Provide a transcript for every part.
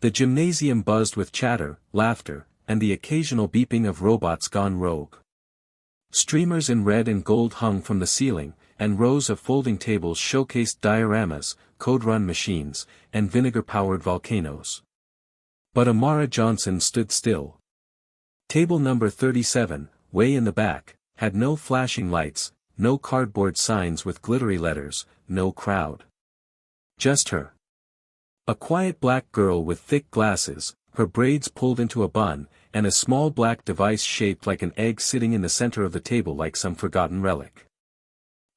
The gymnasium buzzed with chatter, laughter, and the occasional beeping of robots gone rogue. Streamers in red and gold hung from the ceiling, and rows of folding tables showcased dioramas, code-run machines, and vinegar-powered volcanoes. But Amara Johnson stood still. Table number 37, way in the back, had no flashing lights, no cardboard signs with glittery letters, no crowd. Just her. A quiet black girl with thick glasses, her braids pulled into a bun, and a small black device shaped like an egg sitting in the center of the table like some forgotten relic.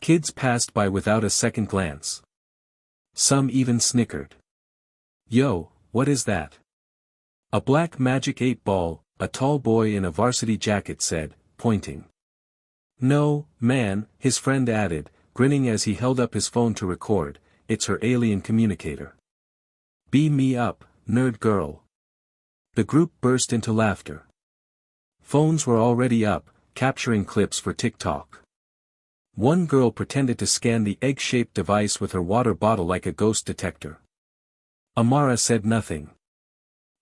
Kids passed by without a second glance. Some even snickered. "Yo, what is that?" A black magic 8-ball, a tall boy in a varsity jacket said, pointing. "No, man," his friend added, grinning as he held up his phone to record, "it's her alien communicator." "Beam me up, nerd girl." The group burst into laughter. Phones were already up, capturing clips for TikTok. One girl pretended to scan the egg-shaped device with her water bottle like a ghost detector. Amara said nothing.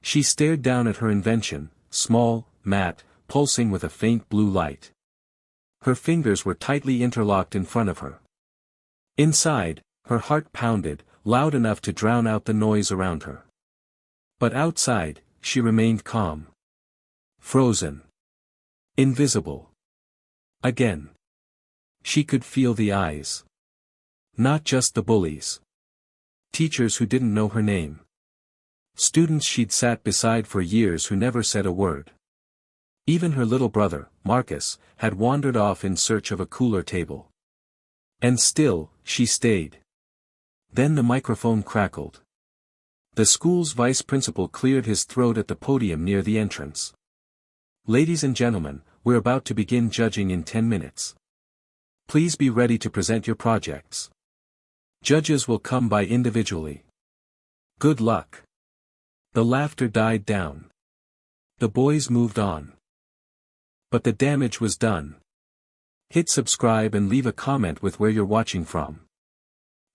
She stared down at her invention, small, matte, pulsing with a faint blue light. Her fingers were tightly interlocked in front of her. Inside, her heart pounded, loud enough to drown out the noise around her. But outside, she remained calm. Frozen. Invisible. Again. She could feel the eyes. Not just the bullies. Teachers who didn't know her name. Students she'd sat beside for years who never said a word. Even her little brother, Marcus, had wandered off in search of a cooler table. And still, she stayed. Then the microphone crackled. The school's vice principal cleared his throat at the podium near the entrance. "Ladies and gentlemen, we're about to begin judging in 10 minutes. Please be ready to present your projects. Judges will come by individually. Good luck." The laughter died down. The boys moved on. But the damage was done. Hit subscribe and leave a comment with where you're watching from.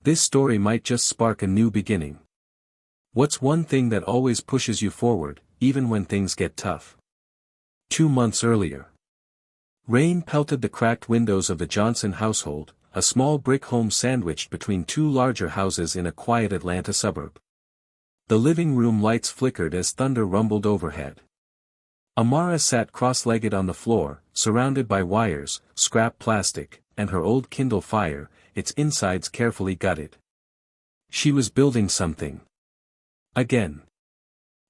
This story might just spark a new beginning. What's one thing that always pushes you forward, even when things get tough? 2 months earlier. Rain pelted the cracked windows of the Johnson household, a small brick home sandwiched between 2 larger houses in a quiet Atlanta suburb. The living room lights flickered as thunder rumbled overhead. Amara sat cross-legged on the floor, surrounded by wires, scrap plastic, and her old Kindle Fire, its insides carefully gutted. She was building something. Again.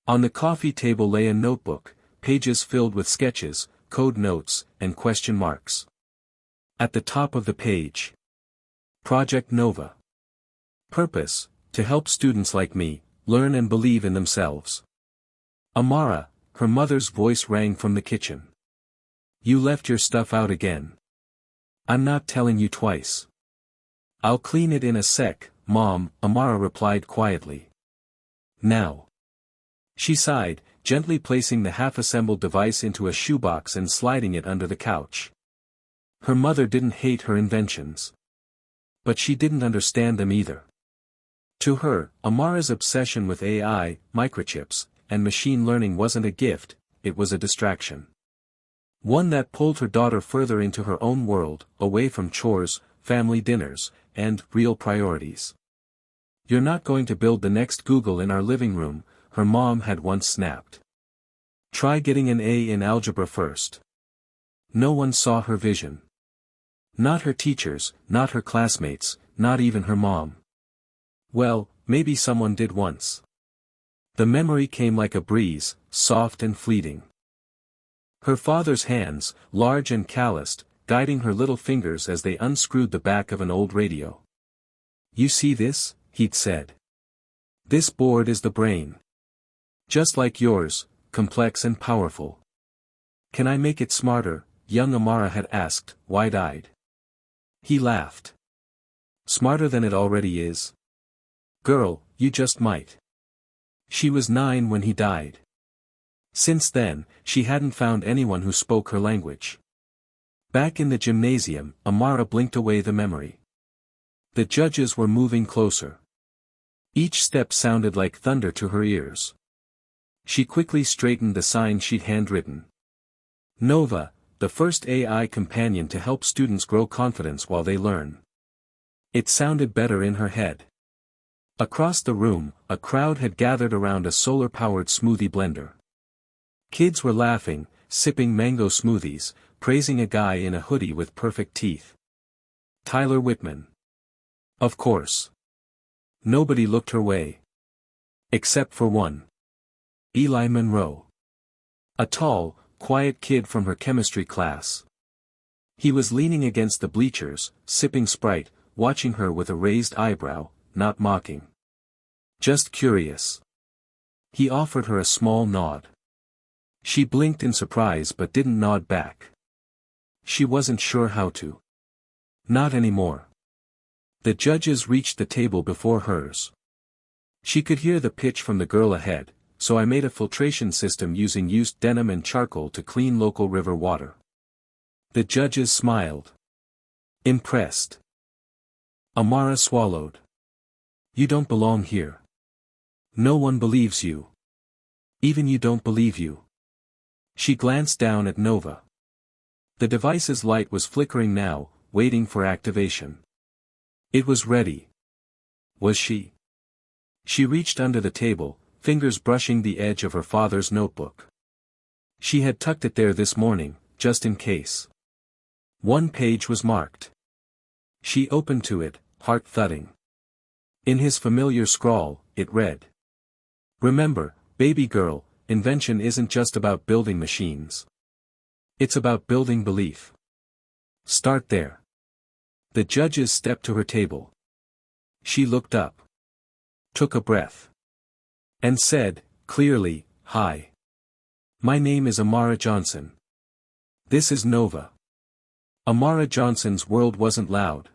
On the coffee table lay a notebook, pages filled with sketches, code notes, and question marks. At the top of the page. Project Nova. Purpose, to help students like me, learn and believe in themselves. Amara, her mother's voice rang from the kitchen. "You left your stuff out again. I'm not telling you twice." "I'll clean it in a sec, Mom," Amara replied quietly. "Now." She sighed, gently placing the half-assembled device into a shoebox and sliding it under the couch. Her mother didn't hate her inventions. But she didn't understand them either. To her, Amara's obsession with AI, microchips, and machine learning wasn't a gift, it was a distraction. One that pulled her daughter further into her own world, away from chores, family dinners, and real priorities. "You're not going to build the next Google in our living room," her mom had once snapped. "Try getting an A in algebra first." No one saw her vision. Not her teachers, not her classmates, not even her mom. Well, maybe someone did once. The memory came like a breeze, soft and fleeting. Her father's hands, large and calloused, guiding her little fingers as they unscrewed the back of an old radio. "You see this?" he'd said. "This board is the brain. Just like yours, complex and powerful. Can I make it smarter?" young Amara had asked, wide-eyed. He laughed. "Smarter than it already is? Girl, you just might." She was 9 when he died. Since then, she hadn't found anyone who spoke her language. Back in the gymnasium, Amara blinked away the memory. The judges were moving closer. Each step sounded like thunder to her ears. She quickly straightened the sign she'd handwritten. Nova, the first AI companion to help students grow confidence while they learn. It sounded better in her head. Across the room, a crowd had gathered around a solar-powered smoothie blender. Kids were laughing, sipping mango smoothies, praising a guy in a hoodie with perfect teeth. Tyler Whitman. Of course. Nobody looked her way. Except for one. Eli Monroe. A tall, quiet kid from her chemistry class. He was leaning against the bleachers, sipping Sprite, watching her with a raised eyebrow, not mocking. Just curious. He offered her a small nod. She blinked in surprise but didn't nod back. She wasn't sure how to. Not anymore. The judges reached the table before hers. She could hear the pitch from the girl ahead, so I made a filtration system using used denim and charcoal to clean local river water. The judges smiled. Impressed. Amara swallowed. You don't belong here. No one believes you. Even you don't believe you. She glanced down at Nova. The device's light was flickering now, waiting for activation. It was ready. Was she? She reached under the table, fingers brushing the edge of her father's notebook. She had tucked it there this morning, just in case. One page was marked. She opened to it, heart thudding. In his familiar scrawl, it read. Remember, baby girl, invention isn't just about building machines. It's about building belief. Start there. The judges stepped to her table. She looked up. Took a breath. And said, clearly, hi. My name is Amara Johnson. This is Nova. Amara Johnson's world wasn't loud.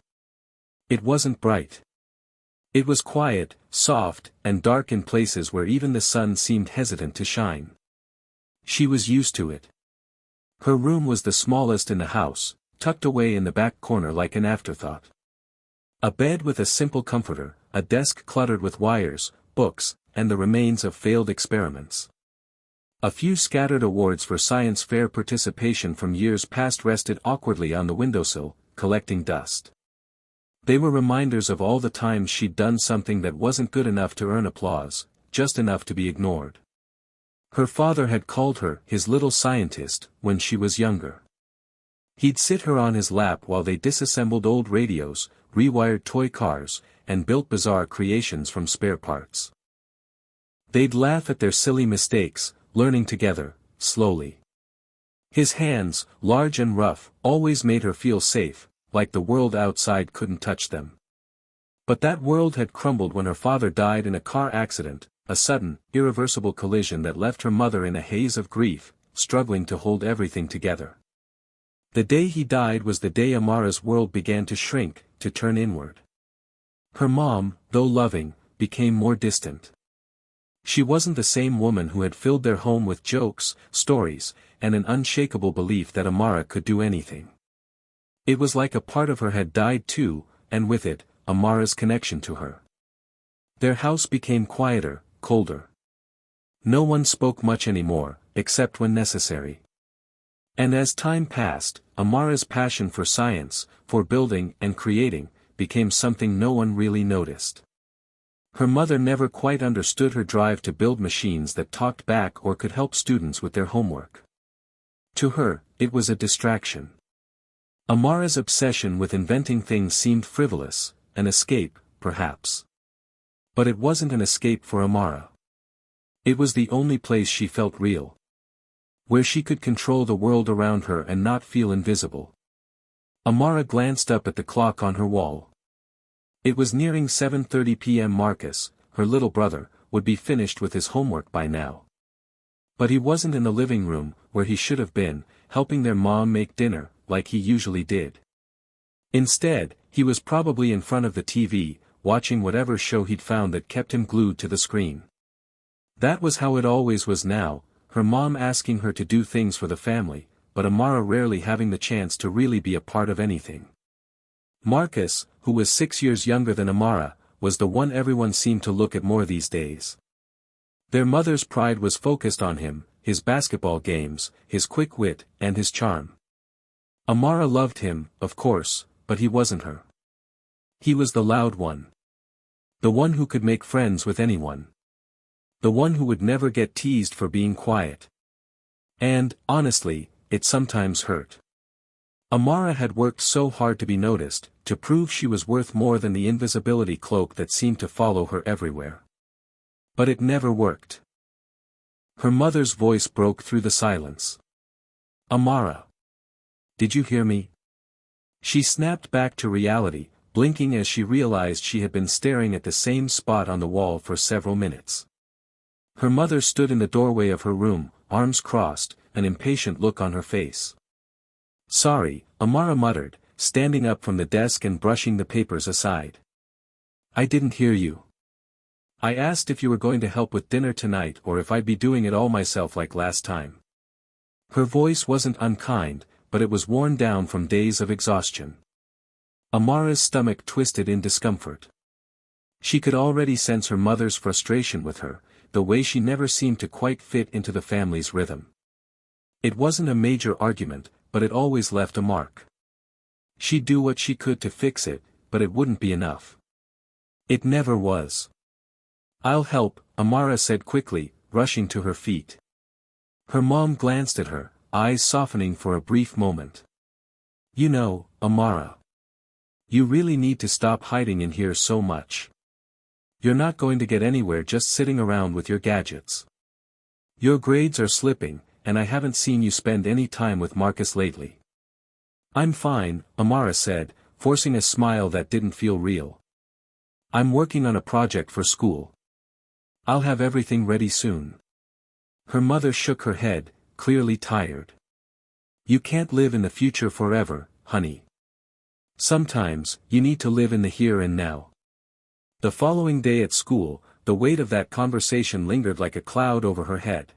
It wasn't bright. It was quiet, soft, and dark in places where even the sun seemed hesitant to shine. She was used to it. Her room was the smallest in the house, tucked away in the back corner like an afterthought. A bed with a simple comforter, a desk cluttered with wires, books, and the remains of failed experiments. A few scattered awards for science fair participation from years past rested awkwardly on the windowsill, collecting dust. They were reminders of all the times she'd done something that wasn't good enough to earn applause, just enough to be ignored. Her father had called her his little scientist when she was younger. He'd sit her on his lap while they disassembled old radios, rewired toy cars, and built bizarre creations from spare parts. They'd laugh at their silly mistakes, learning together, slowly. His hands, large and rough, always made her feel safe, like the world outside couldn't touch them. But that world had crumbled when her father died in a car accident, a sudden, irreversible collision that left her mother in a haze of grief, struggling to hold everything together. The day he died was the day Amara's world began to shrink, to turn inward. Her mom, though loving, became more distant. She wasn't the same woman who had filled their home with jokes, stories, and an unshakable belief that Amara could do anything. It was like a part of her had died too, and with it, Amara's connection to her. Their house became quieter, colder. No one spoke much anymore, except when necessary. And as time passed, Amara's passion for science, for building and creating, became something no one really noticed. Her mother never quite understood her drive to build machines that talked back or could help students with their homework. To her, it was a distraction. Amara's obsession with inventing things seemed frivolous, an escape, perhaps. But it wasn't an escape for Amara. It was the only place she felt real. Where she could control the world around her and not feel invisible. Amara glanced up at the clock on her wall. It was nearing 7:30 p.m. Marcus, her little brother, would be finished with his homework by now. But he wasn't in the living room, where he should have been, helping their mom make dinner, like he usually did. Instead, he was probably in front of the TV, watching whatever show he'd found that kept him glued to the screen. That was how it always was now, her mom asking her to do things for the family, but Amara rarely having the chance to really be a part of anything. Marcus, who was 6 years younger than Amara, was the one everyone seemed to look at more these days. Their mother's pride was focused on him, his basketball games, his quick wit, and his charm. Amara loved him, of course, but he wasn't her. He was the loud one. The one who could make friends with anyone. The one who would never get teased for being quiet. And, honestly, it sometimes hurt. Amara had worked so hard to be noticed, to prove she was worth more than the invisibility cloak that seemed to follow her everywhere. But it never worked. Her mother's voice broke through the silence. Amara. Did you hear me? She snapped back to reality, blinking as she realized she had been staring at the same spot on the wall for several minutes. Her mother stood in the doorway of her room, arms crossed, an impatient look on her face. Sorry, Amara muttered, standing up from the desk and brushing the papers aside. I didn't hear you. I asked if you were going to help with dinner tonight or if I'd be doing it all myself like last time. Her voice wasn't unkind, but it was worn down from days of exhaustion. Amara's stomach twisted in discomfort. She could already sense her mother's frustration with her, the way she never seemed to quite fit into the family's rhythm. It wasn't a major argument, but it always left a mark. She'd do what she could to fix it, but it wouldn't be enough. It never was. I'll help, Amara said quickly, rushing to her feet. Her mom glanced at her, eyes softening for a brief moment. You know, Amara. You really need to stop hiding in here so much. You're not going to get anywhere just sitting around with your gadgets. Your grades are slipping, and I haven't seen you spend any time with Marcus lately. I'm fine, Amara said, forcing a smile that didn't feel real. I'm working on a project for school. I'll have everything ready soon. Her mother shook her head, clearly tired. You can't live in the future forever, honey. Sometimes, you need to live in the here and now. The following day at school, the weight of that conversation lingered like a cloud over her head.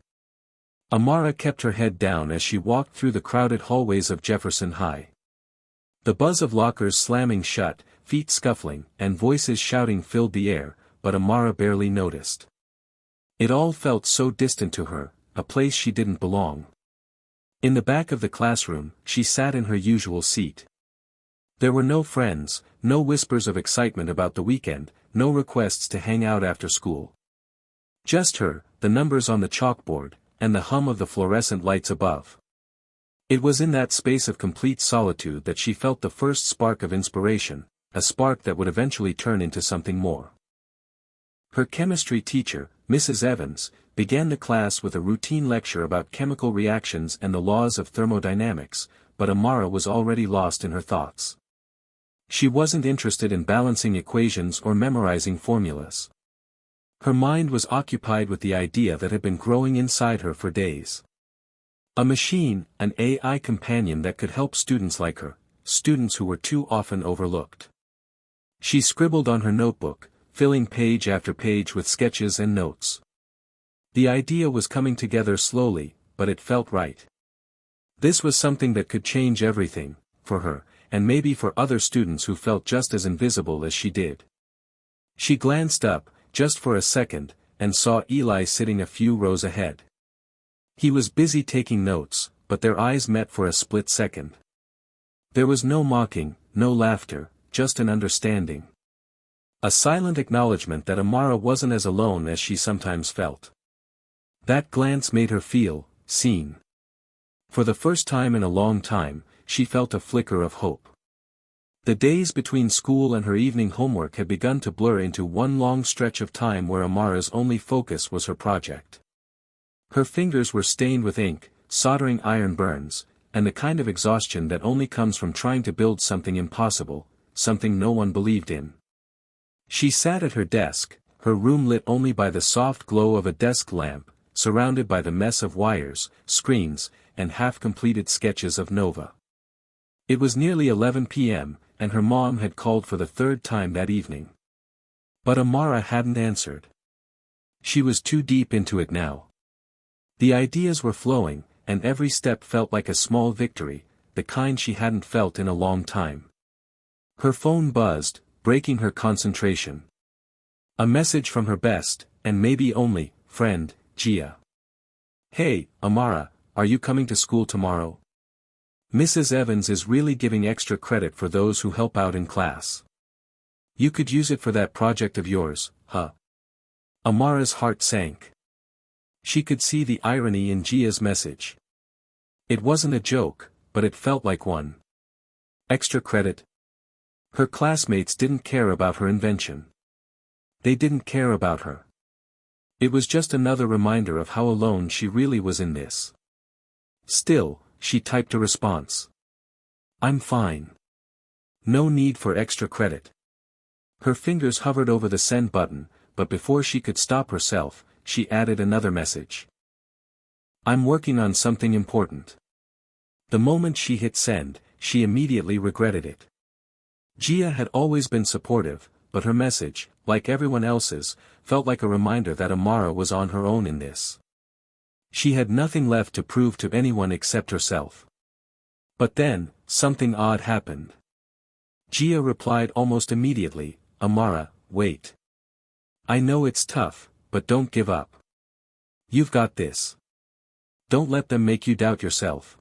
Amara kept her head down as she walked through the crowded hallways of Jefferson High. The buzz of lockers slamming shut, feet scuffling, and voices shouting filled the air, but Amara barely noticed. It all felt so distant to her, a place she didn't belong. In the back of the classroom, she sat in her usual seat. There were no friends, no whispers of excitement about the weekend, no requests to hang out after school. Just her, the numbers on the chalkboard, and the hum of the fluorescent lights above. It was in that space of complete solitude that she felt the first spark of inspiration, a spark that would eventually turn into something more. Her chemistry teacher, Mrs. Evans, began the class with a routine lecture about chemical reactions and the laws of thermodynamics, but Amara was already lost in her thoughts. She wasn't interested in balancing equations or memorizing formulas. Her mind was occupied with the idea that had been growing inside her for days. A machine, an AI companion that could help students like her, students who were too often overlooked. She scribbled on her notebook, filling page after page with sketches and notes. The idea was coming together slowly, but it felt right. This was something that could change everything, for her, and maybe for other students who felt just as invisible as she did. She glanced up, just for a second, and saw Eli sitting a few rows ahead. He was busy taking notes, but their eyes met for a split second. There was no mocking, no laughter, just an understanding. A silent acknowledgement that Amara wasn't as alone as she sometimes felt. That glance made her feel seen. For the first time in a long time, she felt a flicker of hope. The days between school and her evening homework had begun to blur into one long stretch of time where Amara's only focus was her project. Her fingers were stained with ink, soldering iron burns, and the kind of exhaustion that only comes from trying to build something impossible, something no one believed in. She sat at her desk, her room lit only by the soft glow of a desk lamp, surrounded by the mess of wires, screens, and half-completed sketches of Nova. It was nearly 11 p.m., and her mom had called for the third time that evening. But Amara hadn't answered. She was too deep into it now. The ideas were flowing, and every step felt like a small victory, the kind she hadn't felt in a long time. Her phone buzzed, breaking her concentration. A message from her best, and maybe only, friend, Gia. Hey, Amara, are you coming to school tomorrow? Mrs. Evans is really giving extra credit for those who help out in class. You could use it for that project of yours, huh? Amara's heart sank. She could see the irony in Gia's message. It wasn't a joke, but it felt like one. Extra credit? Her classmates didn't care about her invention. They didn't care about her. It was just another reminder of how alone she really was in this. Still, she typed a response. I'm fine. No need for extra credit. Her fingers hovered over the send button, but before she could stop herself, she added another message. I'm working on something important. The moment she hit send, she immediately regretted it. Gia had always been supportive, but her message, like everyone else's, felt like a reminder that Amara was on her own in this. She had nothing left to prove to anyone except herself. But then, something odd happened. Gia replied almost immediately, Amara, wait. I know it's tough, but don't give up. You've got this. Don't let them make you doubt yourself.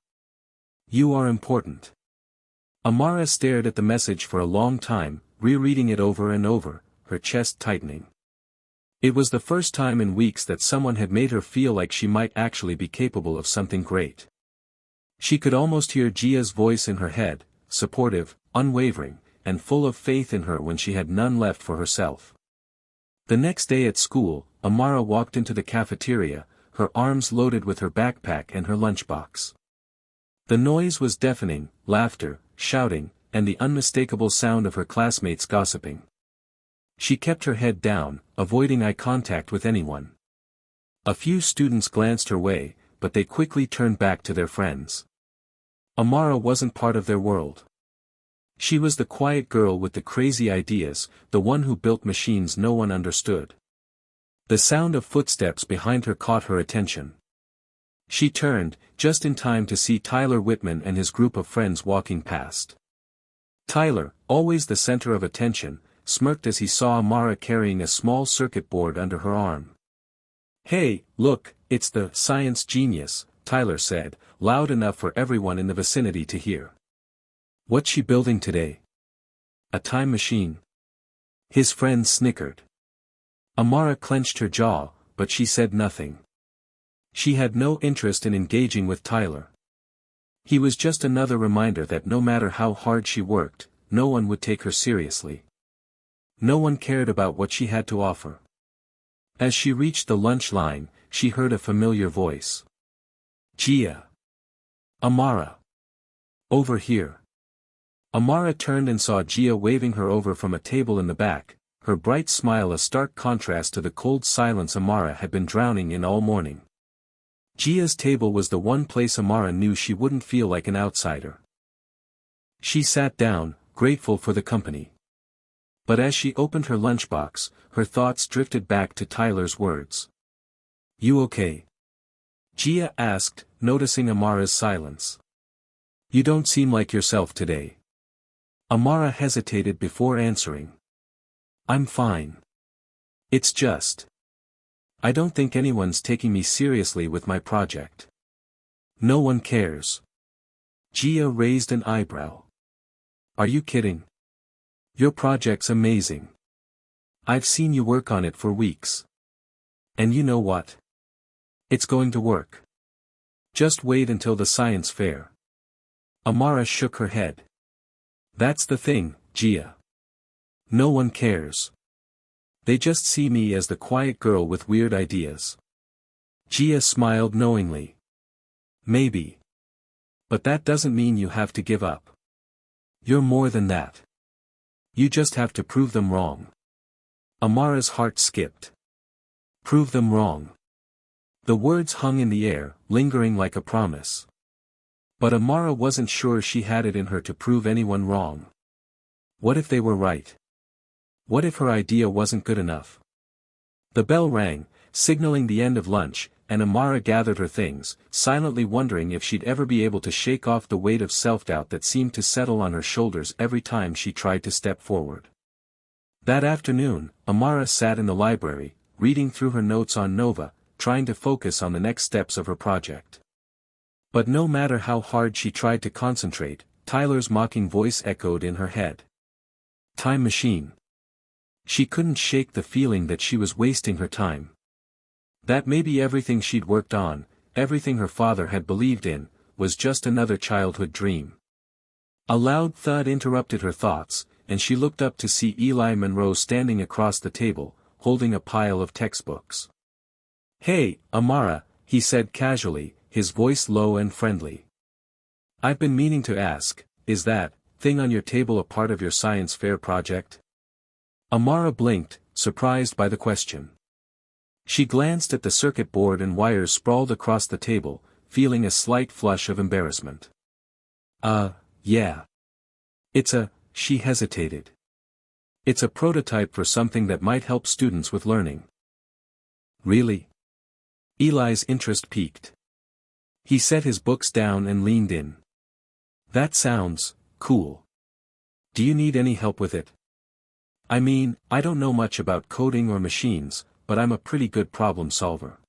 You are important. Amara stared at the message for a long time, rereading it over and over, her chest tightening. It was the first time in weeks that someone had made her feel like she might actually be capable of something great. She could almost hear Gia's voice in her head, supportive, unwavering, and full of faith in her when she had none left for herself. The next day at school, Amara walked into the cafeteria, her arms loaded with her backpack and her lunchbox. The noise was deafening, laughter, shouting, and the unmistakable sound of her classmates gossiping. She kept her head down, avoiding eye contact with anyone. A few students glanced her way, but they quickly turned back to their friends. Amara wasn't part of their world. She was the quiet girl with the crazy ideas, the one who built machines no one understood. The sound of footsteps behind her caught her attention. She turned, just in time to see Tyler Whitman and his group of friends walking past. Tyler, always the center of attention, smirked as he saw Amara carrying a small circuit board under her arm. Hey, look, it's the science genius, Tyler said, loud enough for everyone in the vicinity to hear. What's she building today? A time machine? His friends snickered. Amara clenched her jaw, but she said nothing. She had no interest in engaging with Tyler. He was just another reminder that no matter how hard she worked, no one would take her seriously. No one cared about what she had to offer. As she reached the lunch line, she heard a familiar voice. Gia. Amara. Over here. Amara turned and saw Gia waving her over from a table in the back, her bright smile a stark contrast to the cold silence Amara had been drowning in all morning. Gia's table was the one place Amara knew she wouldn't feel like an outsider. She sat down, grateful for the company. But as she opened her lunchbox, her thoughts drifted back to Tyler's words. You okay? Gia asked, noticing Amara's silence. You don't seem like yourself today. Amara hesitated before answering. I'm fine. It's just. I don't think anyone's taking me seriously with my project. No one cares. Gia raised an eyebrow. Are you kidding? Your project's amazing. I've seen you work on it for weeks. And you know what? It's going to work. Just wait until the science fair. Amara shook her head. That's the thing, Gia. No one cares. They just see me as the quiet girl with weird ideas. Gia smiled knowingly. Maybe. But that doesn't mean you have to give up. You're more than that. You just have to prove them wrong. Amara's heart skipped. Prove them wrong. The words hung in the air, lingering like a promise. But Amara wasn't sure she had it in her to prove anyone wrong. What if they were right? What if her idea wasn't good enough? The bell rang, signaling the end of lunch, and Amara gathered her things, silently wondering if she'd ever be able to shake off the weight of self-doubt that seemed to settle on her shoulders every time she tried to step forward. That afternoon, Amara sat in the library, reading through her notes on Nova, trying to focus on the next steps of her project. But no matter how hard she tried to concentrate, Tyler's mocking voice echoed in her head. Time machine. She couldn't shake the feeling that she was wasting her time. That maybe everything she'd worked on, everything her father had believed in, was just another childhood dream. A loud thud interrupted her thoughts, and she looked up to see Eli Monroe standing across the table, holding a pile of textbooks. "Hey, Amara," he said casually, his voice low and friendly. "I've been meaning to ask, is that thing on your table a part of your science fair project?" Amara blinked, surprised by the question. She glanced at the circuit board and wires sprawled across the table, feeling a slight flush of embarrassment. Yeah. She hesitated. "It's a prototype for something that might help students with learning." "Really?" Eli's interest piqued. He set his books down and leaned in. "That sounds cool. Do you need any help with it?" "I mean, I don't know much about coding or machines, but I'm a pretty good problem solver."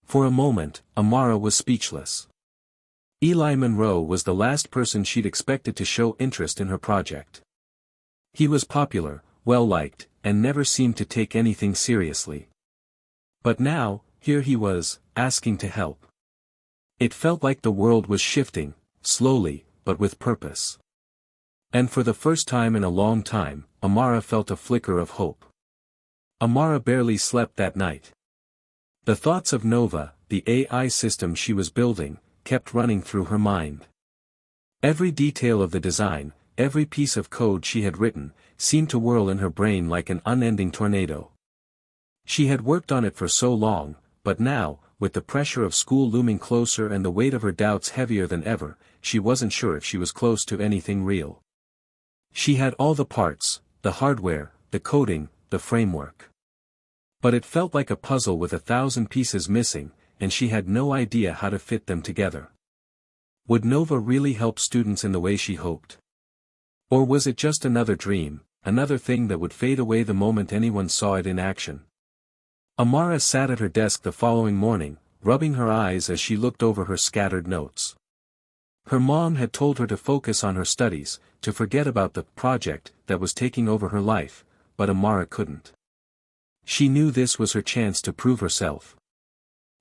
For a moment, Amara was speechless. Eli Monroe was the last person she'd expected to show interest in her project. He was popular, well-liked, and never seemed to take anything seriously. But now, here he was, asking to help. It felt like the world was shifting, slowly, but with purpose. And for the first time in a long time, Amara felt a flicker of hope. Amara barely slept that night. The thoughts of Nova, the AI system she was building, kept running through her mind. Every detail of the design, every piece of code she had written, seemed to whirl in her brain like an unending tornado. She had worked on it for so long, but now, with the pressure of school looming closer and the weight of her doubts heavier than ever, she wasn't sure if she was close to anything real. She had all the parts, the hardware, the coding, the framework. But it felt like a puzzle with 1,000 pieces missing, and she had no idea how to fit them together. Would Nova really help students in the way she hoped? Or was it just another dream, another thing that would fade away the moment anyone saw it in action? Amara sat at her desk the following morning, rubbing her eyes as she looked over her scattered notes. Her mom had told her to focus on her studies, to forget about the project that was taking over her life, but Amara couldn't. She knew this was her chance to prove herself.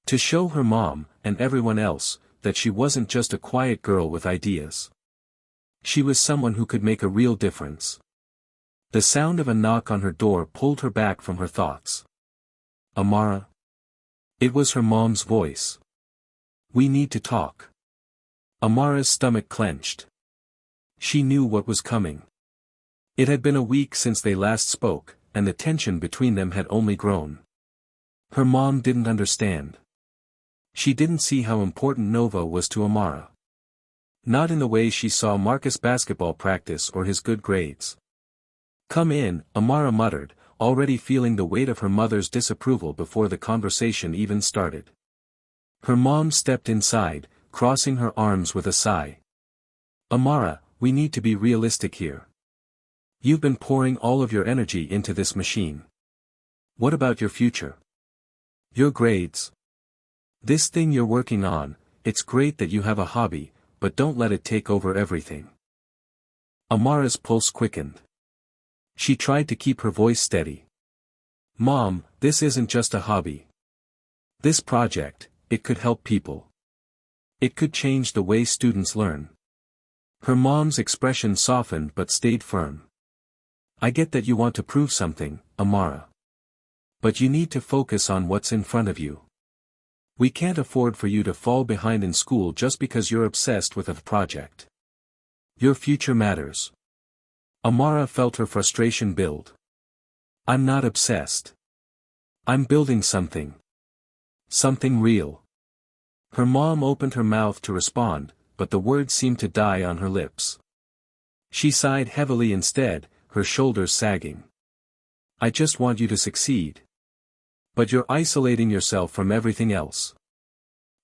To show her mom, and everyone else, that she wasn't just a quiet girl with ideas. She was someone who could make a real difference. The sound of a knock on her door pulled her back from her thoughts. "Amara?" It was her mom's voice. "We need to talk." Amara's stomach clenched. She knew what was coming. It had been a week since they last spoke, and the tension between them had only grown. Her mom didn't understand. She didn't see how important Nova was to Amara. Not in the way she saw Marcus' basketball practice or his good grades. "Come in," Amara muttered, already feeling the weight of her mother's disapproval before the conversation even started. Her mom stepped inside, crossing her arms with a sigh. "Amara, we need to be realistic here. You've been pouring all of your energy into this machine. What about your future? Your grades? This thing you're working on, it's great that you have a hobby, but don't let it take over everything." Amara's pulse quickened. She tried to keep her voice steady. "Mom, this isn't just a hobby. This project, it could help people. It could change the way students learn." Her mom's expression softened but stayed firm. "I get that you want to prove something, Amara. But you need to focus on what's in front of you. We can't afford for you to fall behind in school just because you're obsessed with a project. Your future matters." Amara felt her frustration build. "I'm not obsessed. I'm building something. Something real." Her mom opened her mouth to respond, but the words seemed to die on her lips. She sighed heavily instead, her shoulders sagging. "I just want you to succeed. But you're isolating yourself from everything else.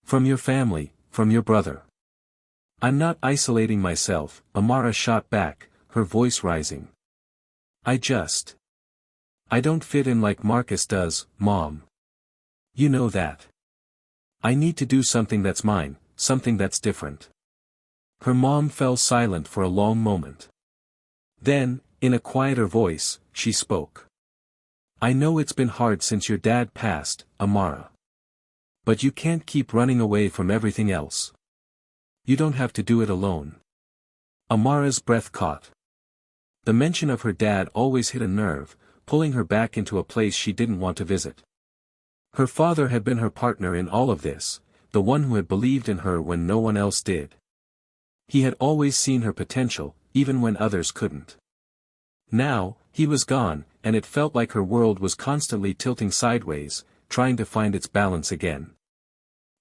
From your family, from your brother." "I'm not isolating myself," Amara shot back, her voice rising. I don't fit in like Marcus does, Mom. You know that. I need to do something that's mine, something that's different. Her mom fell silent for a long moment. Then, in a quieter voice, she spoke. I know it's been hard since your dad passed, Amara. But you can't keep running away from everything else. You don't have to do it alone. Amara's breath caught. The mention of her dad always hit a nerve, pulling her back into a place she didn't want to visit. Her father had been her partner in all of this, the one who had believed in her when no one else did. He had always seen her potential, even when others couldn't. Now, he was gone, and it felt like her world was constantly tilting sideways, trying to find its balance again.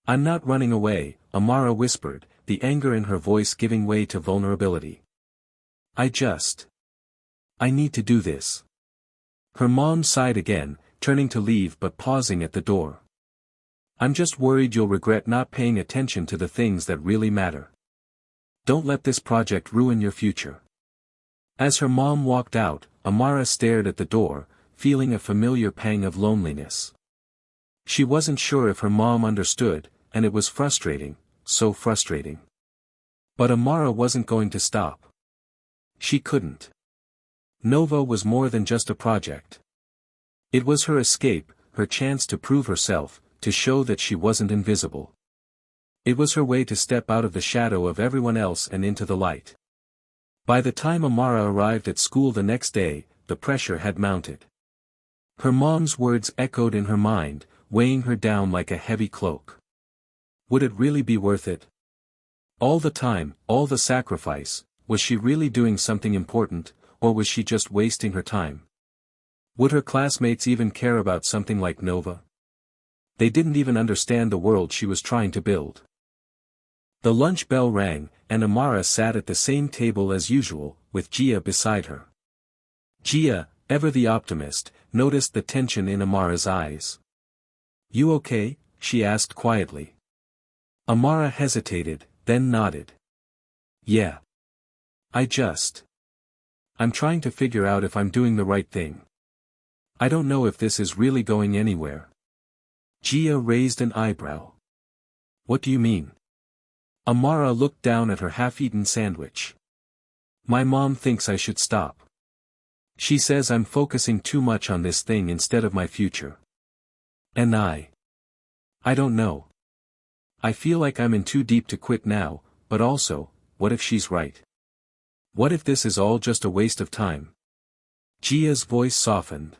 I'm not running away, Amara whispered, the anger in her voice giving way to vulnerability. I need to do this. Her mom sighed again, turning to leave but pausing at the door. I'm just worried you'll regret not paying attention to the things that really matter. Don't let this project ruin your future. As her mom walked out, Amara stared at the door, feeling a familiar pang of loneliness. She wasn't sure if her mom understood, and it was frustrating, so frustrating. But Amara wasn't going to stop. She couldn't. Nova was more than just a project. It was her escape, her chance to prove herself, to show that she wasn't invisible. It was her way to step out of the shadow of everyone else and into the light. By the time Amara arrived at school the next day, the pressure had mounted. Her mom's words echoed in her mind, weighing her down like a heavy cloak. Would it really be worth it? All the time, all the sacrifice, was she really doing something important, or was she just wasting her time? Would her classmates even care about something like Nova? They didn't even understand the world she was trying to build. The lunch bell rang, and Amara sat at the same table as usual, with Gia beside her. Gia, ever the optimist, noticed the tension in Amara's eyes. You okay? She asked quietly. Amara hesitated, then nodded. Yeah. I'm trying to figure out if I'm doing the right thing. I don't know if this is really going anywhere. Gia raised an eyebrow. What do you mean? Amara looked down at her half-eaten sandwich. My mom thinks I should stop. She says I'm focusing too much on this thing instead of my future. And I don't know. I feel like I'm in too deep to quit now, but also, what if she's right? What if this is all just a waste of time? Gia's voice softened.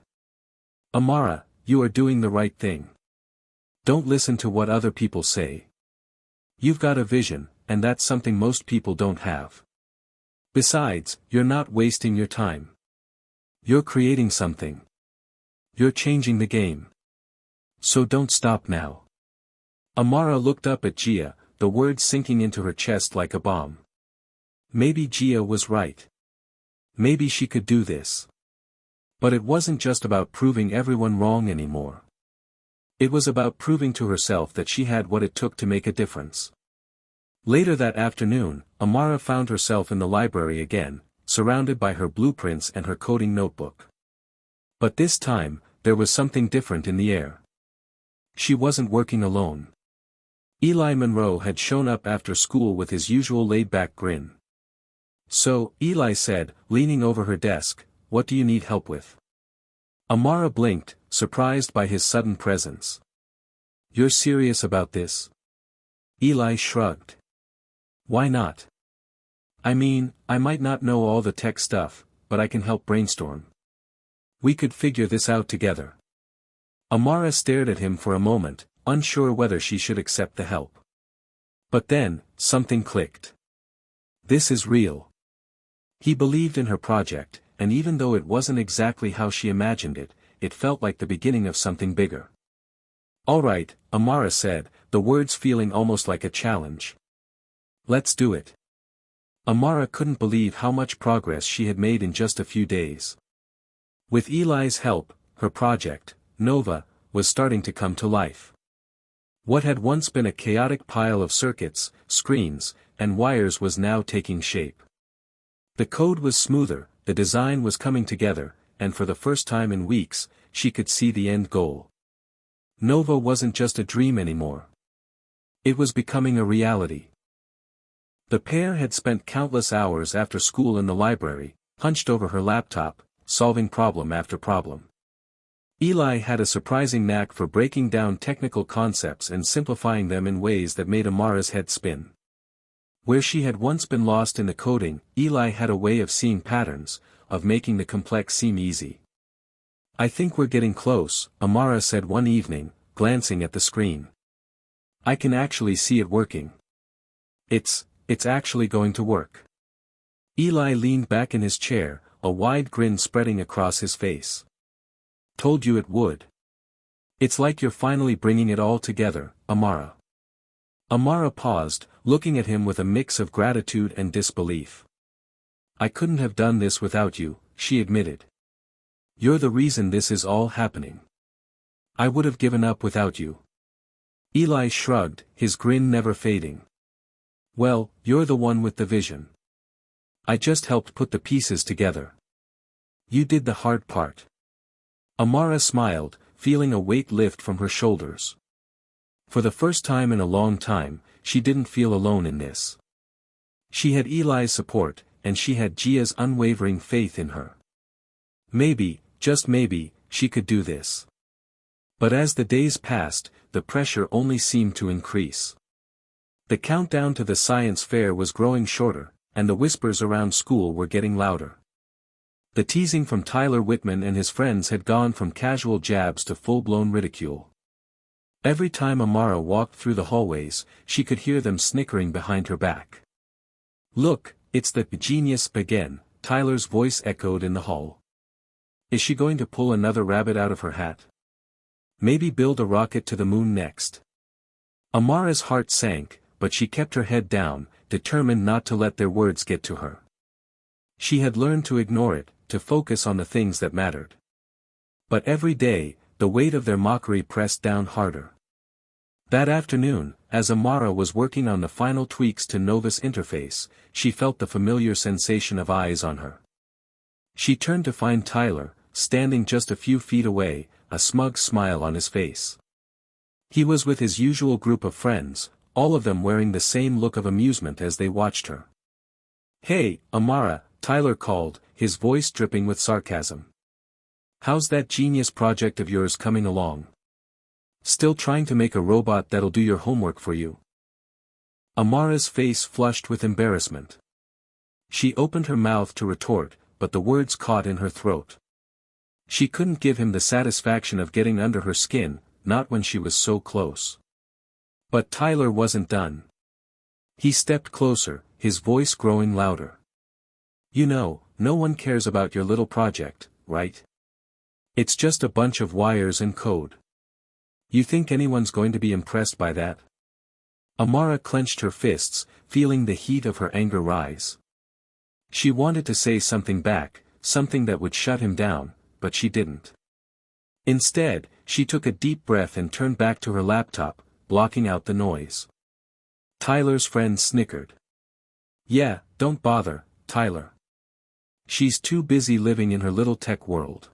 Amara, you are doing the right thing. Don't listen to what other people say. You've got a vision, and that's something most people don't have. Besides, you're not wasting your time. You're creating something. You're changing the game. So don't stop now. Amara looked up at Gia, the words sinking into her chest like a bomb. Maybe Gia was right. Maybe she could do this. But it wasn't just about proving everyone wrong anymore. It was about proving to herself that she had what it took to make a difference. Later that afternoon, Amara found herself in the library again, surrounded by her blueprints and her coding notebook. But this time, there was something different in the air. She wasn't working alone. Eli Monroe had shown up after school with his usual laid-back grin. So, Eli said, leaning over her desk, what do you need help with? Amara blinked, surprised by his sudden presence. You're serious about this? Eli shrugged. Why not? I mean, I might not know all the tech stuff, but I can help brainstorm. We could figure this out together. Amara stared at him for a moment, unsure whether she should accept the help. But then, something clicked. This is real. He believed in her project, and even though it wasn't exactly how she imagined it, it felt like the beginning of something bigger. All right, Amara said, the words feeling almost like a challenge. Let's do it. Amara couldn't believe how much progress she had made in just a few days. With Eli's help, her project, Nova, was starting to come to life. What had once been a chaotic pile of circuits, screens, and wires was now taking shape. The code was smoother, the design was coming together, and for the first time in weeks, she could see the end goal. Nova wasn't just a dream anymore. It was becoming a reality. The pair had spent countless hours after school in the library, hunched over her laptop, solving problem after problem. Eli had a surprising knack for breaking down technical concepts and simplifying them in ways that made Amara's head spin. Where she had once been lost in the coding, Eli had a way of seeing patterns, of making the complex seem easy. "I think we're getting close," Amara said one evening, glancing at the screen. "I can actually see it working. It's actually going to work." Eli leaned back in his chair, a wide grin spreading across his face. "Told you it would. It's like you're finally bringing it all together, Amara." Amara paused, looking at him with a mix of gratitude and disbelief. "I couldn't have done this without you," she admitted. "You're the reason this is all happening. I would have given up without you." Eli shrugged, his grin never fading. "Well, you're the one with the vision. I just helped put the pieces together. You did the hard part." Amara smiled, feeling a weight lift from her shoulders. For the first time in a long time, she didn't feel alone in this. She had Eli's support, and she had Gia's unwavering faith in her. Maybe, just maybe, she could do this. But as the days passed, the pressure only seemed to increase. The countdown to the science fair was growing shorter, and the whispers around school were getting louder. The teasing from Tyler Whitman and his friends had gone from casual jabs to full-blown ridicule. Every time Amara walked through the hallways, she could hear them snickering behind her back. "Look, it's the genius again," Tyler's voice echoed in the hall. "Is she going to pull another rabbit out of her hat? Maybe build a rocket to the moon next?" Amara's heart sank, but she kept her head down, determined not to let their words get to her. She had learned to ignore it, to focus on the things that mattered. But every day, the weight of their mockery pressed down harder. That afternoon, as Amara was working on the final tweaks to Nova's interface, she felt the familiar sensation of eyes on her. She turned to find Tyler, standing just a few feet away, a smug smile on his face. He was with his usual group of friends, all of them wearing the same look of amusement as they watched her. "Hey, Amara," Tyler called, his voice dripping with sarcasm. "How's that genius project of yours coming along? Still trying to make a robot that'll do your homework for you?" Amara's face flushed with embarrassment. She opened her mouth to retort, but the words caught in her throat. She couldn't give him the satisfaction of getting under her skin, not when she was so close. But Tyler wasn't done. He stepped closer, his voice growing louder. "You know, no one cares about your little project, right? It's just a bunch of wires and code. You think anyone's going to be impressed by that?" Amara clenched her fists, feeling the heat of her anger rise. She wanted to say something back, something that would shut him down, but she didn't. Instead, she took a deep breath and turned back to her laptop, blocking out the noise. Tyler's friend snickered. "Yeah, don't bother, Tyler. She's too busy living in her little tech world."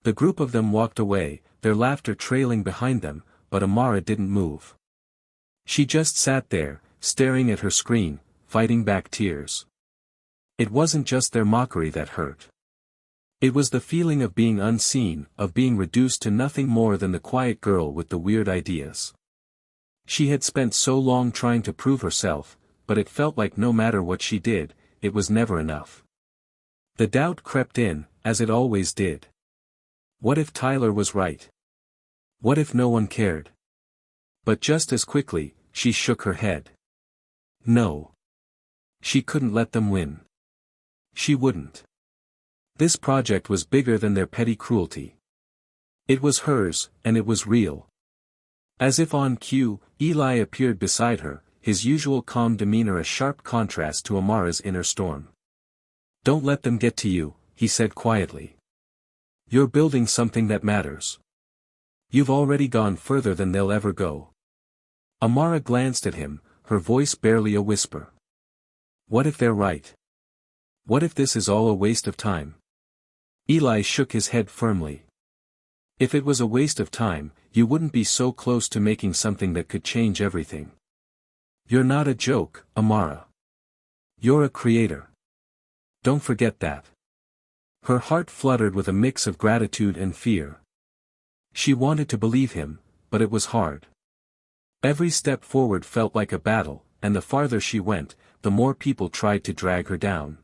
The group of them walked away, their laughter trailing behind them, but Amara didn't move. She just sat there, staring at her screen, fighting back tears. It wasn't just their mockery that hurt. It was the feeling of being unseen, of being reduced to nothing more than the quiet girl with the weird ideas. She had spent so long trying to prove herself, but it felt like no matter what she did, it was never enough. The doubt crept in, as it always did. What if Tyler was right? What if no one cared? But just as quickly, she shook her head. No. She couldn't let them win. She wouldn't. This project was bigger than their petty cruelty. It was hers, and it was real. As if on cue, Eli appeared beside her, his usual calm demeanor a sharp contrast to Amara's inner storm. "Don't let them get to you," he said quietly. "You're building something that matters. You've already gone further than they'll ever go." Amara glanced at him, her voice barely a whisper. What if they're right? What if this is all a waste of time? Eli shook his head firmly. If it was a waste of time, you wouldn't be so close to making something that could change everything. You're not a joke, Amara. You're a creator. Don't forget that. Her heart fluttered with a mix of gratitude and fear. She wanted to believe him, but it was hard. Every step forward felt like a battle, and the farther she went, the more people tried to drag her down.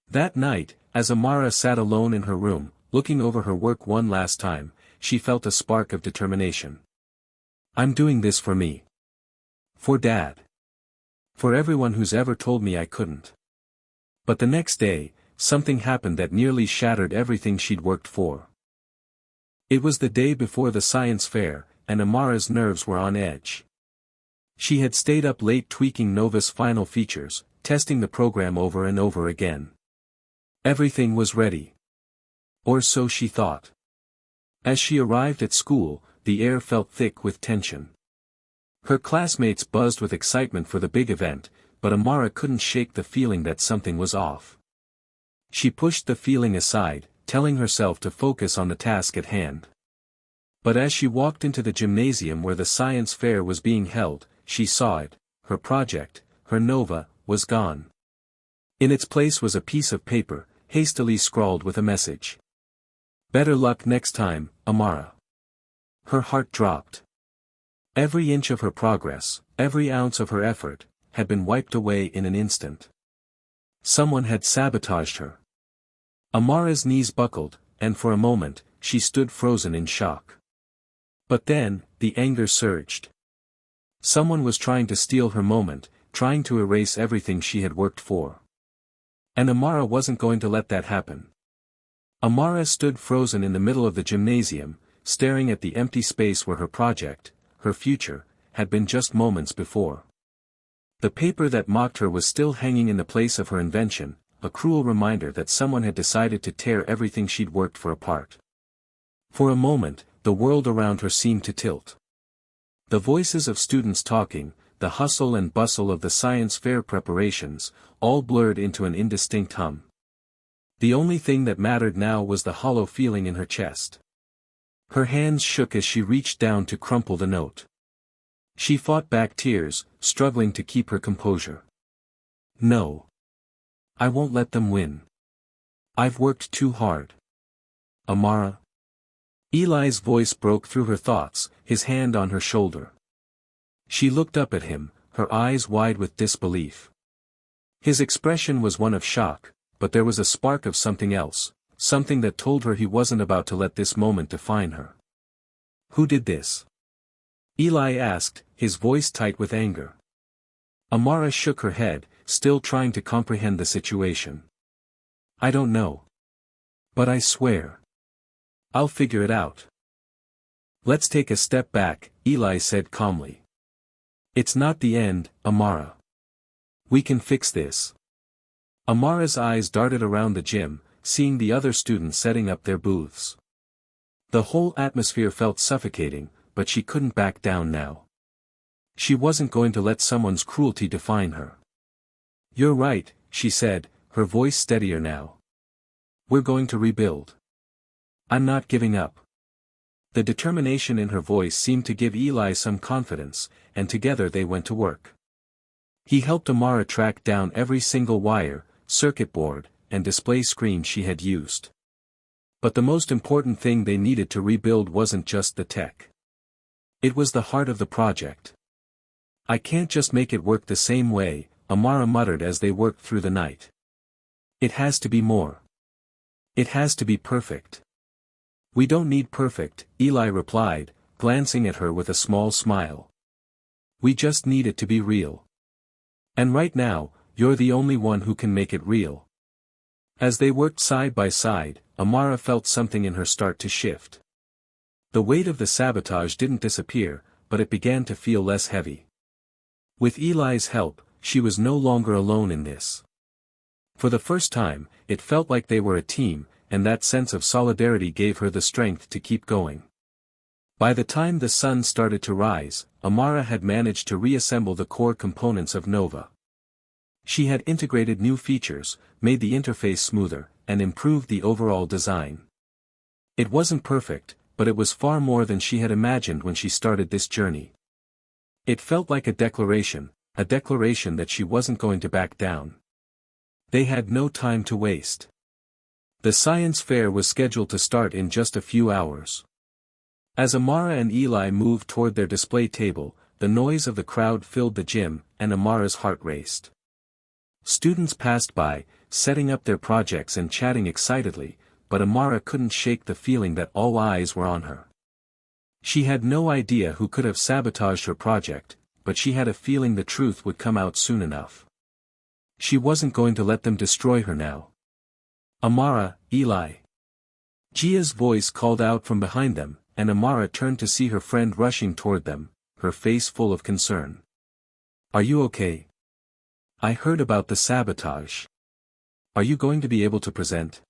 That night, as Amara sat alone in her room, looking over her work one last time, she felt a spark of determination. I'm doing this for me. For Dad. For everyone who's ever told me I couldn't. But the next day, something happened that nearly shattered everything she'd worked for. It was the day before the science fair, and Amara's nerves were on edge. She had stayed up late tweaking Nova's final features, testing the program over and over again. Everything was ready. Or so she thought. As she arrived at school, the air felt thick with tension. Her classmates buzzed with excitement for the big event, but Amara couldn't shake the feeling that something was off. She pushed the feeling aside, telling herself to focus on the task at hand. But as she walked into the gymnasium where the science fair was being held, she saw it, her project, her Nova, was gone. In its place was a piece of paper, hastily scrawled with a message. Better luck next time, Amara. Her heart dropped. Every inch of her progress, every ounce of her effort, had been wiped away in an instant. Someone had sabotaged her. Amara's knees buckled, and for a moment, she stood frozen in shock. But then, the anger surged. Someone was trying to steal her moment, trying to erase everything she had worked for. And Amara wasn't going to let that happen. Amara stood frozen in the middle of the gymnasium, staring at the empty space where her project, her future, had been just moments before. The paper that mocked her was still hanging in the place of her invention, a cruel reminder that someone had decided to tear everything she'd worked for apart. For a moment, the world around her seemed to tilt. The voices of students talking, the hustle and bustle of the science fair preparations, all blurred into an indistinct hum. The only thing that mattered now was the hollow feeling in her chest. Her hands shook as she reached down to crumple the note. She fought back tears, struggling to keep her composure. No. I won't let them win. I've worked too hard. Amara. Eli's voice broke through her thoughts, his hand on her shoulder. She looked up at him, her eyes wide with disbelief. His expression was one of shock, but there was a spark of something else, something that told her he wasn't about to let this moment define her. Who did this? Eli asked, his voice tight with anger. Amara shook her head, still trying to comprehend the situation. I don't know. But I swear. I'll figure it out. Let's take a step back, Eli said calmly. It's not the end, Amara. We can fix this. Amara's eyes darted around the gym, seeing the other students setting up their booths. The whole atmosphere felt suffocating, but she couldn't back down now. She wasn't going to let someone's cruelty define her. You're right, she said, her voice steadier now. We're going to rebuild. I'm not giving up. The determination in her voice seemed to give Eli some confidence, and together they went to work. He helped Amara track down every single wire, circuit board, and display screen she had used. But the most important thing they needed to rebuild wasn't just the tech. It was the heart of the project. I can't just make it work the same way, Amara muttered as they worked through the night. It has to be more. It has to be perfect. We don't need perfect, Eli replied, glancing at her with a small smile. We just need it to be real. And right now, you're the only one who can make it real. As they worked side by side, Amara felt something in her start to shift. The weight of the sabotage didn't disappear, but it began to feel less heavy. With Eli's help, she was no longer alone in this. For the first time, it felt like they were a team, and that sense of solidarity gave her the strength to keep going. By the time the sun started to rise, Amara had managed to reassemble the core components of Nova. She had integrated new features, made the interface smoother, and improved the overall design. It wasn't perfect, but it was far more than she had imagined when she started this journey. It felt like a declaration that she wasn't going to back down. They had no time to waste. The science fair was scheduled to start in just a few hours. As Amara and Eli moved toward their display table, the noise of the crowd filled the gym, and Amara's heart raced. Students passed by, setting up their projects and chatting excitedly, but Amara couldn't shake the feeling that all eyes were on her. She had no idea who could have sabotaged her project, but she had a feeling the truth would come out soon enough. She wasn't going to let them destroy her now. Amara, Eli. Gia's voice called out from behind them, and Amara turned to see her friend rushing toward them, her face full of concern. Are you okay? I heard about the sabotage. Are you going to be able to present?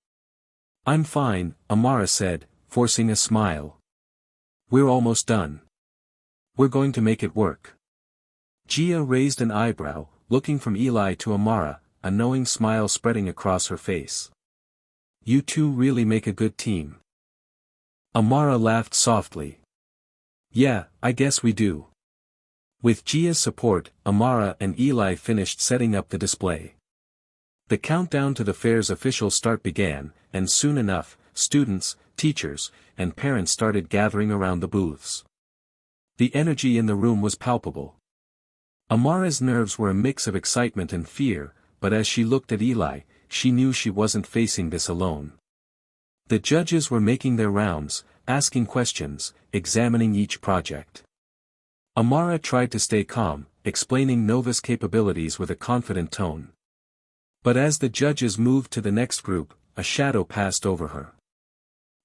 I'm fine, Amara said, forcing a smile. We're almost done. We're going to make it work. Gia raised an eyebrow, looking from Eli to Amara, a knowing smile spreading across her face. You two really make a good team. Amara laughed softly. Yeah, I guess we do. With Gia's support, Amara and Eli finished setting up the display. The countdown to the fair's official start began, and soon enough, students, teachers, and parents started gathering around the booths. The energy in the room was palpable. Amara's nerves were a mix of excitement and fear, but as she looked at Eli, she knew she wasn't facing this alone. The judges were making their rounds, asking questions, examining each project. Amara tried to stay calm, explaining Nova's capabilities with a confident tone. But as the judges moved to the next group, a shadow passed over her.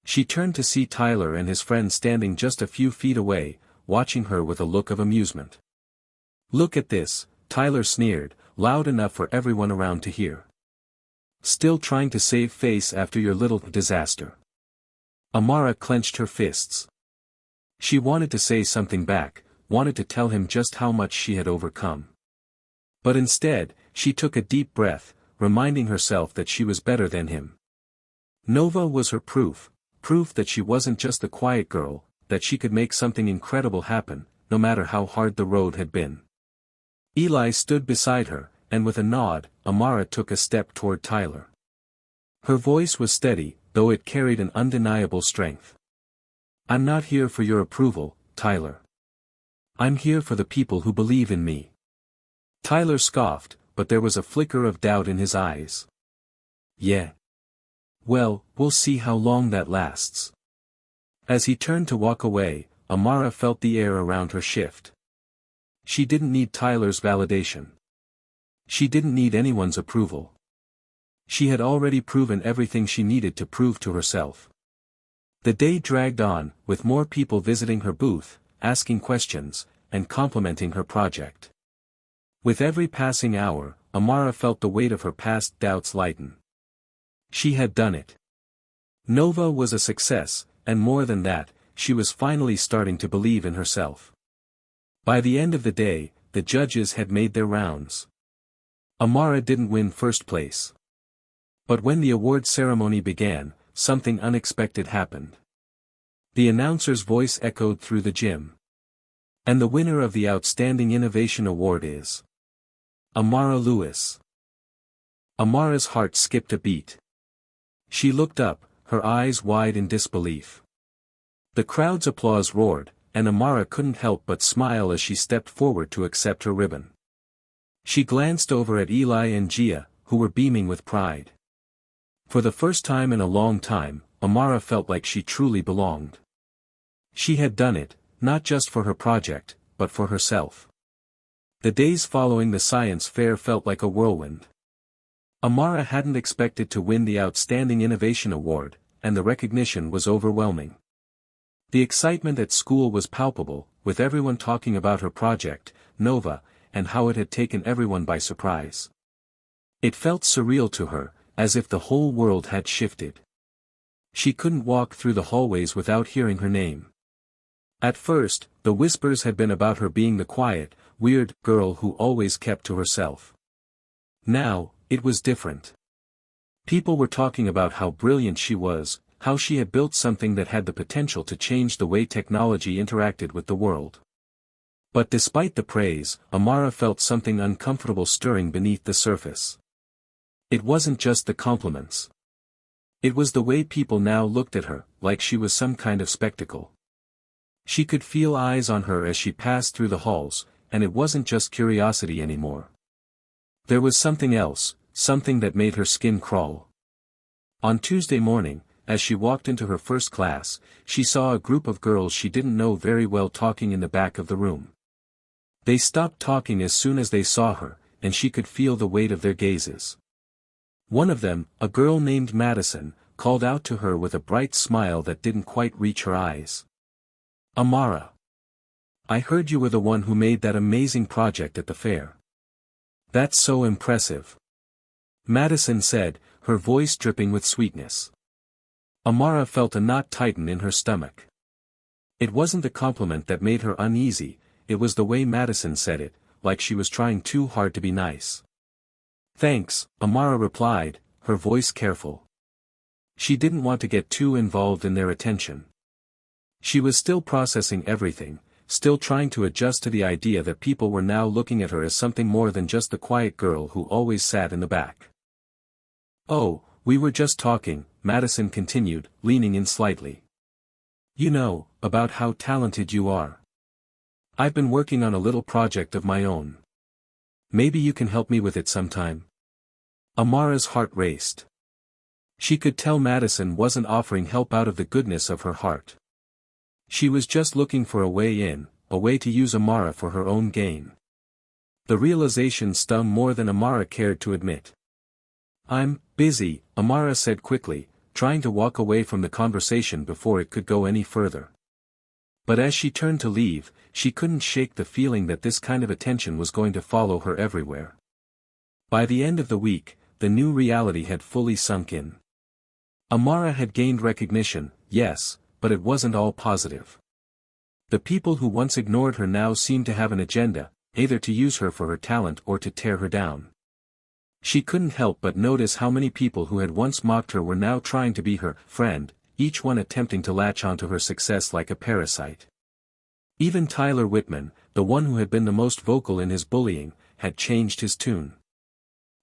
She turned to see Tyler and his friend standing just a few feet away, watching her with a look of amusement. Look at this, Tyler sneered, loud enough for everyone around to hear. Still trying to save face after your little disaster. Amara clenched her fists. She wanted to say something back, wanted to tell him just how much she had overcome. But instead, she took a deep breath, reminding herself that she was better than him. Nova was her proof that she wasn't just the quiet girl, that she could make something incredible happen, no matter how hard the road had been. Eli stood beside her, and with a nod, Amara took a step toward Tyler. Her voice was steady, though it carried an undeniable strength. I'm not here for your approval, Tyler. I'm here for the people who believe in me. Tyler scoffed, but there was a flicker of doubt in his eyes. Yeah. Well, we'll see how long that lasts. As he turned to walk away, Amara felt the air around her shift. She didn't need Tyler's validation. She didn't need anyone's approval. She had already proven everything she needed to prove to herself. The day dragged on, with more people visiting her booth, asking questions, and complimenting her project. With every passing hour, Amara felt the weight of her past doubts lighten. She had done it. Nova was a success, and more than that, she was finally starting to believe in herself. By the end of the day, the judges had made their rounds. Amara didn't win first place. But when the award ceremony began, something unexpected happened. The announcer's voice echoed through the gym. And the winner of the Outstanding Innovation Award is Amara Lewis. Amara's heart skipped a beat. She looked up, her eyes wide in disbelief. The crowd's applause roared, and Amara couldn't help but smile as she stepped forward to accept her ribbon. She glanced over at Eli and Gia, who were beaming with pride. For the first time in a long time, Amara felt like she truly belonged. She had done it, not just for her project, but for herself. The days following the science fair felt like a whirlwind. Amara hadn't expected to win the Outstanding Innovation Award, and the recognition was overwhelming. The excitement at school was palpable, with everyone talking about her project, Nova, and how it had taken everyone by surprise. It felt surreal to her, as if the whole world had shifted. She couldn't walk through the hallways without hearing her name. At first, the whispers had been about her being the quiet, weird girl who always kept to herself. Now, it was different. People were talking about how brilliant she was, how she had built something that had the potential to change the way technology interacted with the world. But despite the praise, Amara felt something uncomfortable stirring beneath the surface. It wasn't just the compliments. It was the way people now looked at her, like she was some kind of spectacle. She could feel eyes on her as she passed through the halls, and it wasn't just curiosity anymore. There was something else, something that made her skin crawl. On Tuesday morning, as she walked into her first class, she saw a group of girls she didn't know very well talking in the back of the room. They stopped talking as soon as they saw her, and she could feel the weight of their gazes. One of them, a girl named Madison, called out to her with a bright smile that didn't quite reach her eyes. "Amara. I heard you were the one who made that amazing project at the fair. That's so impressive," Madison said, her voice dripping with sweetness. Amara felt a knot tighten in her stomach. It wasn't the compliment that made her uneasy, it was the way Madison said it, like she was trying too hard to be nice. "Thanks," Amara replied, her voice careful. She didn't want to get too involved in their attention. She was still processing everything, still trying to adjust to the idea that people were now looking at her as something more than just the quiet girl who always sat in the back. "Oh, we were just talking," Madison continued, leaning in slightly. "You know, about how talented you are. I've been working on a little project of my own. Maybe you can help me with it sometime." Amara's heart raced. She could tell Madison wasn't offering help out of the goodness of her heart. She was just looking for a way in, a way to use Amara for her own gain. The realization stung more than Amara cared to admit. "I'm busy," Amara said quickly, trying to walk away from the conversation before it could go any further. But as she turned to leave, she couldn't shake the feeling that this kind of attention was going to follow her everywhere. By the end of the week, the new reality had fully sunk in. Amara had gained recognition, yes, but it wasn't all positive. The people who once ignored her now seemed to have an agenda, either to use her for her talent or to tear her down. She couldn't help but notice how many people who had once mocked her were now trying to be her friend, each one attempting to latch onto her success like a parasite. Even Tyler Whitman, the one who had been the most vocal in his bullying, had changed his tune.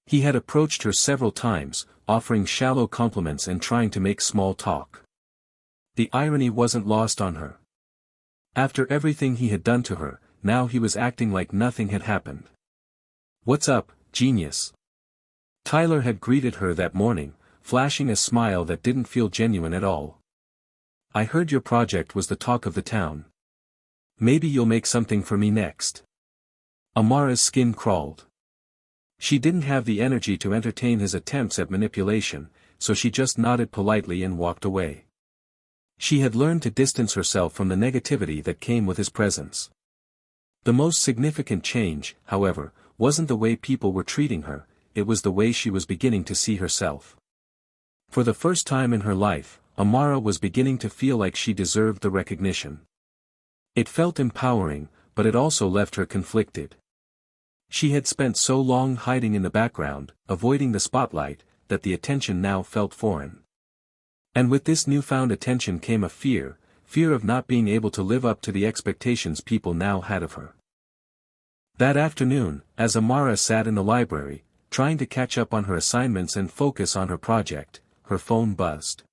He had approached her several times, offering shallow compliments and trying to make small talk. The irony wasn't lost on her. After everything he had done to her, now he was acting like nothing had happened. "What's up, genius?" Tyler had greeted her that morning, flashing a smile that didn't feel genuine at all. "I heard your project was the talk of the town. Maybe you'll make something for me next." Amara's skin crawled. She didn't have the energy to entertain his attempts at manipulation, so she just nodded politely and walked away. She had learned to distance herself from the negativity that came with his presence. The most significant change, however, wasn't the way people were treating her, it was the way she was beginning to see herself. For the first time in her life, Amara was beginning to feel like she deserved the recognition. It felt empowering, but it also left her conflicted. She had spent so long hiding in the background, avoiding the spotlight, that the attention now felt foreign. And with this newfound attention came a fear of not being able to live up to the expectations people now had of her. That afternoon, as Amara sat in the library, trying to catch up on her assignments and focus on her project, her phone buzzed.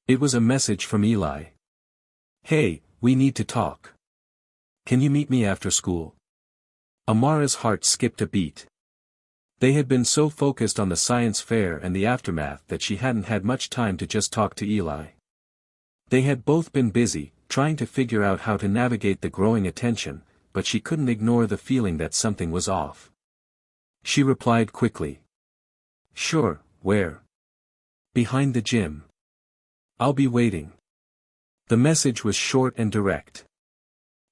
It was a message from Eli. "Hey, we need to talk. Can you meet me after school?" Amara's heart skipped a beat. They had been so focused on the science fair and the aftermath that she hadn't had much time to just talk to Eli. They had both been busy, trying to figure out how to navigate the growing attention, but she couldn't ignore the feeling that something was off. She replied quickly. "Sure, where?" "Behind the gym. I'll be waiting." The message was short and direct.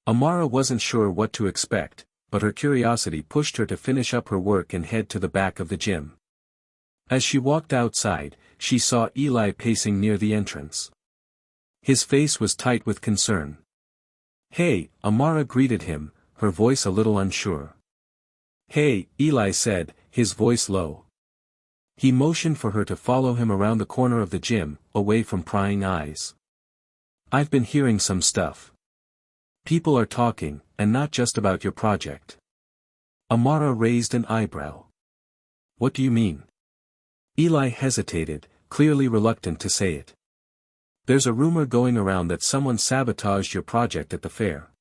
Amara wasn't sure what to expect, but her curiosity pushed her to finish up her work and head to the back of the gym. As she walked outside, she saw Eli pacing near the entrance. His face was tight with concern. "Hey," Amara greeted him, her voice a little unsure. "Hey," Eli said, his voice low. He motioned for her to follow him around the corner of the gym, away from prying eyes. "I've been hearing some stuff. People are talking, and not just about your project." Amara raised an eyebrow. "What do you mean?" Eli hesitated, clearly reluctant to say it. "There's a rumor going around that someone sabotaged your project at the fair.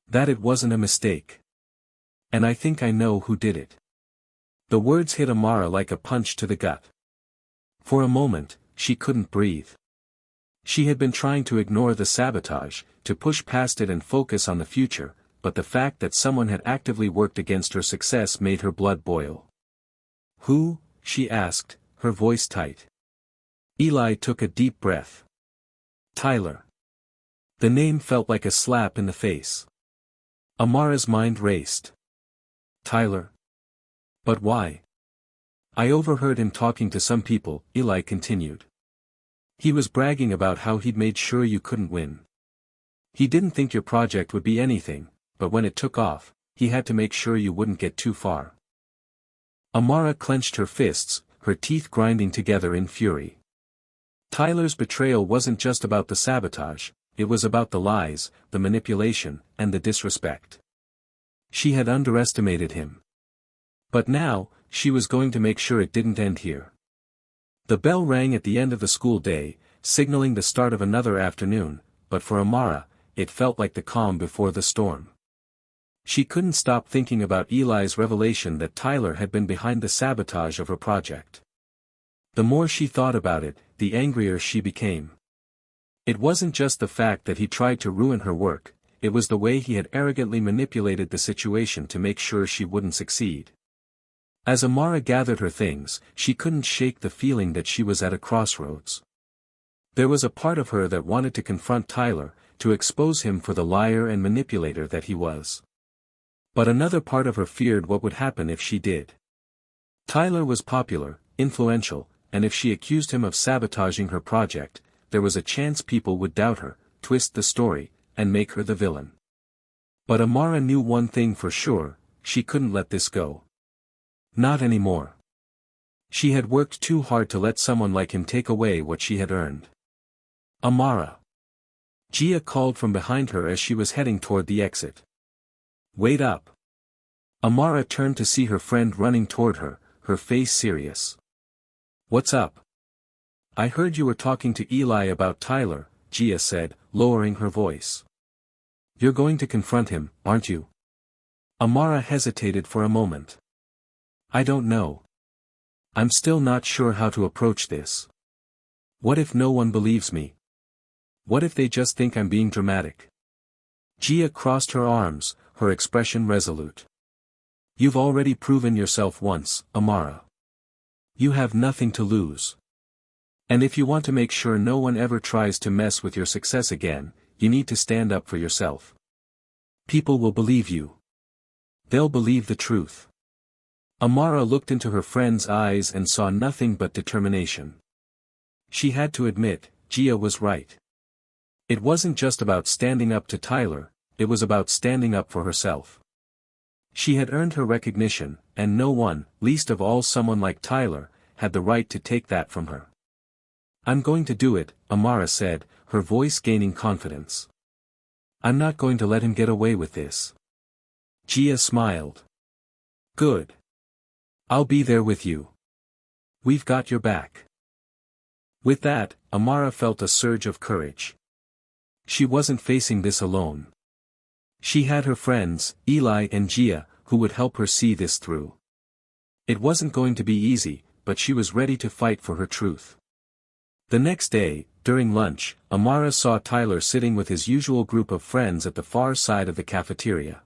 That it wasn't a mistake. And I think I know who did it." The words hit Amara like a punch to the gut. For a moment, she couldn't breathe. She had been trying to ignore the sabotage, to push past it and focus on the future, but the fact that someone had actively worked against her success made her blood boil. "Who?" she asked, her voice tight. Eli took a deep breath. "Tyler." The name felt like a slap in the face. Amara's mind raced. "Tyler? But why?" "I overheard him talking to some people," Eli continued. "He was bragging about how he'd made sure you couldn't win. He didn't think your project would be anything, but when it took off, he had to make sure you wouldn't get too far." Amara clenched her fists, her teeth grinding together in fury. Tyler's betrayal wasn't just about the sabotage, it was about the lies, the manipulation, and the disrespect. She had underestimated him. But now, she was going to make sure it didn't end here. The bell rang at the end of the school day, signaling the start of another afternoon, but for Amara, it felt like the calm before the storm. She couldn't stop thinking about Eli's revelation that Tyler had been behind the sabotage of her project. The more she thought about it, the angrier she became. It wasn't just the fact that he tried to ruin her work, it was the way he had arrogantly manipulated the situation to make sure she wouldn't succeed. As Amara gathered her things, she couldn't shake the feeling that she was at a crossroads. There was a part of her that wanted to confront Tyler, to expose him for the liar and manipulator that he was. But another part of her feared what would happen if she did. Tyler was popular, influential, and if she accused him of sabotaging her project, there was a chance people would doubt her, twist the story, and make her the villain. But Amara knew one thing for sure, she couldn't let this go. Not anymore. She had worked too hard to let someone like him take away what she had earned. "Amara." Gia called from behind her as she was heading toward the exit. "Wait up." Amara turned to see her friend running toward her, her face serious. "What's up?" "I heard you were talking to Eli about Tyler," Gia said, lowering her voice. "You're going to confront him, aren't you?" Amara hesitated for a moment. "I don't know. I'm still not sure how to approach this. What if no one believes me? What if they just think I'm being dramatic?" Gia crossed her arms, her expression resolute. "You've already proven yourself once, Amara. You have nothing to lose. And if you want to make sure no one ever tries to mess with your success again, you need to stand up for yourself. People will believe you. They'll believe the truth." Amara looked into her friend's eyes and saw nothing but determination. She had to admit, Gia was right. It wasn't just about standing up to Tyler, it was about standing up for herself. She had earned her recognition, and no one, least of all someone like Tyler, had the right to take that from her. "I'm going to do it," Amara said, her voice gaining confidence. "I'm not going to let him get away with this." Gia smiled. "Good. I'll be there with you. We've got your back." With that, Amara felt a surge of courage. She wasn't facing this alone. She had her friends, Eli and Gia, who would help her see this through. It wasn't going to be easy, but she was ready to fight for her truth. The next day, during lunch, Amara saw Tyler sitting with his usual group of friends at the far side of the cafeteria.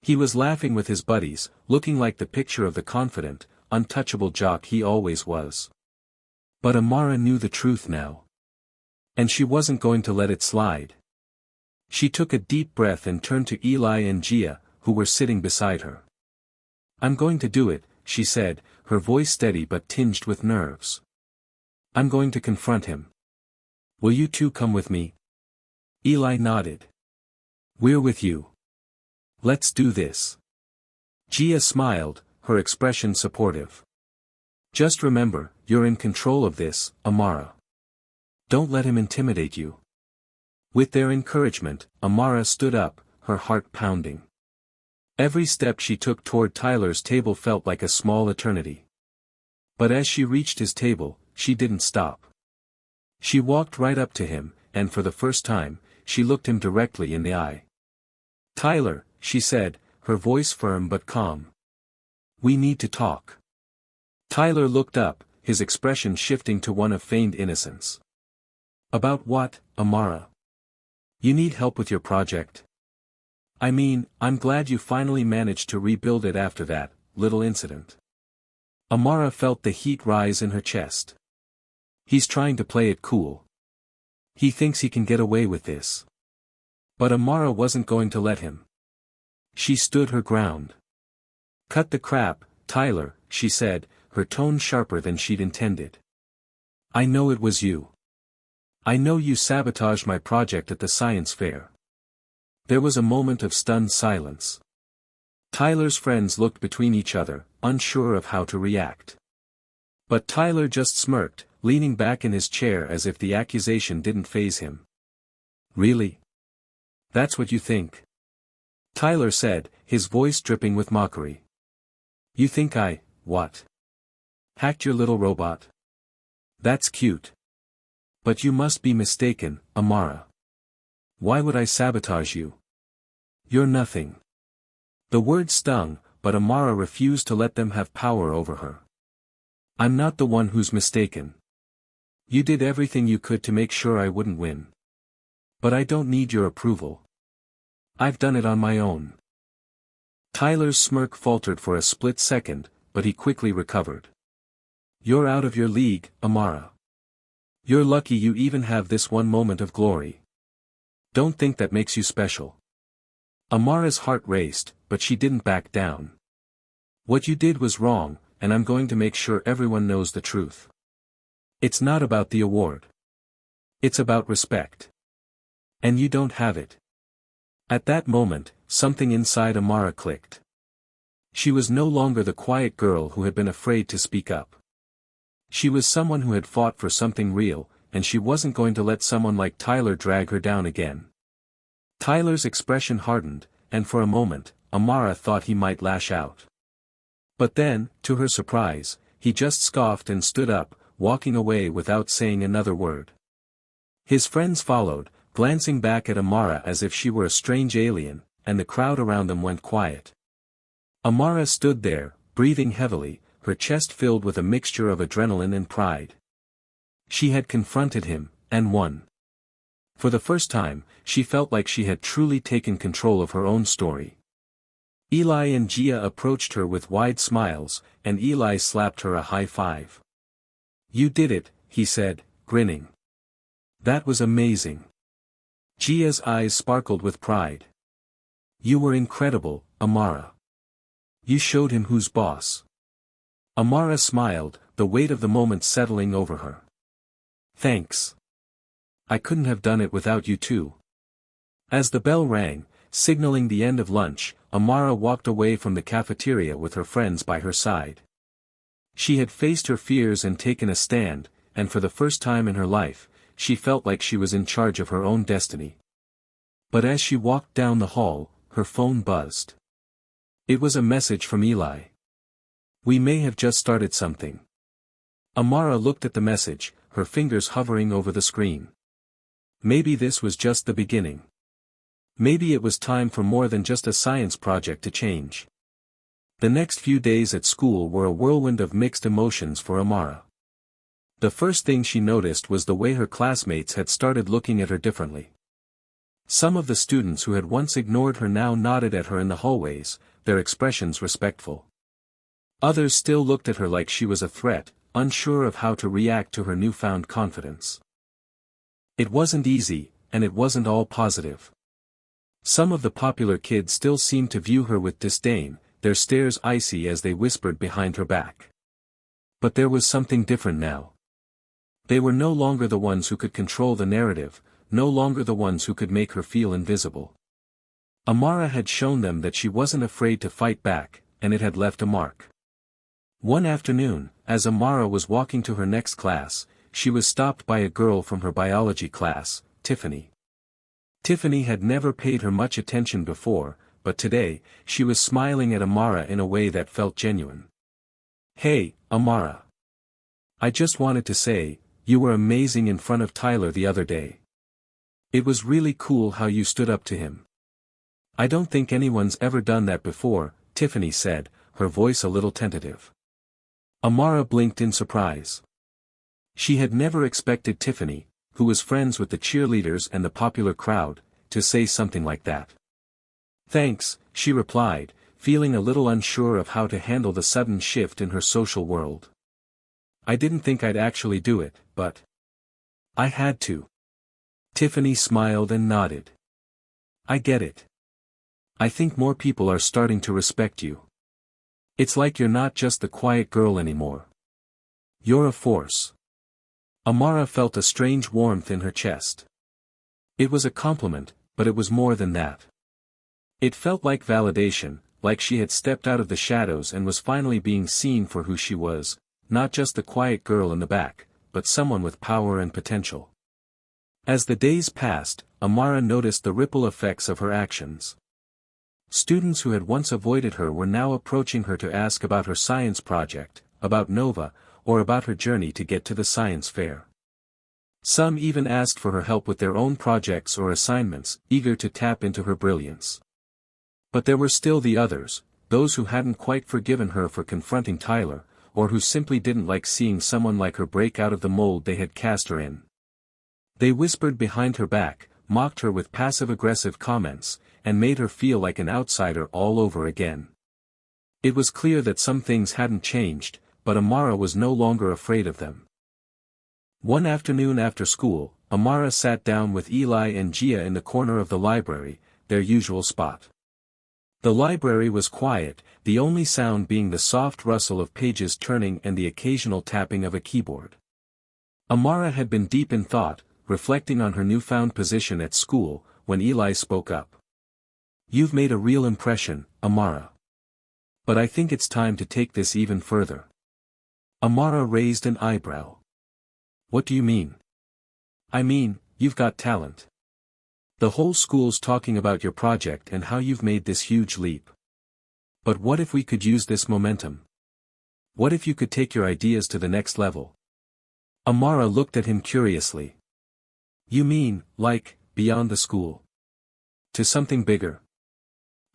He was laughing with his buddies, looking like the picture of the confident, untouchable jock he always was. But Amara knew the truth now. And she wasn't going to let it slide. She took a deep breath and turned to Eli and Gia, who were sitting beside her. "I'm going to do it," she said, her voice steady but tinged with nerves. "I'm going to confront him. Will you two come with me?" Eli nodded. "We're with you. Let's do this." Gia smiled, her expression supportive. "Just remember, you're in control of this, Amara. Don't let him intimidate you. With their encouragement, Amara stood up, her heart pounding. Every step she took toward Tyler's table felt like a small eternity. But as she reached his table, she didn't stop. She walked right up to him, and for the first time, she looked him directly in the eye. "Tyler," she said, her voice firm but calm. "We need to talk." Tyler looked up, his expression shifting to one of feigned innocence. "About what, Amara? You need help with your project?" "I mean, I'm glad you finally managed to rebuild it after that little incident." Amara felt the heat rise in her chest. He's trying to play it cool. He thinks he can get away with this. But Amara wasn't going to let him. She stood her ground. "Cut the crap, Tyler," she said, her tone sharper than she'd intended. "I know it was you. I know you sabotaged my project at the science fair." There was a moment of stunned silence. Tyler's friends looked between each other, unsure of how to react. But Tyler just smirked, leaning back in his chair as if the accusation didn't faze him. "Really? That's what you think?" Tyler said, his voice dripping with mockery. "You think what? Hacked your little robot? That's cute. But you must be mistaken, Amara. Why would I sabotage you? You're nothing." The word stung, but Amara refused to let them have power over her. "I'm not the one who's mistaken. You did everything you could to make sure I wouldn't win. But I don't need your approval. I've done it on my own." Tyler's smirk faltered for a split second, but he quickly recovered. "You're out of your league, Amara. You're lucky you even have this one moment of glory. Don't think that makes you special." Amara's heart raced, but she didn't back down. "What you did was wrong, and I'm going to make sure everyone knows the truth. It's not about the award. It's about respect. And you don't have it." At that moment, something inside Amara clicked. She was no longer the quiet girl who had been afraid to speak up. She was someone who had fought for something real, and she wasn't going to let someone like Tyler drag her down again. Tyler's expression hardened, and for a moment, Amara thought he might lash out. But then, to her surprise, he just scoffed and stood up, walking away without saying another word. His friends followed, glancing back at Amara as if she were a strange alien, and the crowd around them went quiet. Amara stood there, breathing heavily, her chest filled with a mixture of adrenaline and pride. She had confronted him, and won. For the first time, she felt like she had truly taken control of her own story. Eli and Gia approached her with wide smiles, and Eli slapped her a high five. "You did it," he said, grinning. "That was amazing." Gia's eyes sparkled with pride. "You were incredible, Amara. You showed him who's boss." Amara smiled, the weight of the moment settling over her. "Thanks. I couldn't have done it without you too." As the bell rang, signaling the end of lunch, Amara walked away from the cafeteria with her friends by her side. She had faced her fears and taken a stand, and for the first time in her life, she felt like she was in charge of her own destiny. But as she walked down the hall, her phone buzzed. It was a message from Eli. "We may have just started something." Amara looked at the message, her fingers hovering over the screen. Maybe this was just the beginning. Maybe it was time for more than just a science project to change. The next few days at school were a whirlwind of mixed emotions for Amara. The first thing she noticed was the way her classmates had started looking at her differently. Some of the students who had once ignored her now nodded at her in the hallways, their expressions respectful. Others still looked at her like she was a threat, unsure of how to react to her newfound confidence. It wasn't easy, and it wasn't all positive. Some of the popular kids still seemed to view her with disdain, their stares icy as they whispered behind her back. But there was something different now. They were no longer the ones who could control the narrative, no longer the ones who could make her feel invisible. Amara had shown them that she wasn't afraid to fight back, and it had left a mark. One afternoon, as Amara was walking to her next class, she was stopped by a girl from her biology class, Tiffany. Tiffany had never paid her much attention before, but today, she was smiling at Amara in a way that felt genuine. "Hey, Amara. I just wanted to say, you were amazing in front of Tyler the other day. It was really cool how you stood up to him." "I don't think anyone's ever done that before," Tiffany said, her voice a little tentative. Amara blinked in surprise. She had never expected Tiffany, who was friends with the cheerleaders and the popular crowd, to say something like that. "Thanks," she replied, feeling a little unsure of how to handle the sudden shift in her social world. "I didn't think I'd actually do it, but I had to." Tiffany smiled and nodded. "I get it. I think more people are starting to respect you. It's like you're not just the quiet girl anymore. You're a force." Amara felt a strange warmth in her chest. It was a compliment, but it was more than that. It felt like validation, like she had stepped out of the shadows and was finally being seen for who she was, not just the quiet girl in the back, but someone with power and potential. As the days passed, Amara noticed the ripple effects of her actions. Students who had once avoided her were now approaching her to ask about her science project, about Nova, or about her journey to get to the science fair. Some even asked for her help with their own projects or assignments, eager to tap into her brilliance. But there were still the others, those who hadn't quite forgiven her for confronting Tyler, or who simply didn't like seeing someone like her break out of the mold they had cast her in. They whispered behind her back, mocked her with passive-aggressive comments, and made her feel like an outsider all over again. It was clear that some things hadn't changed, but Amara was no longer afraid of them. One afternoon after school, Amara sat down with Eli and Gia in the corner of the library, their usual spot. The library was quiet, the only sound being the soft rustle of pages turning and the occasional tapping of a keyboard. Amara had been deep in thought, reflecting on her newfound position at school, when Eli spoke up. "You've made a real impression, Amara. But I think it's time to take this even further." Amara raised an eyebrow. "What do you mean?" "I mean, you've got talent. The whole school's talking about your project and how you've made this huge leap. But what if we could use this momentum? What if you could take your ideas to the next level?" Amara looked at him curiously. "You mean, like, beyond the school? To something bigger?"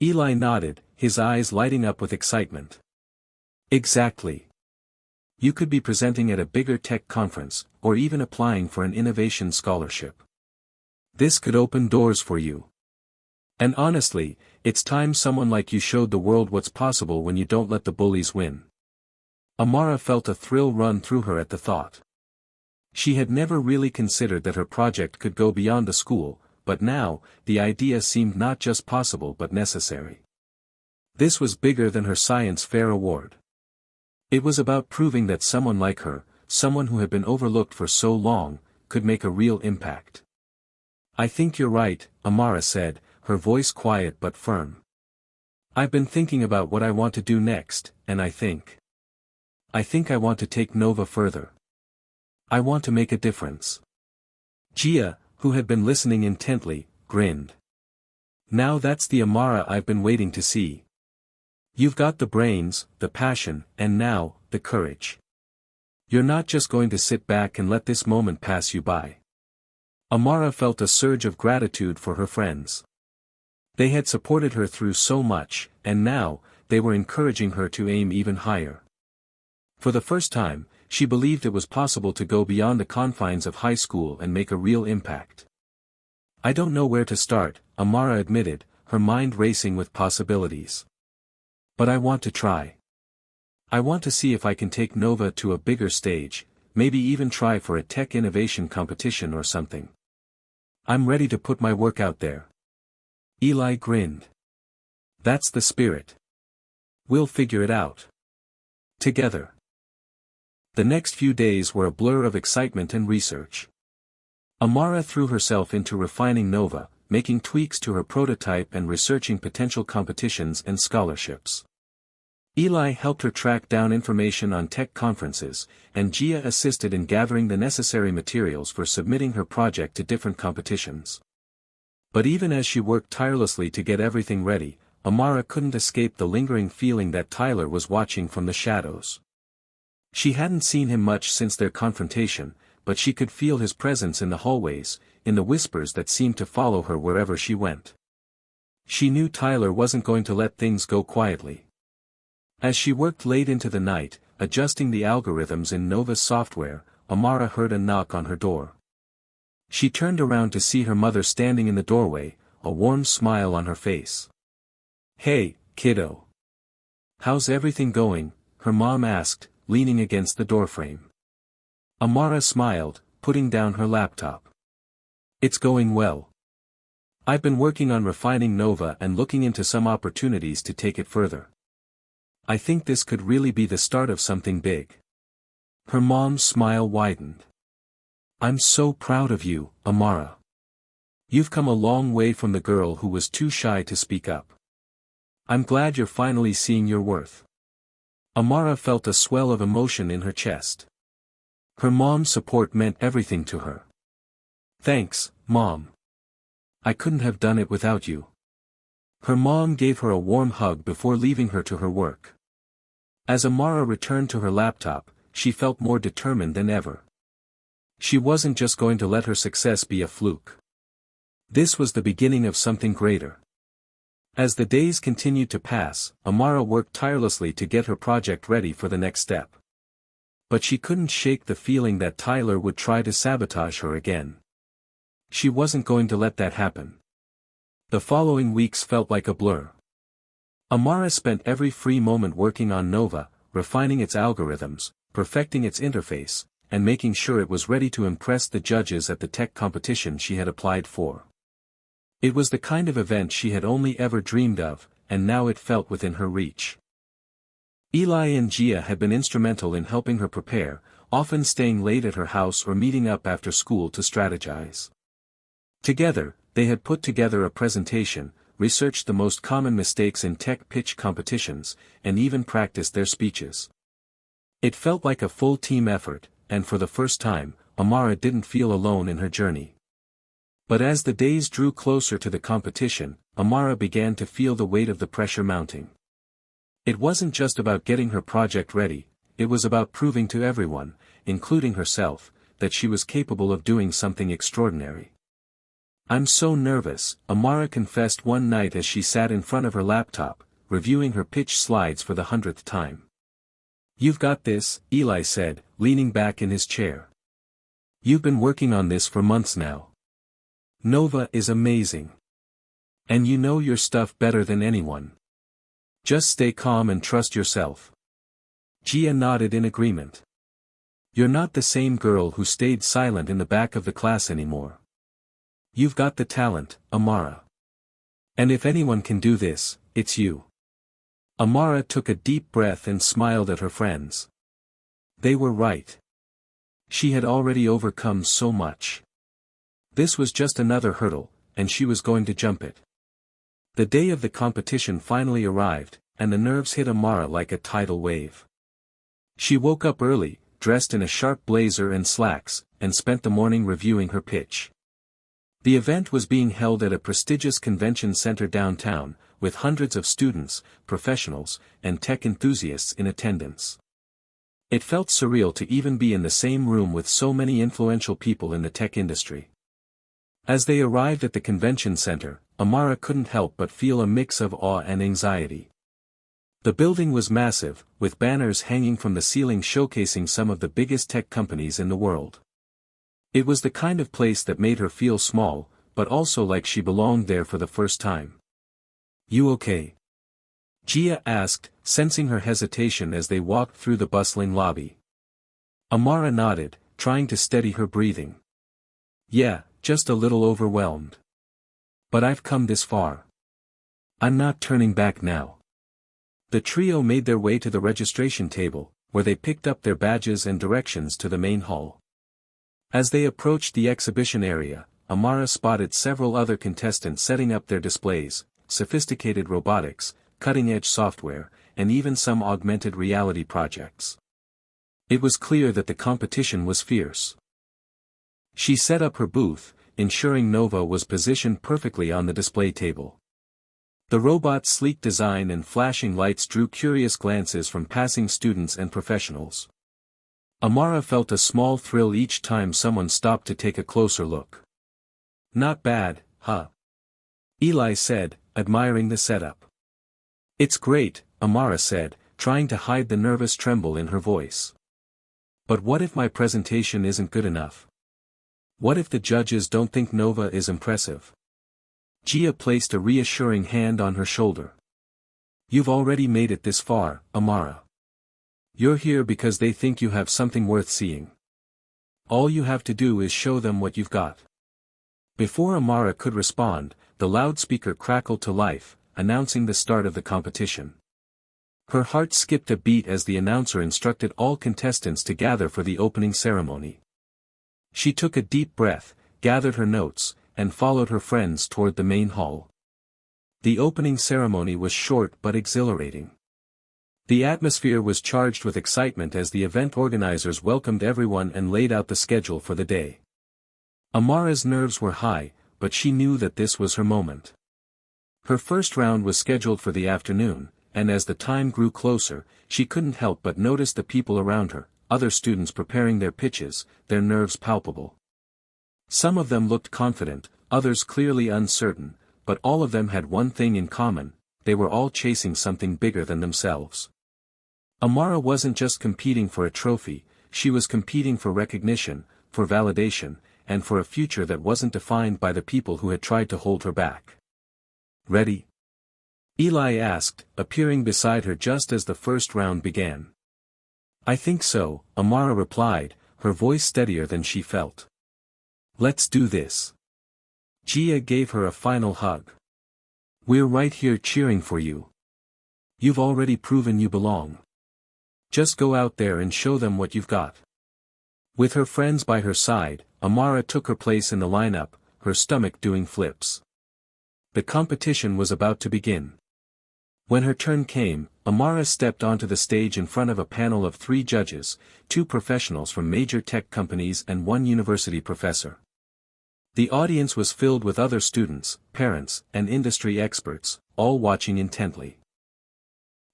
Eli nodded, his eyes lighting up with excitement. "Exactly. You could be presenting at a bigger tech conference, or even applying for an innovation scholarship. This could open doors for you. And honestly, it's time someone like you showed the world what's possible when you don't let the bullies win." Amara felt a thrill run through her at the thought. She had never really considered that her project could go beyond the school, but now, the idea seemed not just possible but necessary. This was bigger than her science fair award. It was about proving that someone like her, someone who had been overlooked for so long, could make a real impact. "I think you're right," Amara said, her voice quiet but firm. "I've been thinking about what I want to do next, and I think I want to take Nova further. I want to make a difference." Gia, who had been listening intently, grinned. "Now that's the Amara I've been waiting to see. You've got the brains, the passion, and now, the courage. You're not just going to sit back and let this moment pass you by." Amara felt a surge of gratitude for her friends. They had supported her through so much, and now, they were encouraging her to aim even higher. For the first time, she believed it was possible to go beyond the confines of high school and make a real impact. "I don't know where to start," Amara admitted, her mind racing with possibilities. "But I want to try. I want to see if I can take Nova to a bigger stage, maybe even try for a tech innovation competition or something. I'm ready to put my work out there." Eli grinned. "That's the spirit. We'll figure it out. Together." The next few days were a blur of excitement and research. Amara threw herself into refining Nova, making tweaks to her prototype and researching potential competitions and scholarships. Eli helped her track down information on tech conferences, and Gia assisted in gathering the necessary materials for submitting her project to different competitions. But even as she worked tirelessly to get everything ready, Amara couldn't escape the lingering feeling that Tyler was watching from the shadows. She hadn't seen him much since their confrontation, but she could feel his presence in the hallways, in the whispers that seemed to follow her wherever she went. She knew Tyler wasn't going to let things go quietly. As she worked late into the night, adjusting the algorithms in Nova's software, Amara heard a knock on her door. She turned around to see her mother standing in the doorway, a warm smile on her face. "Hey, kiddo. How's everything going?" her mom asked, leaning against the doorframe. Amara smiled, putting down her laptop. "It's going well. I've been working on refining Nova and looking into some opportunities to take it further. I think this could really be the start of something big." Her mom's smile widened. "I'm so proud of you, Amara. You've come a long way from the girl who was too shy to speak up. I'm glad you're finally seeing your worth." Amara felt a swell of emotion in her chest. Her mom's support meant everything to her. "Thanks, Mom. I couldn't have done it without you." Her mom gave her a warm hug before leaving her to her work. As Amara returned to her laptop, she felt more determined than ever. She wasn't just going to let her success be a fluke. This was the beginning of something greater. As the days continued to pass, Amara worked tirelessly to get her project ready for the next step. But she couldn't shake the feeling that Tyler would try to sabotage her again. She wasn't going to let that happen. The following weeks felt like a blur. Amara spent every free moment working on Nova, refining its algorithms, perfecting its interface, and making sure it was ready to impress the judges at the tech competition she had applied for. It was the kind of event she had only ever dreamed of, and now it felt within her reach. Eli and Gia had been instrumental in helping her prepare, often staying late at her house or meeting up after school to strategize. Together, they had put together a presentation, researched the most common mistakes in tech pitch competitions, and even practiced their speeches. It felt like a full team effort, and for the first time, Amara didn't feel alone in her journey. But as the days drew closer to the competition, Amara began to feel the weight of the pressure mounting. It wasn't just about getting her project ready, it was about proving to everyone, including herself, that she was capable of doing something extraordinary. "I'm so nervous," Amara confessed one night as she sat in front of her laptop, reviewing her pitch slides for the 100th time. "You've got this," Eli said, leaning back in his chair. "You've been working on this for months now. Nova is amazing. And you know your stuff better than anyone. Just stay calm and trust yourself." Gia nodded in agreement. "You're not the same girl who stayed silent in the back of the class anymore. You've got the talent, Amara. And if anyone can do this, it's you." Amara took a deep breath and smiled at her friends. They were right. She had already overcome so much. This was just another hurdle, and she was going to jump it. The day of the competition finally arrived, and the nerves hit Amara like a tidal wave. She woke up early, dressed in a sharp blazer and slacks, and spent the morning reviewing her pitch. The event was being held at a prestigious convention center downtown, with hundreds of students, professionals, and tech enthusiasts in attendance. It felt surreal to even be in the same room with so many influential people in the tech industry. As they arrived at the convention center, Amara couldn't help but feel a mix of awe and anxiety. The building was massive, with banners hanging from the ceiling showcasing some of the biggest tech companies in the world. It was the kind of place that made her feel small, but also like she belonged there for the first time. "You okay?" Gia asked, sensing her hesitation as they walked through the bustling lobby. Amara nodded, trying to steady her breathing. "Yeah, just a little overwhelmed. But I've come this far. I'm not turning back now." The trio made their way to the registration table, where they picked up their badges and directions to the main hall. As they approached the exhibition area, Amara spotted several other contestants setting up their displays, sophisticated robotics, cutting-edge software, and even some augmented reality projects. It was clear that the competition was fierce. She set up her booth, ensuring Nova was positioned perfectly on the display table. The robot's sleek design and flashing lights drew curious glances from passing students and professionals. Amara felt a small thrill each time someone stopped to take a closer look. "Not bad, huh?" Eli said, admiring the setup. "It's great," Amara said, trying to hide the nervous tremble in her voice. "But what if my presentation isn't good enough? What if the judges don't think Nova is impressive?" Gia placed a reassuring hand on her shoulder. "You've already made it this far, Amara. You're here because they think you have something worth seeing. All you have to do is show them what you've got." Before Amara could respond, the loudspeaker crackled to life, announcing the start of the competition. Her heart skipped a beat as the announcer instructed all contestants to gather for the opening ceremony. She took a deep breath, gathered her notes, and followed her friends toward the main hall. The opening ceremony was short but exhilarating. The atmosphere was charged with excitement as the event organizers welcomed everyone and laid out the schedule for the day. Amara's nerves were high, but she knew that this was her moment. Her first round was scheduled for the afternoon, and as the time grew closer, she couldn't help but notice the people around her, other students preparing their pitches, their nerves palpable. Some of them looked confident, others clearly uncertain, but all of them had one thing in common: they were all chasing something bigger than themselves. Amara wasn't just competing for a trophy, she was competing for recognition, for validation, and for a future that wasn't defined by the people who had tried to hold her back. "Ready?" Eli asked, appearing beside her just as the first round began. "I think so," Amara replied, her voice steadier than she felt. "Let's do this." Gia gave her a final hug. "We're right here cheering for you. You've already proven you belong. Just go out there and show them what you've got." With her friends by her side, Amara took her place in the lineup, her stomach doing flips. The competition was about to begin. When her turn came, Amara stepped onto the stage in front of a panel of 3 judges, 2 professionals from major tech companies and 1 university professor. The audience was filled with other students, parents, and industry experts, all watching intently.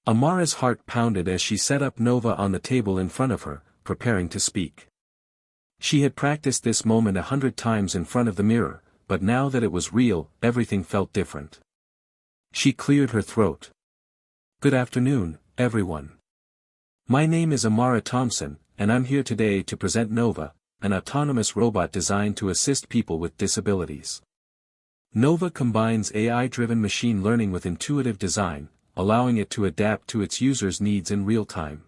Amara's heart pounded as she set up Nova on the table in front of her, preparing to speak. She had practiced this moment 100 times in front of the mirror, but now that it was real, everything felt different. She cleared her throat. "Good afternoon, everyone. My name is Amara Thompson, and I'm here today to present Nova, an autonomous robot designed to assist people with disabilities. Nova combines AI-driven machine learning with intuitive design, allowing it to adapt to its users' needs in real time."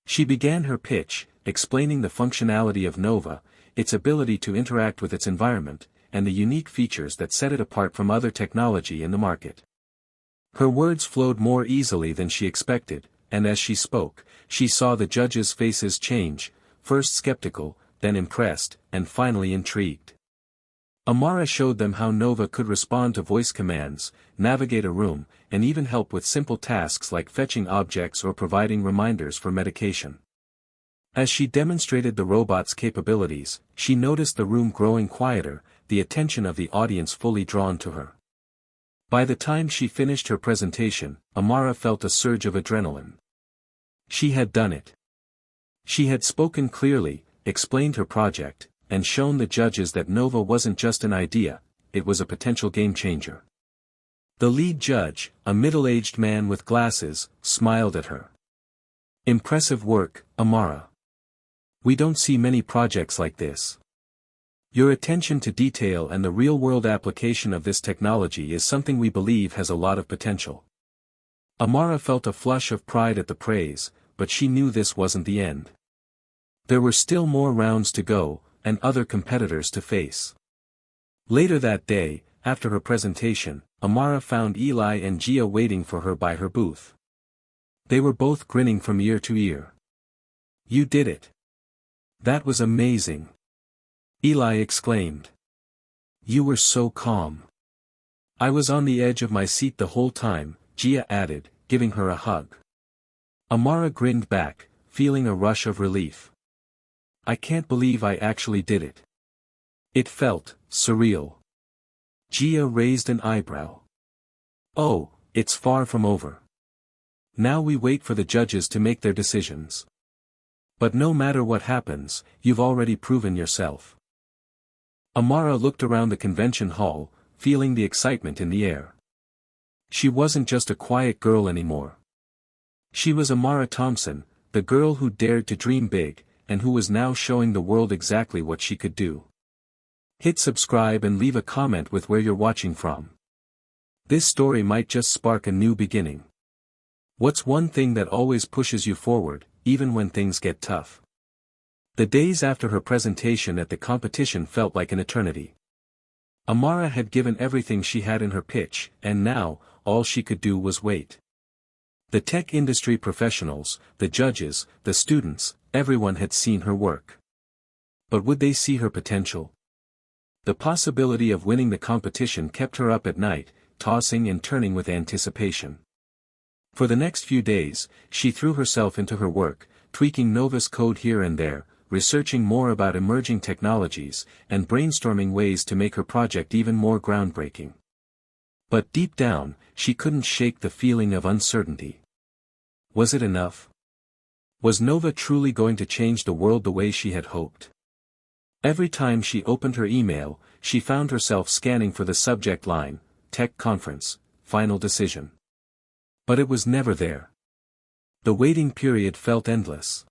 She began her pitch, explaining the functionality of Nova, its ability to interact with its environment, and the unique features that set it apart from other technology in the market. Her words flowed more easily than she expected, and as she spoke, she saw the judges' faces change, first skeptical, then impressed, and finally intrigued. Amara showed them how Nova could respond to voice commands, navigate a room, and even help with simple tasks like fetching objects or providing reminders for medication. As she demonstrated the robot's capabilities, she noticed the room growing quieter, the attention of the audience fully drawn to her. By the time she finished her presentation, Amara felt a surge of adrenaline. She had done it. She had spoken clearly, explained her project, and shown the judges that Nova wasn't just an idea, it was a potential game-changer. The lead judge, a middle-aged man with glasses, smiled at her. "Impressive work, Amara. We don't see many projects like this. Your attention to detail and the real-world application of this technology is something we believe has a lot of potential." Amara felt a flush of pride at the praise, but she knew this wasn't the end. There were still more rounds to go, and other competitors to face. Later that day, after her presentation, Amara found Eli and Gia waiting for her by her booth. They were both grinning from ear to ear. "You did it. That was amazing," Eli exclaimed. "You were so calm." "I was on the edge of my seat the whole time," Gia added, giving her a hug. Amara grinned back, feeling a rush of relief. I can't believe I actually did it. It felt surreal. Gia raised an eyebrow. Oh, it's far from over. Now we wait for the judges to make their decisions. But no matter what happens, you've already proven yourself. Amara looked around the convention hall, feeling the excitement in the air. She wasn't just a quiet girl anymore. She was Amara Thompson, the girl who dared to dream big, and who was now showing the world exactly what she could do. Hit subscribe and leave a comment with where you're watching from. This story might just spark a new beginning. What's one thing that always pushes you forward, even when things get tough? The days after her presentation at the competition felt like an eternity. Amara had given everything she had in her pitch, and now, all she could do was wait. The tech industry professionals, the judges, the students, everyone had seen her work. But would they see her potential? The possibility of winning the competition kept her up at night, tossing and turning with anticipation. For the next few days, she threw herself into her work, tweaking Nova's code here and there, researching more about emerging technologies, and brainstorming ways to make her project even more groundbreaking. But deep down, she couldn't shake the feeling of uncertainty. Was it enough? Was Nova truly going to change the world the way she had hoped? Every time she opened her email, she found herself scanning for the subject line, Tech Conference, Final Decision. But it was never there. The waiting period felt endless.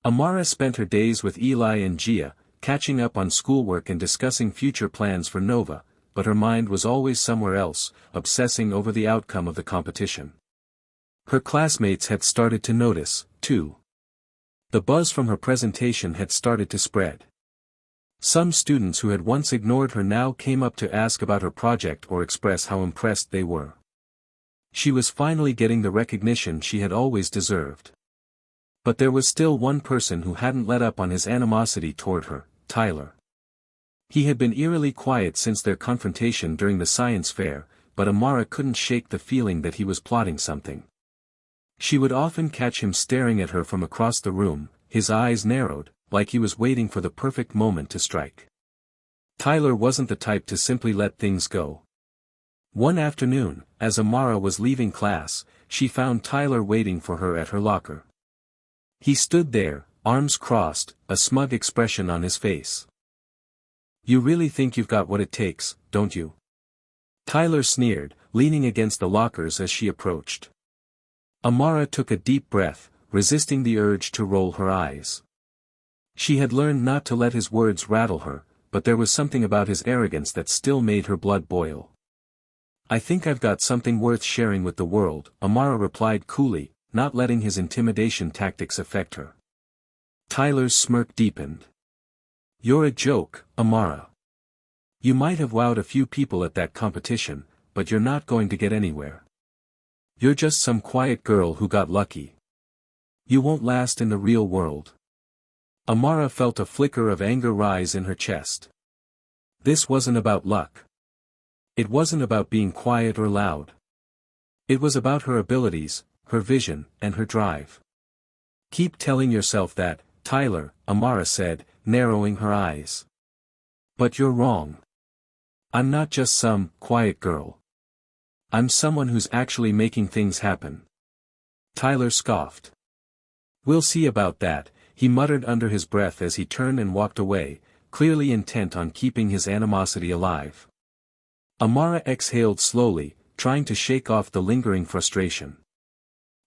Amara spent her days with Eli and Gia, catching up on schoolwork and discussing future plans for Nova, but her mind was always somewhere else, obsessing over the outcome of the competition. Her classmates had started to notice, too. The buzz from her presentation had started to spread. Some students who had once ignored her now came up to ask about her project or express how impressed they were. She was finally getting the recognition she had always deserved. But there was still one person who hadn't let up on his animosity toward her, Tyler. He had been eerily quiet since their confrontation during the science fair, but Amara couldn't shake the feeling that he was plotting something. She would often catch him staring at her from across the room, his eyes narrowed, like he was waiting for the perfect moment to strike. Tyler wasn't the type to simply let things go. One afternoon, as Amara was leaving class, she found Tyler waiting for her at her locker. He stood there, arms crossed, a smug expression on his face. You really think you've got what it takes, don't you? Tyler sneered, leaning against the lockers as she approached. Amara took a deep breath, resisting the urge to roll her eyes. She had learned not to let his words rattle her, but there was something about his arrogance that still made her blood boil. I think I've got something worth sharing with the world, Amara replied coolly, not letting his intimidation tactics affect her. Tyler's smirk deepened. You're a joke, Amara. You might have wowed a few people at that competition, but you're not going to get anywhere. You're just some quiet girl who got lucky. You won't last in the real world. Amara felt a flicker of anger rise in her chest. This wasn't about luck. It wasn't about being quiet or loud. It was about her abilities, her vision, and her drive. Keep telling yourself that, Tyler, Amara said, narrowing her eyes. But you're wrong. I'm not just some quiet girl. I'm someone who's actually making things happen. Tyler scoffed. We'll see about that, he muttered under his breath as he turned and walked away, clearly intent on keeping his animosity alive. Amara exhaled slowly, trying to shake off the lingering frustration.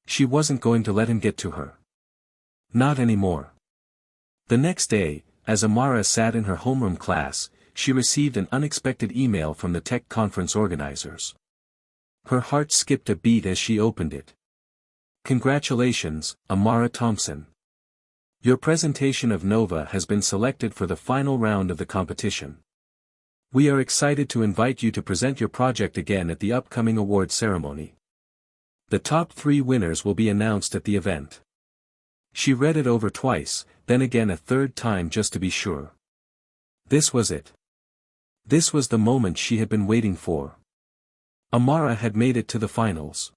She wasn't going to let him get to her. Not anymore. The next day, as Amara sat in her homeroom class, she received an unexpected email from the tech conference organizers. Her heart skipped a beat as she opened it. Congratulations, Amara Thompson. Your presentation of Nova has been selected for the final round of the competition. We are excited to invite you to present your project again at the upcoming award ceremony. The top 3 winners will be announced at the event. She read it over twice, then again a third time just to be sure. This was it. This was the moment she had been waiting for. Amara had made it to the finals.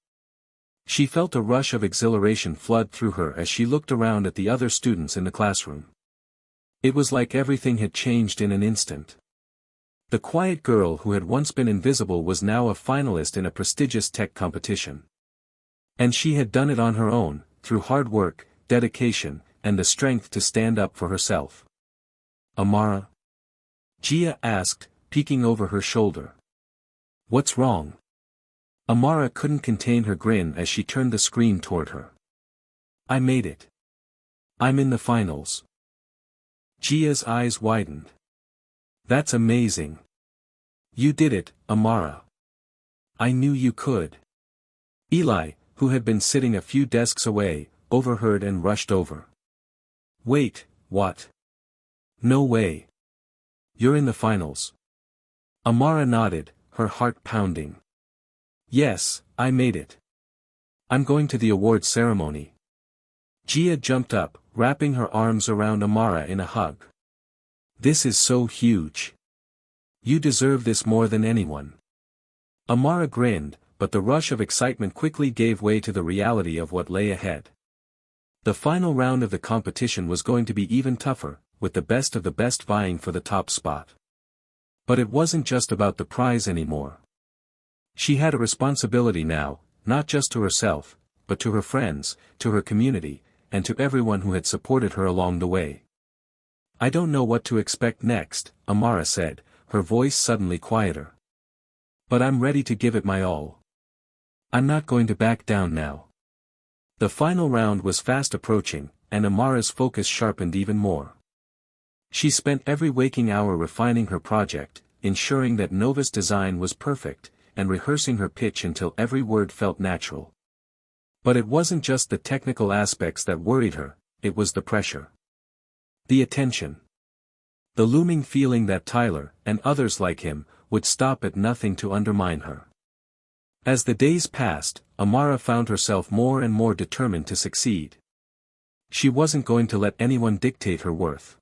She felt a rush of exhilaration flood through her as she looked around at the other students in the classroom. It was like everything had changed in an instant. The quiet girl who had once been invisible was now a finalist in a prestigious tech competition. And she had done it on her own, through hard work, dedication, and the strength to stand up for herself. Amara? Gia asked, peeking over her shoulder. What's wrong? Amara couldn't contain her grin as she turned the screen toward her. I made it. I'm in the finals. Gia's eyes widened. That's amazing. You did it, Amara. I knew you could. Eli, who had been sitting a few desks away, overheard and rushed over. Wait, what? No way. You're in the finals. Amara nodded, her heart pounding. Yes, I made it. I'm going to the awards ceremony. Gia jumped up, wrapping her arms around Amara in a hug. This is so huge. You deserve this more than anyone. Amara grinned, but the rush of excitement quickly gave way to the reality of what lay ahead. The final round of the competition was going to be even tougher, with the best of the best vying for the top spot. But it wasn't just about the prize anymore. She had a responsibility now, not just to herself, but to her friends, to her community, and to everyone who had supported her along the way. I don't know what to expect next, Amara said, her voice suddenly quieter. But I'm ready to give it my all. I'm not going to back down now. The final round was fast approaching, and Amara's focus sharpened even more. She spent every waking hour refining her project, ensuring that Nova's design was perfect, and rehearsing her pitch until every word felt natural. But it wasn't just the technical aspects that worried her, it was the pressure. The attention. The looming feeling that Tyler, and others like him, would stop at nothing to undermine her. As the days passed, Amara found herself more and more determined to succeed. She wasn't going to let anyone dictate her worth.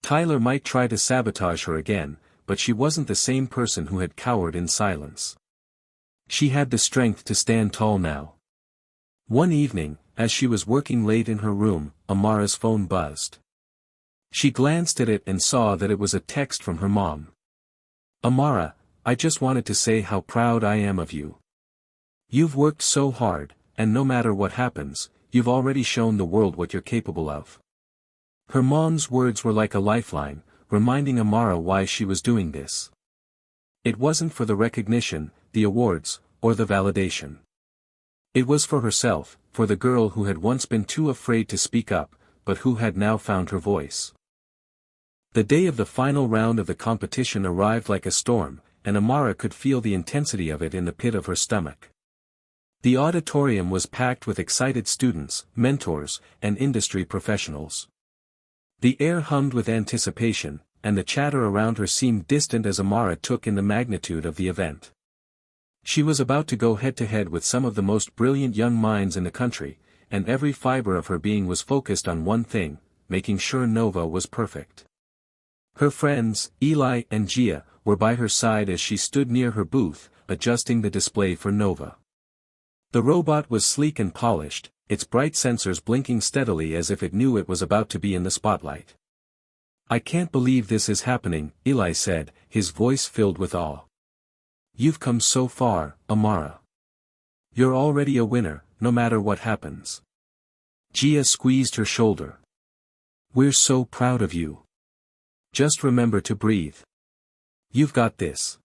Tyler might try to sabotage her again, but she wasn't the same person who had cowered in silence. She had the strength to stand tall now. One evening, as she was working late in her room, Amara's phone buzzed. She glanced at it and saw that it was a text from her mom. Amara, I just wanted to say how proud I am of you. You've worked so hard, and no matter what happens, you've already shown the world what you're capable of. Her mom's words were like a lifeline, reminding Amara why she was doing this. It wasn't for the recognition, the awards, or the validation. It was for herself, for the girl who had once been too afraid to speak up, but who had now found her voice. The day of the final round of the competition arrived like a storm, and Amara could feel the intensity of it in the pit of her stomach. The auditorium was packed with excited students, mentors, and industry professionals. The air hummed with anticipation, and the chatter around her seemed distant as Amara took in the magnitude of the event. She was about to go head-to-head with some of the most brilliant young minds in the country, and every fiber of her being was focused on one thing, making sure Nova was perfect. Her friends, Eli and Gia, were by her side as she stood near her booth, adjusting the display for Nova. The robot was sleek and polished, its bright sensors blinking steadily as if it knew it was about to be in the spotlight. I can't believe this is happening, Eli said, his voice filled with awe. You've come so far, Amara. You're already a winner, no matter what happens. Gia squeezed her shoulder. We're so proud of you. Just remember to breathe. You've got this.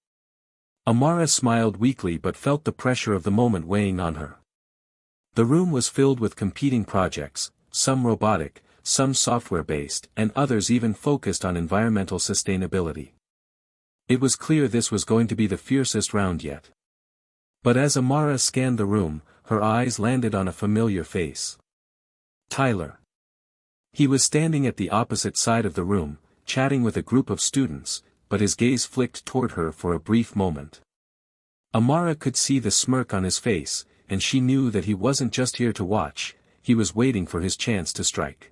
Amara smiled weakly but felt the pressure of the moment weighing on her. The room was filled with competing projects, some robotic, some software-based, and others even focused on environmental sustainability. It was clear this was going to be the fiercest round yet. But as Amara scanned the room, her eyes landed on a familiar face. Tyler. He was standing at the opposite side of the room, chatting with a group of students, but his gaze flicked toward her for a brief moment. Amara could see the smirk on his face, and she knew that he wasn't just here to watch, he was waiting for his chance to strike.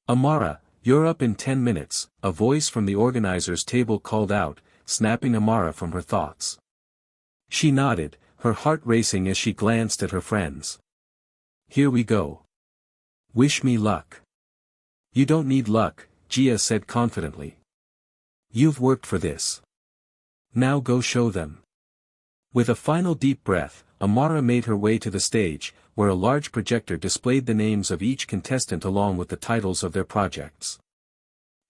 Amara, you're up in 10 minutes, a voice from the organizer's table called out, snapping Amara from her thoughts. She nodded, her heart racing as she glanced at her friends. "Here we go. Wish me luck." "You don't need luck," Gia said confidently. "You've worked for this. Now go show them." With a final deep breath, Amara made her way to the stage, where a large projector displayed the names of each contestant along with the titles of their projects.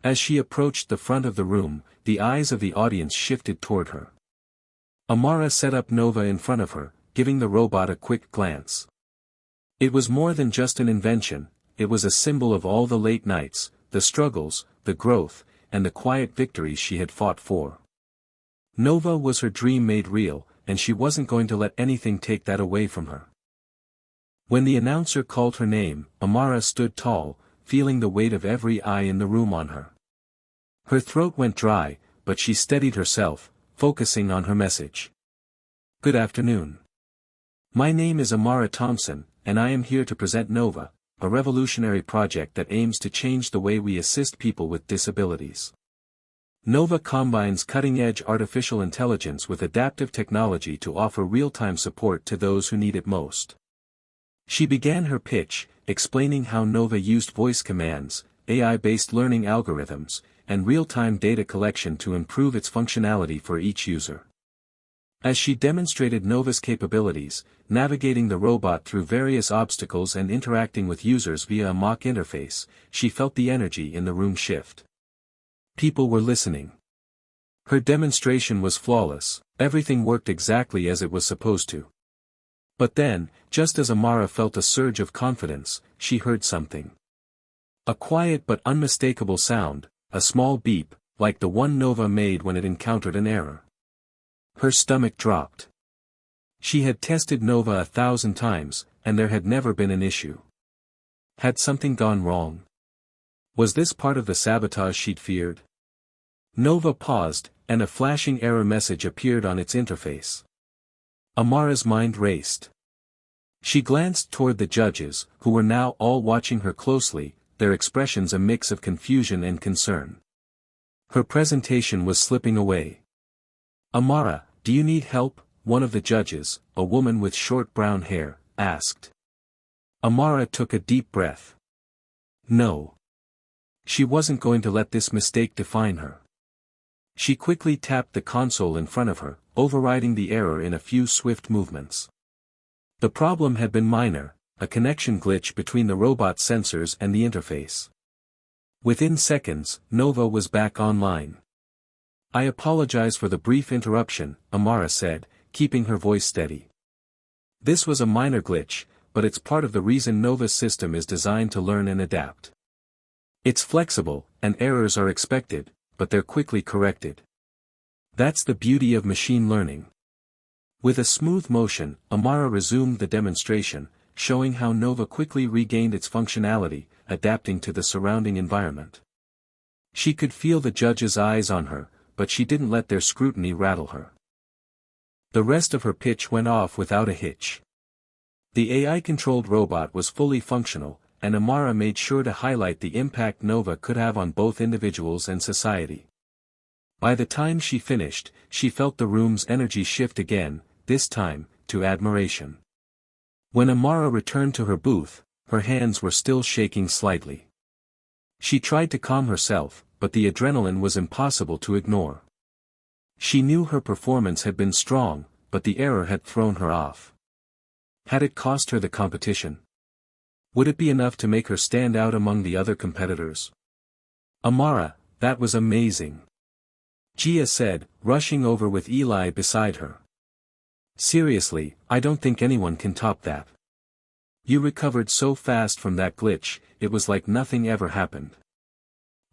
As she approached the front of the room, the eyes of the audience shifted toward her. Amara set up Nova in front of her, giving the robot a quick glance. It was more than just an invention, it was a symbol of all the late nights, the struggles, the growth, and the quiet victories she had fought for. Nova was her dream made real, and she wasn't going to let anything take that away from her. When the announcer called her name, Amara stood tall, feeling the weight of every eye in the room on her. Her throat went dry, but she steadied herself, focusing on her message. "Good afternoon. My name is Amara Thompson, and I am here to present Nova, a revolutionary project that aims to change the way we assist people with disabilities. Nova combines cutting-edge artificial intelligence with adaptive technology to offer real-time support to those who need it most." She began her pitch, explaining how Nova used voice commands, AI-based learning algorithms, and real-time data collection to improve its functionality for each user. As she demonstrated Nova's capabilities, navigating the robot through various obstacles and interacting with users via a mock interface, she felt the energy in the room shift. People were listening. Her demonstration was flawless, everything worked exactly as it was supposed to. But then, just as Amara felt a surge of confidence, she heard something. A quiet but unmistakable sound, a small beep, like the one Nova made when it encountered an error. Her stomach dropped. She had tested Nova 1,000 times, and there had never been an issue. Had something gone wrong? Was this part of the sabotage she'd feared? Nova paused, and a flashing error message appeared on its interface. Amara's mind raced. She glanced toward the judges, who were now all watching her closely, their expressions a mix of confusion and concern. Her presentation was slipping away. "Amara, do you need help?" one of the judges, a woman with short brown hair, asked. Amara took a deep breath. No. She wasn't going to let this mistake define her. She quickly tapped the console in front of her, overriding the error in a few swift movements. The problem had been minor, a connection glitch between the robot sensors and the interface. Within seconds, Nova was back online. "I apologize for the brief interruption," Amara said, keeping her voice steady. "This was a minor glitch, but it's part of the reason Nova's system is designed to learn and adapt. It's flexible, and errors are expected, but they're quickly corrected. That's the beauty of machine learning." With a smooth motion, Amara resumed the demonstration, showing how Nova quickly regained its functionality, adapting to the surrounding environment. She could feel the judges' eyes on her, but she didn't let their scrutiny rattle her. The rest of her pitch went off without a hitch. The AI-controlled robot was fully functional, and Amara made sure to highlight the impact Nova could have on both individuals and society. By the time she finished, she felt the room's energy shift again, this time, to admiration. When Amara returned to her booth, her hands were still shaking slightly. She tried to calm herself, but the adrenaline was impossible to ignore. She knew her performance had been strong, but the error had thrown her off. Had it cost her the competition? Would it be enough to make her stand out among the other competitors? "Amara, that was amazing," Gia said, rushing over with Eli beside her. "Seriously, I don't think anyone can top that. You recovered so fast from that glitch, it was like nothing ever happened."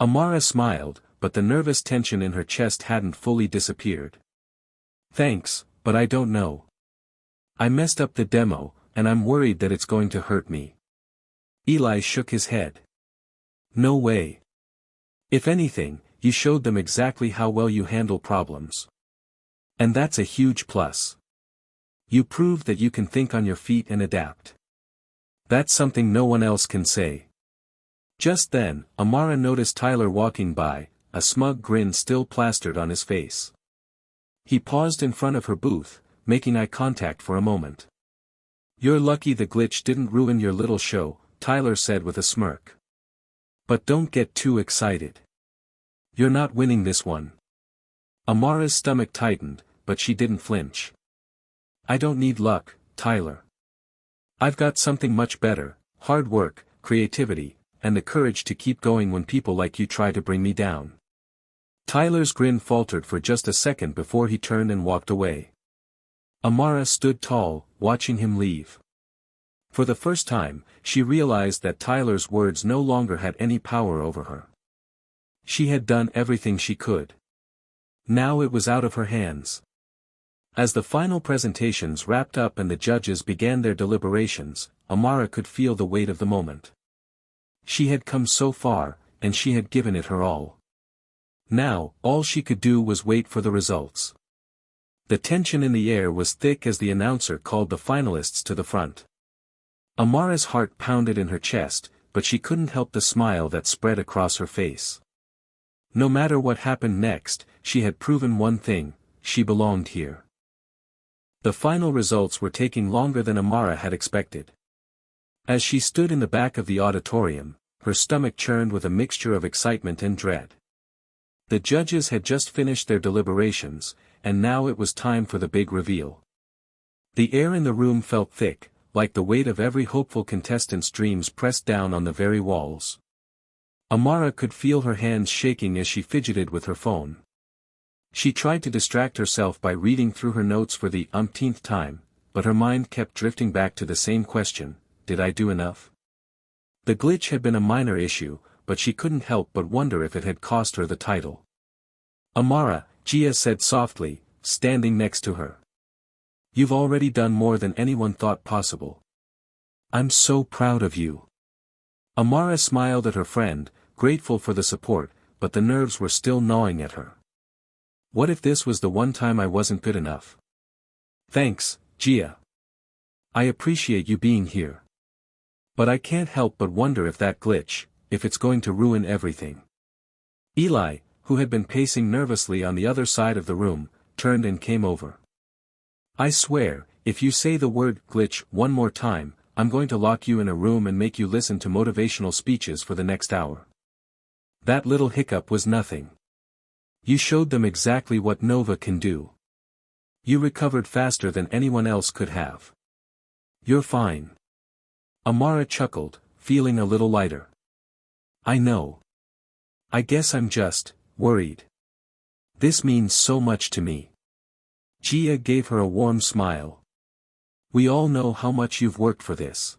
Amara smiled, but the nervous tension in her chest hadn't fully disappeared. "Thanks, but I don't know. I messed up the demo, and I'm worried that it's going to hurt me." Eli shook his head. "No way. If anything, you showed them exactly how well you handle problems. And that's a huge plus. You proved that you can think on your feet and adapt. That's something no one else can say." Just then, Amara noticed Tyler walking by, a smug grin still plastered on his face. He paused in front of her booth, making eye contact for a moment. "You're lucky the glitch didn't ruin your little show," Tyler said with a smirk. "But don't get too excited. You're not winning this one." Amara's stomach tightened, but she didn't flinch. "I don't need luck, Tyler. I've got something much better: hard work, creativity, and the courage to keep going when people like you try to bring me down." Tyler's grin faltered for just a second before he turned and walked away. Amara stood tall, watching him leave. For the first time, she realized that Tyler's words no longer had any power over her. She had done everything she could. Now it was out of her hands. As the final presentations wrapped up and the judges began their deliberations, Amara could feel the weight of the moment. She had come so far, and she had given it her all. Now, all she could do was wait for the results. The tension in the air was thick as the announcer called the finalists to the front. Amara's heart pounded in her chest, but she couldn't help the smile that spread across her face. No matter what happened next, she had proven one thing: she belonged here. The final results were taking longer than Amara had expected. As she stood in the back of the auditorium, her stomach churned with a mixture of excitement and dread. The judges had just finished their deliberations, and now it was time for the big reveal. The air in the room felt thick, like the weight of every hopeful contestant's dreams pressed down on the very walls. Amara could feel her hands shaking as she fidgeted with her phone. She tried to distract herself by reading through her notes for the umpteenth time, but her mind kept drifting back to the same question: did I do enough? The glitch had been a minor issue, but she couldn't help but wonder if it had cost her the title. "Amara," Gia said softly, standing next to her. "You've already done more than anyone thought possible. I'm so proud of you." Amara smiled at her friend, grateful for the support, but the nerves were still gnawing at her. What if this was the one time I wasn't good enough? "Thanks, Gia. I appreciate you being here. But I can't help but wonder if that glitch, if it's going to ruin everything." Eli, who had been pacing nervously on the other side of the room, turned and came over. "I swear, if you say the word glitch one more time, I'm going to lock you in a room and make you listen to motivational speeches for the next hour. That little hiccup was nothing. You showed them exactly what Nova can do. You recovered faster than anyone else could have. You're fine." Amara chuckled, feeling a little lighter. "I know. I guess I'm just worried. This means so much to me." Gia gave her a warm smile. "We all know how much you've worked for this.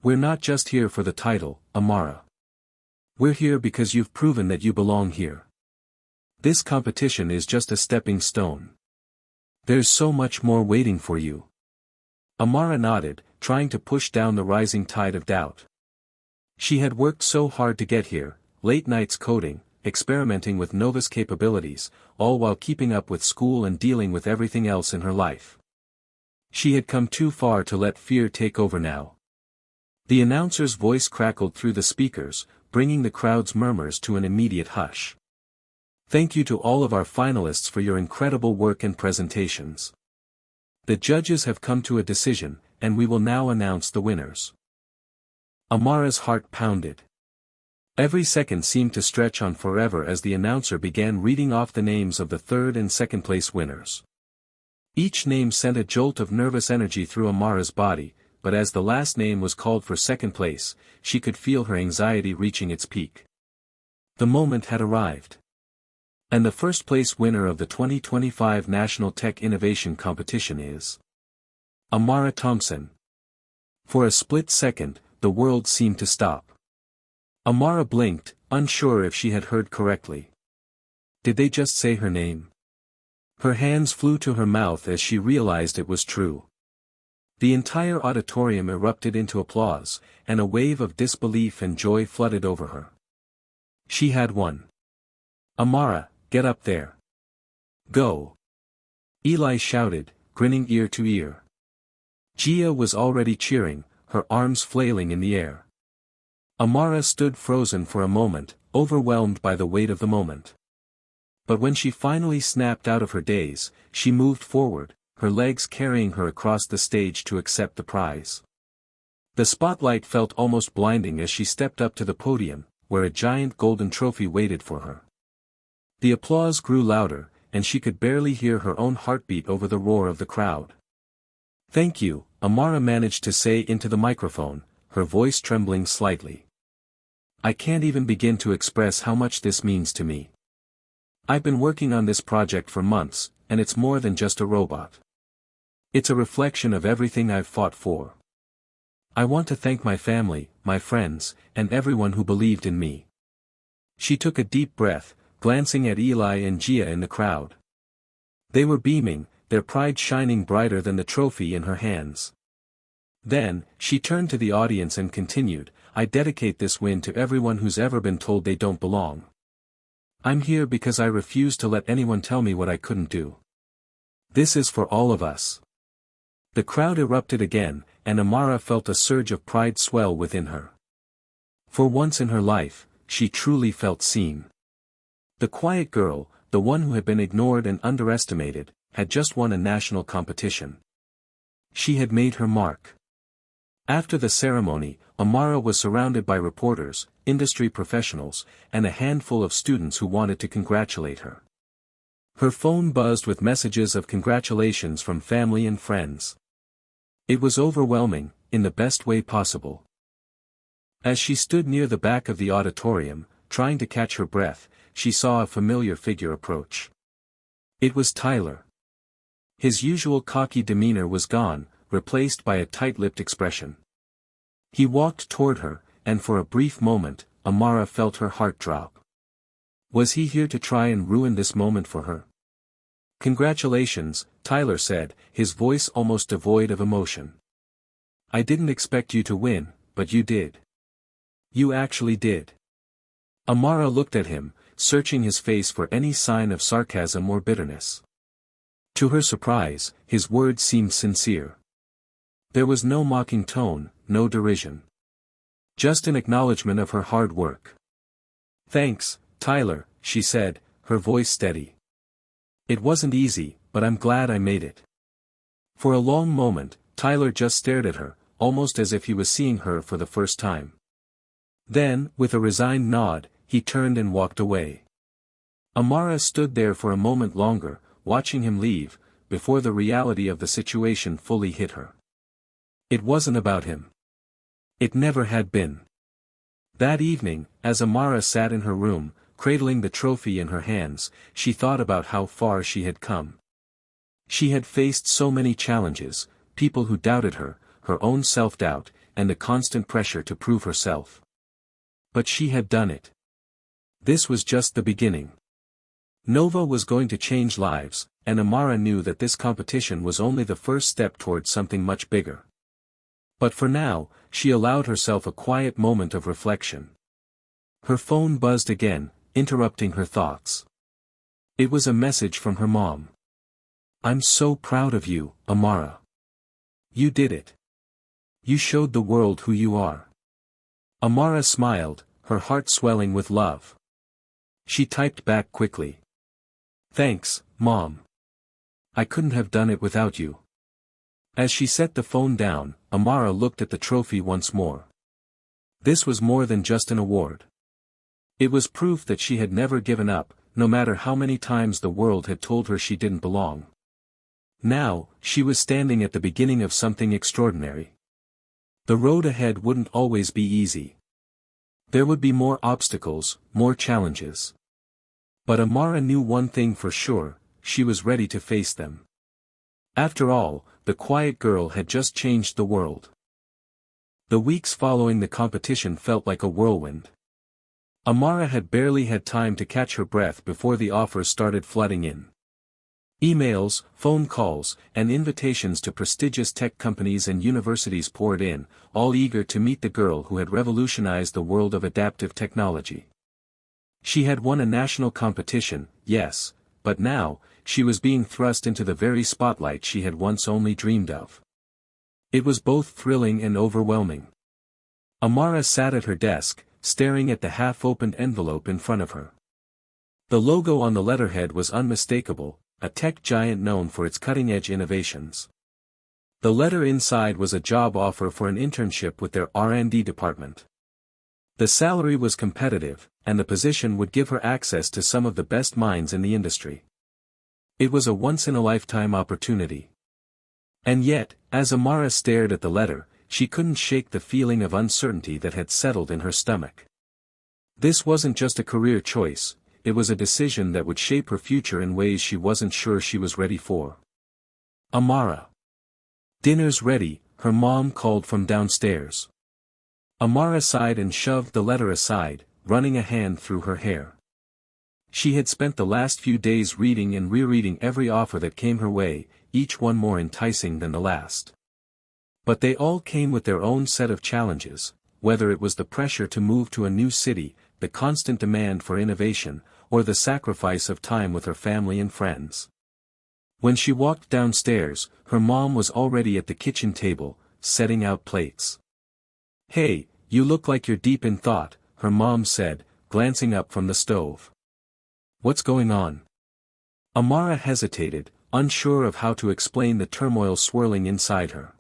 We're not just here for the title, Amara. We're here because you've proven that you belong here. This competition is just a stepping stone. There's so much more waiting for you." Amara nodded, trying to push down the rising tide of doubt. She had worked so hard to get here, late nights coding, experimenting with Nova's capabilities, all while keeping up with school and dealing with everything else in her life. She had come too far to let fear take over now. The announcer's voice crackled through the speakers, bringing the crowd's murmurs to an immediate hush. "Thank you to all of our finalists for your incredible work and presentations. The judges have come to a decision, and we will now announce the winners." Amara's heart pounded. Every second seemed to stretch on forever as the announcer began reading off the names of the third and second place winners. Each name sent a jolt of nervous energy through Amara's body, but as the last name was called for second place, she could feel her anxiety reaching its peak. The moment had arrived. And the first place winner of the 2025 National Tech Innovation Competition is Amara Thompson. For a split second, the world seemed to stop. Amara blinked, unsure if she had heard correctly. Did they just say her name? Her hands flew to her mouth as she realized it was true. The entire auditorium erupted into applause, and a wave of disbelief and joy flooded over her. She had won. "Amara, get up there. Go!" Eli shouted, grinning ear to ear. Gia was already cheering, her arms flailing in the air. Amara stood frozen for a moment, overwhelmed by the weight of the moment. But when she finally snapped out of her daze, she moved forward, her legs carrying her across the stage to accept the prize. The spotlight felt almost blinding as she stepped up to the podium, where a giant golden trophy waited for her. The applause grew louder, and she could barely hear her own heartbeat over the roar of the crowd. "Thank you," Amara managed to say into the microphone, her voice trembling slightly. "I can't even begin to express how much this means to me. I've been working on this project for months, and it's more than just a robot. It's a reflection of everything I've fought for. I want to thank my family, my friends, and everyone who believed in me." She took a deep breath, glancing at Eli and Gia in the crowd. They were beaming, their pride shining brighter than the trophy in her hands. Then, she turned to the audience and continued, "I dedicate this win to everyone who's ever been told they don't belong. I'm here because I refuse to let anyone tell me what I couldn't do. This is for all of us." The crowd erupted again, and Amara felt a surge of pride swell within her. For once in her life, she truly felt seen. The quiet girl, the one who had been ignored and underestimated, had just won a national competition. She had made her mark. After the ceremony, Amara was surrounded by reporters, industry professionals, and a handful of students who wanted to congratulate her. Her phone buzzed with messages of congratulations from family and friends. It was overwhelming, in the best way possible. As she stood near the back of the auditorium, trying to catch her breath, she saw a familiar figure approach. It was Tyler. His usual cocky demeanor was gone, replaced by a tight-lipped expression. He walked toward her, and for a brief moment, Amara felt her heart drop. Was he here to try and ruin this moment for her? "Congratulations," Tyler said, his voice almost devoid of emotion. "I didn't expect you to win, but you did. You actually did." Amara looked at him, searching his face for any sign of sarcasm or bitterness. To her surprise, his words seemed sincere. There was no mocking tone, no derision. Just an acknowledgement of her hard work. "Thanks, Tyler," she said, her voice steady. "It wasn't easy, but I'm glad I made it." For a long moment, Tyler just stared at her, almost as if he was seeing her for the first time. Then, with a resigned nod, he turned and walked away. Amara stood there for a moment longer, watching him leave, before the reality of the situation fully hit her. It wasn't about him. It never had been. That evening, as Amara sat in her room, cradling the trophy in her hands, she thought about how far she had come. She had faced so many challenges, people who doubted her, her own self-doubt, and the constant pressure to prove herself. But she had done it. This was just the beginning. Nova was going to change lives, and Amara knew that this competition was only the first step towards something much bigger. But for now, she allowed herself a quiet moment of reflection. Her phone buzzed again, interrupting her thoughts. It was a message from her mom. "I'm so proud of you, Amara. You did it. You showed the world who you are." Amara smiled, her heart swelling with love. She typed back quickly. "Thanks, Mom. I couldn't have done it without you." As she set the phone down, Amara looked at the trophy once more. This was more than just an award. It was proof that she had never given up, no matter how many times the world had told her she didn't belong. Now, she was standing at the beginning of something extraordinary. The road ahead wouldn't always be easy. There would be more obstacles, more challenges. But Amara knew one thing for sure, she was ready to face them. After all, the quiet girl had just changed the world. The weeks following the competition felt like a whirlwind. Amara had barely had time to catch her breath before the offers started flooding in. Emails, phone calls, and invitations to prestigious tech companies and universities poured in, all eager to meet the girl who had revolutionized the world of adaptive technology. She had won a national competition, yes, but now, she was being thrust into the very spotlight she had once only dreamed of. It was both thrilling and overwhelming. Amara sat at her desk, staring at the half-opened envelope in front of her. The logo on the letterhead was unmistakable, a tech giant known for its cutting-edge innovations. The letter inside was a job offer for an internship with their R&D department. The salary was competitive, and the position would give her access to some of the best minds in the industry. It was a once-in-a-lifetime opportunity. And yet, as Amara stared at the letter, she couldn't shake the feeling of uncertainty that had settled in her stomach. This wasn't just a career choice, it was a decision that would shape her future in ways she wasn't sure she was ready for. Amara. Dinner's ready, her mom called from downstairs. Amara sighed and shoved the letter aside, running a hand through her hair. She had spent the last few days reading and rereading every offer that came her way, each one more enticing than the last. But they all came with their own set of challenges, whether it was the pressure to move to a new city, the constant demand for innovation, or the sacrifice of time with her family and friends. When she walked downstairs, her mom was already at the kitchen table, setting out plates. "Hey, you look like you're deep in thought," her mom said, glancing up from the stove. "What's going on?" Amara hesitated, unsure of how to explain the turmoil swirling inside her.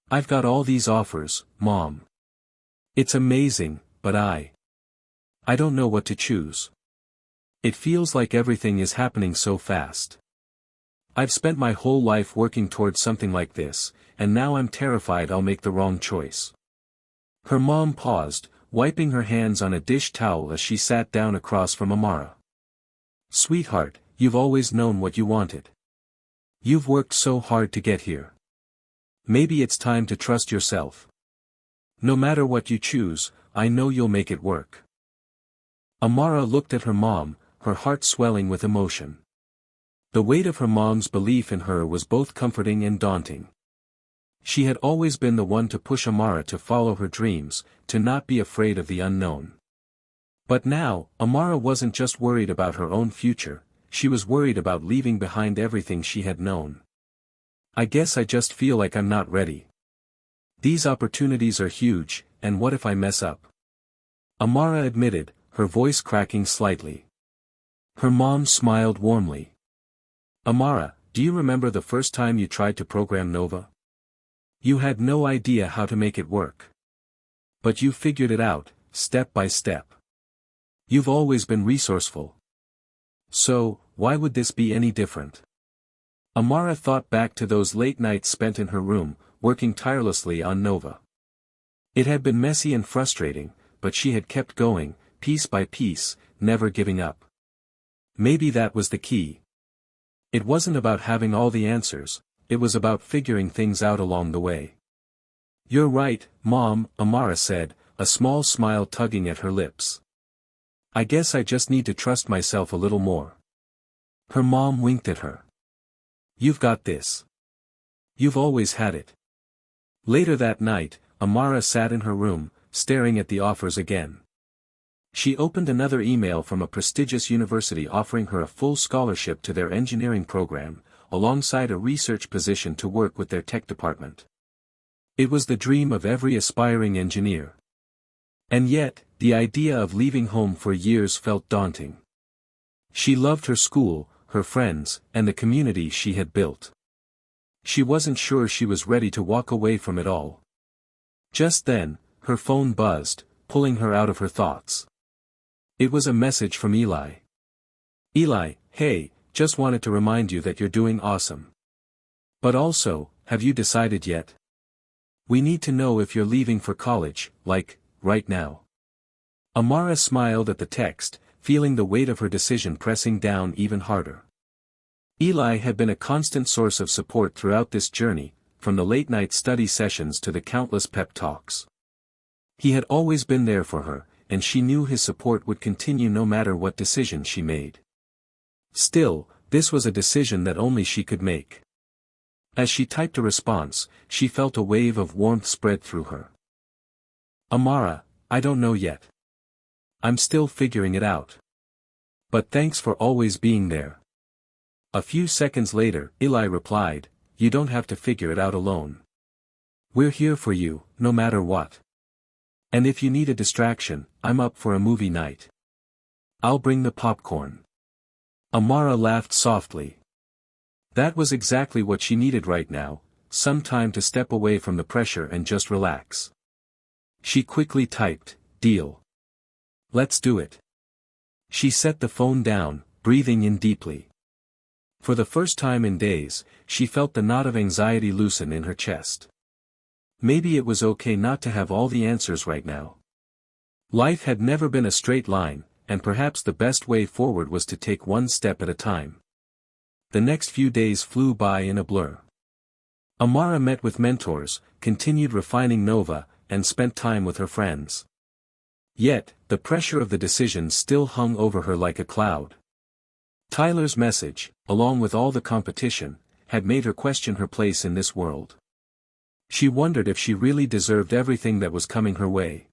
"I've got all these offers, Mom. It's amazing, but I don't know what to choose. It feels like everything is happening so fast. I've spent my whole life working towards something like this, and now I'm terrified I'll make the wrong choice." Her mom paused, wiping her hands on a dish towel as she sat down across from Amara. "Sweetheart, you've always known what you wanted. You've worked so hard to get here. Maybe it's time to trust yourself. No matter what you choose, I know you'll make it work." Amara looked at her mom, her heart swelling with emotion. The weight of her mom's belief in her was both comforting and daunting. She had always been the one to push Amara to follow her dreams, to not be afraid of the unknown. But now, Amara wasn't just worried about her own future, she was worried about leaving behind everything she had known. "I guess I just feel like I'm not ready. These opportunities are huge, and what if I mess up?" Amara admitted, her voice cracking slightly. Her mom smiled warmly. "Amara, do you remember the first time you tried to program Nova? You had no idea how to make it work. But you figured it out, step by step. You've always been resourceful. So, why would this be any different?" Amara thought back to those late nights spent in her room, working tirelessly on Nova. It had been messy and frustrating, but she had kept going, piece by piece, never giving up. Maybe that was the key. It wasn't about having all the answers, it was about figuring things out along the way. "You're right, Mom," Amara said, a small smile tugging at her lips. "I guess I just need to trust myself a little more." Her mom winked at her. "You've got this. You've always had it." Later that night, Amara sat in her room, staring at the offers again. She opened another email from a prestigious university offering her a full scholarship to their engineering program, alongside a research position to work with their tech department. It was the dream of every aspiring engineer. And yet, the idea of leaving home for years felt daunting. She loved her school, her friends, and the community she had built. She wasn't sure she was ready to walk away from it all. Just then, her phone buzzed, pulling her out of her thoughts. It was a message from Eli. "Eli, hey, just wanted to remind you that you're doing awesome. But also, have you decided yet? We need to know if you're leaving for college, like, right now." Amara smiled at the text, feeling the weight of her decision pressing down even harder. Eli had been a constant source of support throughout this journey, from the late-night study sessions to the countless pep talks. He had always been there for her, and she knew his support would continue no matter what decision she made. Still, this was a decision that only she could make. As she typed a response, she felt a wave of warmth spread through her. "Amara, I don't know yet. I'm still figuring it out. But thanks for always being there." A few seconds later, Eli replied, "You don't have to figure it out alone. We're here for you, no matter what. And if you need a distraction, I'm up for a movie night. I'll bring the popcorn." Amara laughed softly. That was exactly what she needed right now, some time to step away from the pressure and just relax. She quickly typed, "Deal. Let's do it." She set the phone down, breathing in deeply. For the first time in days, she felt the knot of anxiety loosen in her chest. Maybe it was okay not to have all the answers right now. Life had never been a straight line, and perhaps the best way forward was to take one step at a time. The next few days flew by in a blur. Amara met with mentors, continued refining Nova, and spent time with her friends. Yet, the pressure of the decision still hung over her like a cloud. Tyler's message, along with all the competition, had made her question her place in this world. She wondered if she really deserved everything that was coming her way.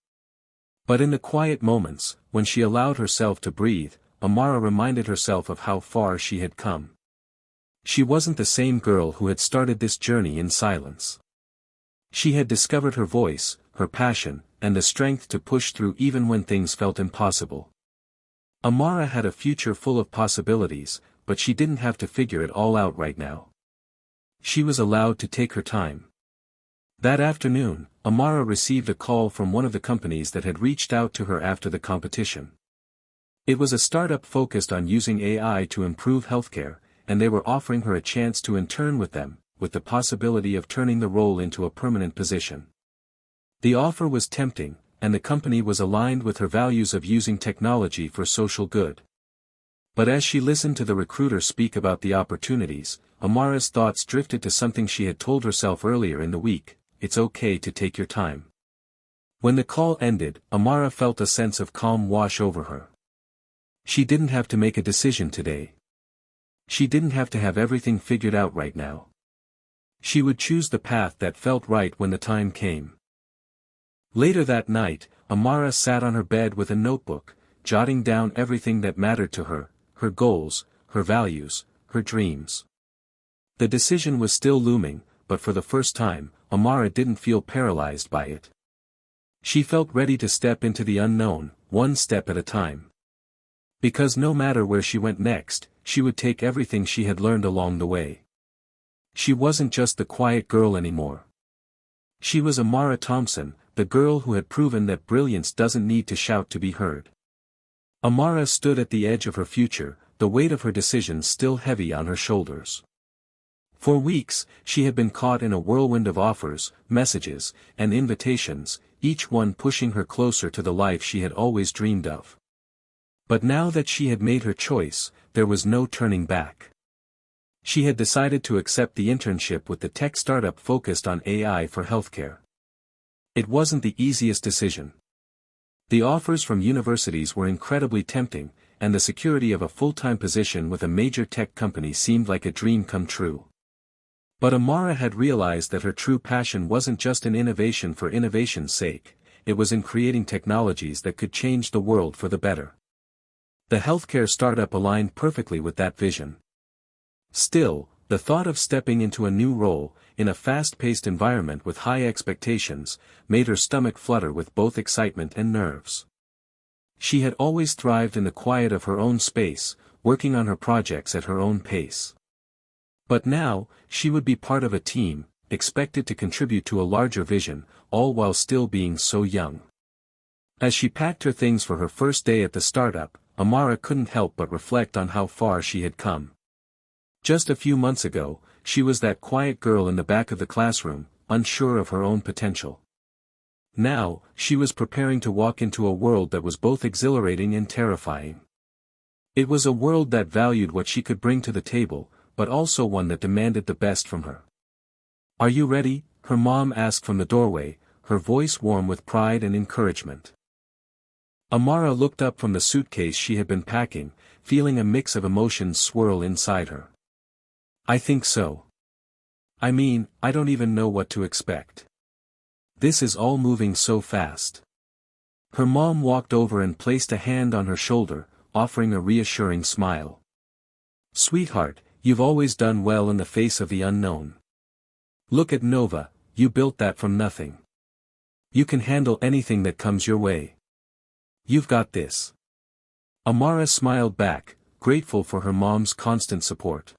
But in the quiet moments, when she allowed herself to breathe, Amara reminded herself of how far she had come. She wasn't the same girl who had started this journey in silence. She had discovered her voice, her passion, and the strength to push through even when things felt impossible. Amara had a future full of possibilities, but she didn't have to figure it all out right now. She was allowed to take her time. That afternoon, Amara received a call from one of the companies that had reached out to her after the competition. It was a startup focused on using AI to improve healthcare, and they were offering her a chance to intern with them, with the possibility of turning the role into a permanent position. The offer was tempting, and the company was aligned with her values of using technology for social good. But as she listened to the recruiter speak about the opportunities, Amara's thoughts drifted to something she had told herself earlier in the week: it's okay to take your time. When the call ended, Amara felt a sense of calm wash over her. She didn't have to make a decision today. She didn't have to have everything figured out right now. She would choose the path that felt right when the time came. Later that night, Amara sat on her bed with a notebook, jotting down everything that mattered to her, her goals, her values, her dreams. The decision was still looming, but for the first time, Amara didn't feel paralyzed by it. She felt ready to step into the unknown, one step at a time. Because no matter where she went next, she would take everything she had learned along the way. She wasn't just the quiet girl anymore. She was Amara Thompson, the girl who had proven that brilliance doesn't need to shout to be heard. Amara stood at the edge of her future, the weight of her decisions still heavy on her shoulders. For weeks, she had been caught in a whirlwind of offers, messages, and invitations, each one pushing her closer to the life she had always dreamed of. But now that she had made her choice, there was no turning back. She had decided to accept the internship with the tech startup focused on AI for healthcare. It wasn't the easiest decision. The offers from universities were incredibly tempting, and the security of a full-time position with a major tech company seemed like a dream come true. But Amara had realized that her true passion wasn't just in innovation for innovation's sake, it was in creating technologies that could change the world for the better. The healthcare startup aligned perfectly with that vision. Still, the thought of stepping into a new role, in a fast-paced environment with high expectations, made her stomach flutter with both excitement and nerves. She had always thrived in the quiet of her own space, working on her projects at her own pace. But now, she would be part of a team, expected to contribute to a larger vision, all while still being so young. As she packed her things for her first day at the startup, Amara couldn't help but reflect on how far she had come. Just a few months ago, she was that quiet girl in the back of the classroom, unsure of her own potential. Now, she was preparing to walk into a world that was both exhilarating and terrifying. It was a world that valued what she could bring to the table, but also one that demanded the best from her. "Are you ready?" her mom asked from the doorway, her voice warm with pride and encouragement. Amara looked up from the suitcase she had been packing, feeling a mix of emotions swirl inside her. "I think so. I mean, I don't even know what to expect. This is all moving so fast." Her mom walked over and placed a hand on her shoulder, offering a reassuring smile. "Sweetheart, you've always done well in the face of the unknown. Look at Nova, you built that from nothing. You can handle anything that comes your way. You've got this." Amara smiled back, grateful for her mom's constant support.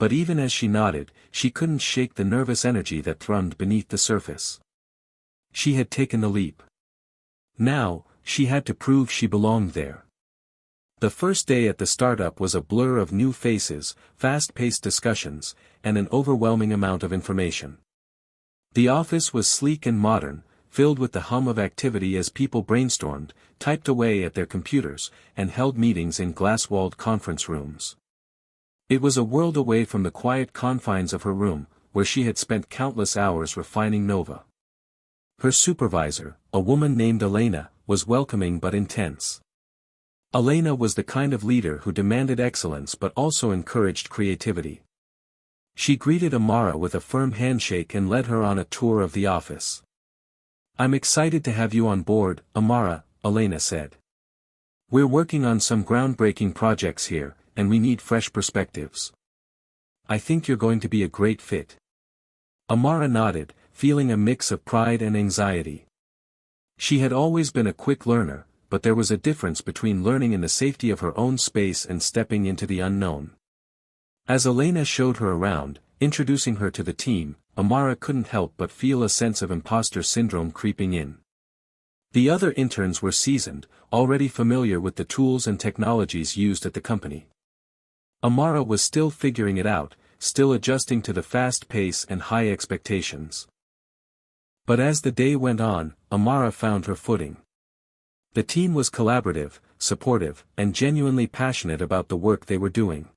But even as she nodded, she couldn't shake the nervous energy that thrummed beneath the surface. She had taken the leap. Now, she had to prove she belonged there. The first day at the startup was a blur of new faces, fast-paced discussions, and an overwhelming amount of information. The office was sleek and modern, filled with the hum of activity as people brainstormed, typed away at their computers, and held meetings in glass-walled conference rooms. It was a world away from the quiet confines of her room, where she had spent countless hours refining Nova. Her supervisor, a woman named Elena, was welcoming but intense. Elena was the kind of leader who demanded excellence but also encouraged creativity. She greeted Amara with a firm handshake and led her on a tour of the office. "I'm excited to have you on board, Amara," Elena said. "We're working on some groundbreaking projects here, and we need fresh perspectives. I think you're going to be a great fit." Amara nodded, feeling a mix of pride and anxiety. She had always been a quick learner, but there was a difference between learning in the safety of her own space and stepping into the unknown. As Elena showed her around, introducing her to the team, Amara couldn't help but feel a sense of imposter syndrome creeping in. The other interns were seasoned, already familiar with the tools and technologies used at the company. Amara was still figuring it out, still adjusting to the fast pace and high expectations. But as the day went on, Amara found her footing. The team was collaborative, supportive, and genuinely passionate about the work they were doing.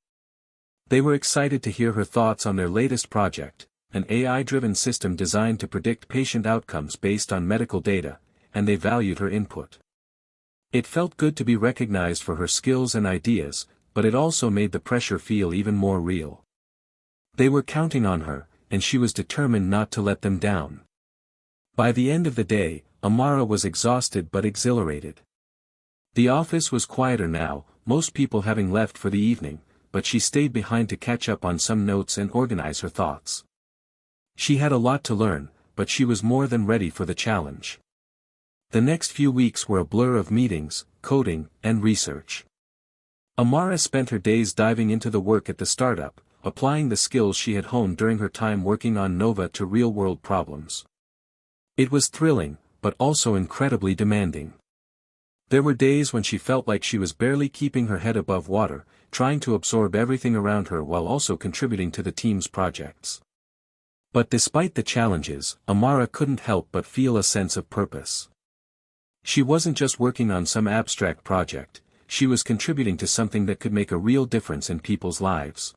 They were excited to hear her thoughts on their latest project, an AI-driven system designed to predict patient outcomes based on medical data, and they valued her input. It felt good to be recognized for her skills and ideas, but it also made the pressure feel even more real. They were counting on her, and she was determined not to let them down. By the end of the day, Amara was exhausted but exhilarated. The office was quieter now, most people having left for the evening, but she stayed behind to catch up on some notes and organize her thoughts. She had a lot to learn, but she was more than ready for the challenge. The next few weeks were a blur of meetings, coding, and research. Amara spent her days diving into the work at the startup, applying the skills she had honed during her time working on Nova to real-world problems. It was thrilling, but also incredibly demanding. There were days when she felt like she was barely keeping her head above water, trying to absorb everything around her while also contributing to the team's projects. But despite the challenges, Amara couldn't help but feel a sense of purpose. She wasn't just working on some abstract project, she was contributing to something that could make a real difference in people's lives.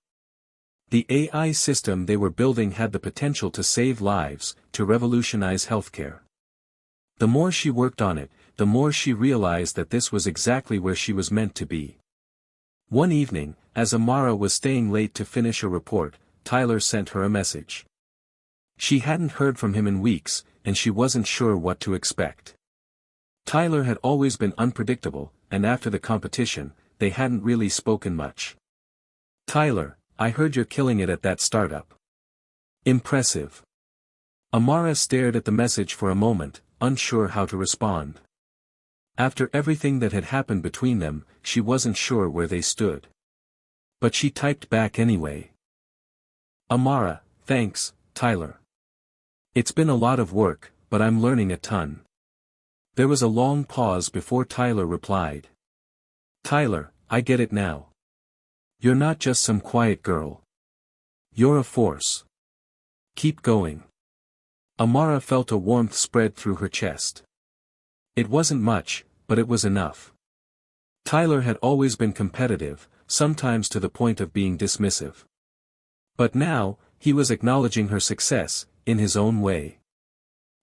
The AI system they were building had the potential to save lives, to revolutionize healthcare. The more she worked on it, the more she realized that this was exactly where she was meant to be. One evening, as Amara was staying late to finish a report, Tyler sent her a message. She hadn't heard from him in weeks, and she wasn't sure what to expect. Tyler had always been unpredictable, and after the competition, they hadn't really spoken much. "Tyler, I heard you're killing it at that startup." "Impressive." Amara stared at the message for a moment, unsure how to respond. After everything that had happened between them, she wasn't sure where they stood. But she typed back anyway. "Amara, thanks, Tyler. It's been a lot of work, but I'm learning a ton." There was a long pause before Tyler replied. "Tyler, I get it now. You're not just some quiet girl. You're a force. Keep going." Amara felt a warmth spread through her chest. It wasn't much, but it was enough. Tyler had always been competitive, sometimes to the point of being dismissive. But now, he was acknowledging her success, in his own way.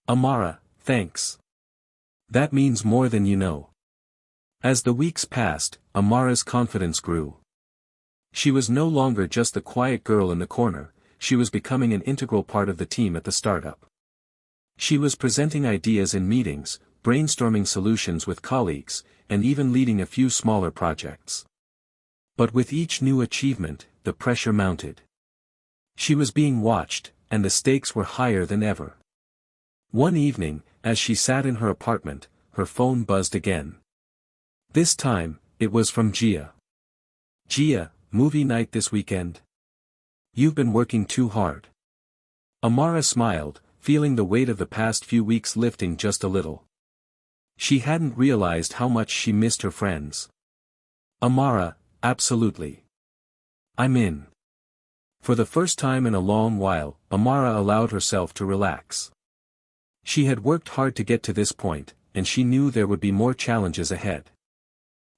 "Amara, thanks. That means more than you know." As the weeks passed, Amara's confidence grew. She was no longer just the quiet girl in the corner, she was becoming an integral part of the team at the startup. She was presenting ideas in meetings, brainstorming solutions with colleagues, and even leading a few smaller projects. But with each new achievement, the pressure mounted. She was being watched, and the stakes were higher than ever. One evening, as she sat in her apartment, her phone buzzed again. This time, it was from Gia. "Gia, movie night this weekend? You've been working too hard. Amara smiled, feeling the weight of the past few weeks lifting just a little. She hadn't realized how much she missed her friends. Amara, absolutely. I'm in. For the first time in a long while, Amara allowed herself to relax. She had worked hard to get to this point, and she knew there would be more challenges ahead.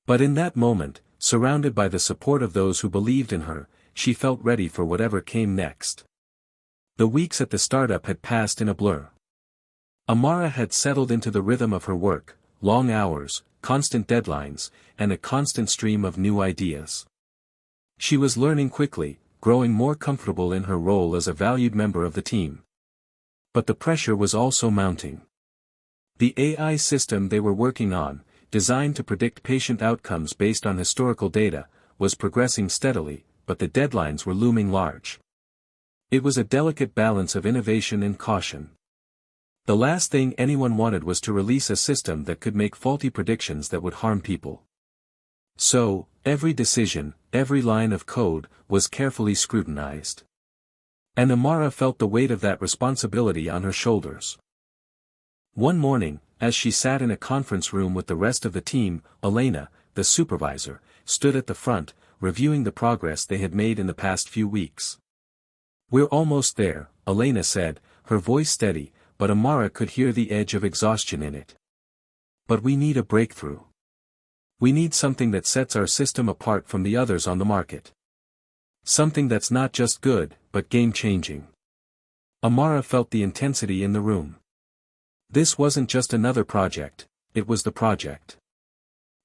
But in that moment, surrounded by the support of those who believed in her, she felt ready for whatever came next. The weeks at the startup had passed in a blur. Amara had settled into the rhythm of her work, long hours, constant deadlines, and a constant stream of new ideas. She was learning quickly, growing more comfortable in her role as a valued member of the team. But the pressure was also mounting. The AI system they were working on, designed to predict patient outcomes based on historical data, was progressing steadily, but the deadlines were looming large. It was a delicate balance of innovation and caution. The last thing anyone wanted was to release a system that could make faulty predictions that would harm people. So, every decision, every line of code, was carefully scrutinized. And Amara felt the weight of that responsibility on her shoulders. One morning, as she sat in a conference room with the rest of the team, Elena, the supervisor, stood at the front, reviewing the progress they had made in the past few weeks. "We're almost there," Elena said, her voice steady, but Amara could hear the edge of exhaustion in it. "But we need a breakthrough. We need something that sets our system apart from the others on the market. Something that's not just good, but game-changing." Amara felt the intensity in the room. This wasn't just another project, it was the project.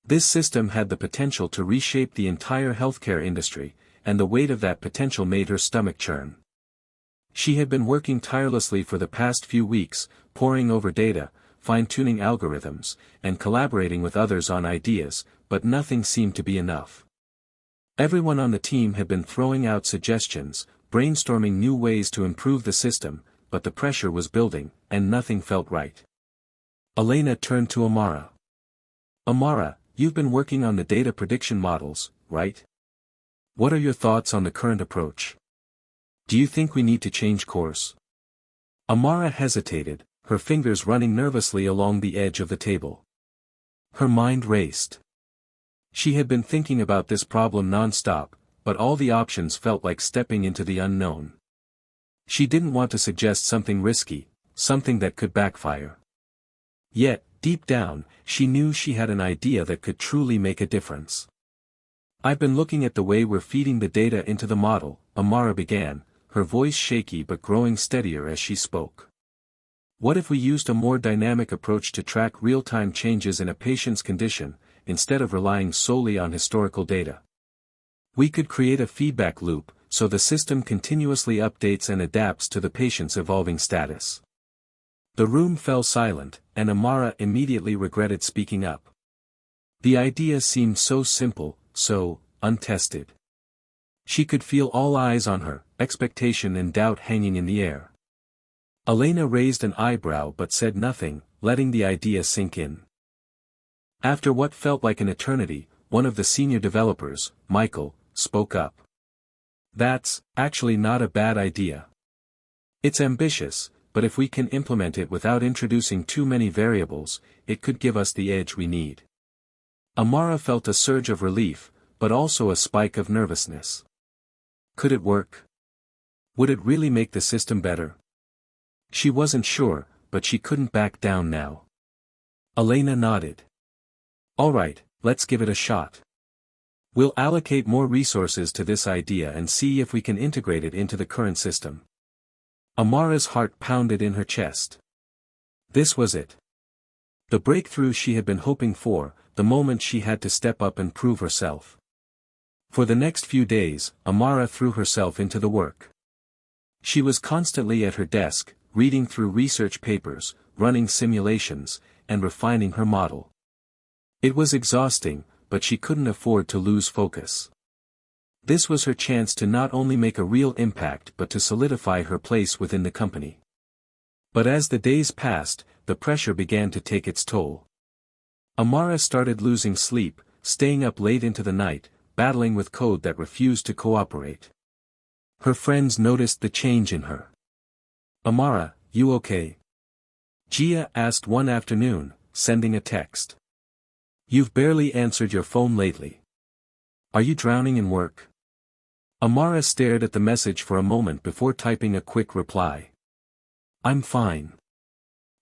This system had the potential to reshape the entire healthcare industry, and the weight of that potential made her stomach churn. She had been working tirelessly for the past few weeks, poring over data, fine-tuning algorithms, and collaborating with others on ideas, but nothing seemed to be enough. Everyone on the team had been throwing out suggestions, brainstorming new ways to improve the system, but the pressure was building, and nothing felt right. Elena turned to Amara. "Amara, you've been working on the data prediction models, right? What are your thoughts on the current approach? Do you think we need to change course?" Amara hesitated, her fingers running nervously along the edge of the table. Her mind raced. She had been thinking about this problem non-stop, but all the options felt like stepping into the unknown. She didn't want to suggest something risky, something that could backfire. Yet, deep down, she knew she had an idea that could truly make a difference. "I've been looking at the way we're feeding the data into the model," Amara began, her voice shaky but growing steadier as she spoke. "What if we used a more dynamic approach to track real-time changes in a patient's condition, instead of relying solely on historical data? We could create a feedback loop, so the system continuously updates and adapts to the patient's evolving status." The room fell silent, and Amara immediately regretted speaking up. The idea seemed so simple, so untested. She could feel all eyes on her, expectation and doubt hanging in the air. Elena raised an eyebrow but said nothing, letting the idea sink in. After what felt like an eternity, one of the senior developers, Michael, spoke up. "That's actually not a bad idea. It's ambitious, but if we can implement it without introducing too many variables, it could give us the edge we need." Amara felt a surge of relief, but also a spike of nervousness. Could it work? Would it really make the system better? She wasn't sure, but she couldn't back down now. Elena nodded. "All right, let's give it a shot. We'll allocate more resources to this idea and see if we can integrate it into the current system." Amara's heart pounded in her chest. This was it. The breakthrough she had been hoping for, the moment she had to step up and prove herself. For the next few days, Amara threw herself into the work. She was constantly at her desk, reading through research papers, running simulations, and refining her model. It was exhausting, but she couldn't afford to lose focus. This was her chance to not only make a real impact but to solidify her place within the company. But as the days passed, the pressure began to take its toll. Amara started losing sleep, staying up late into the night, battling with code that refused to cooperate. Her friends noticed the change in her. "Amara, you okay?" Gia asked one afternoon, sending a text. "You've barely answered your phone lately. Are you drowning in work?" Amara stared at the message for a moment before typing a quick reply. "I'm fine.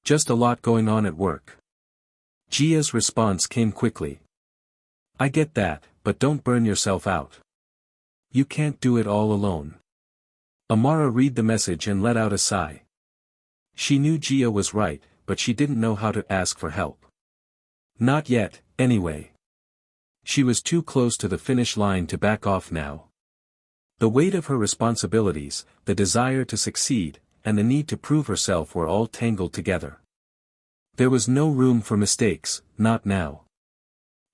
Just a lot going on at work." Gia's response came quickly. "I get that, but don't burn yourself out. You can't do it all alone." Amara read the message and let out a sigh. She knew Gia was right, but she didn't know how to ask for help. Not yet, anyway. She was too close to the finish line to back off now. The weight of her responsibilities, the desire to succeed, and the need to prove herself were all tangled together. There was no room for mistakes, not now.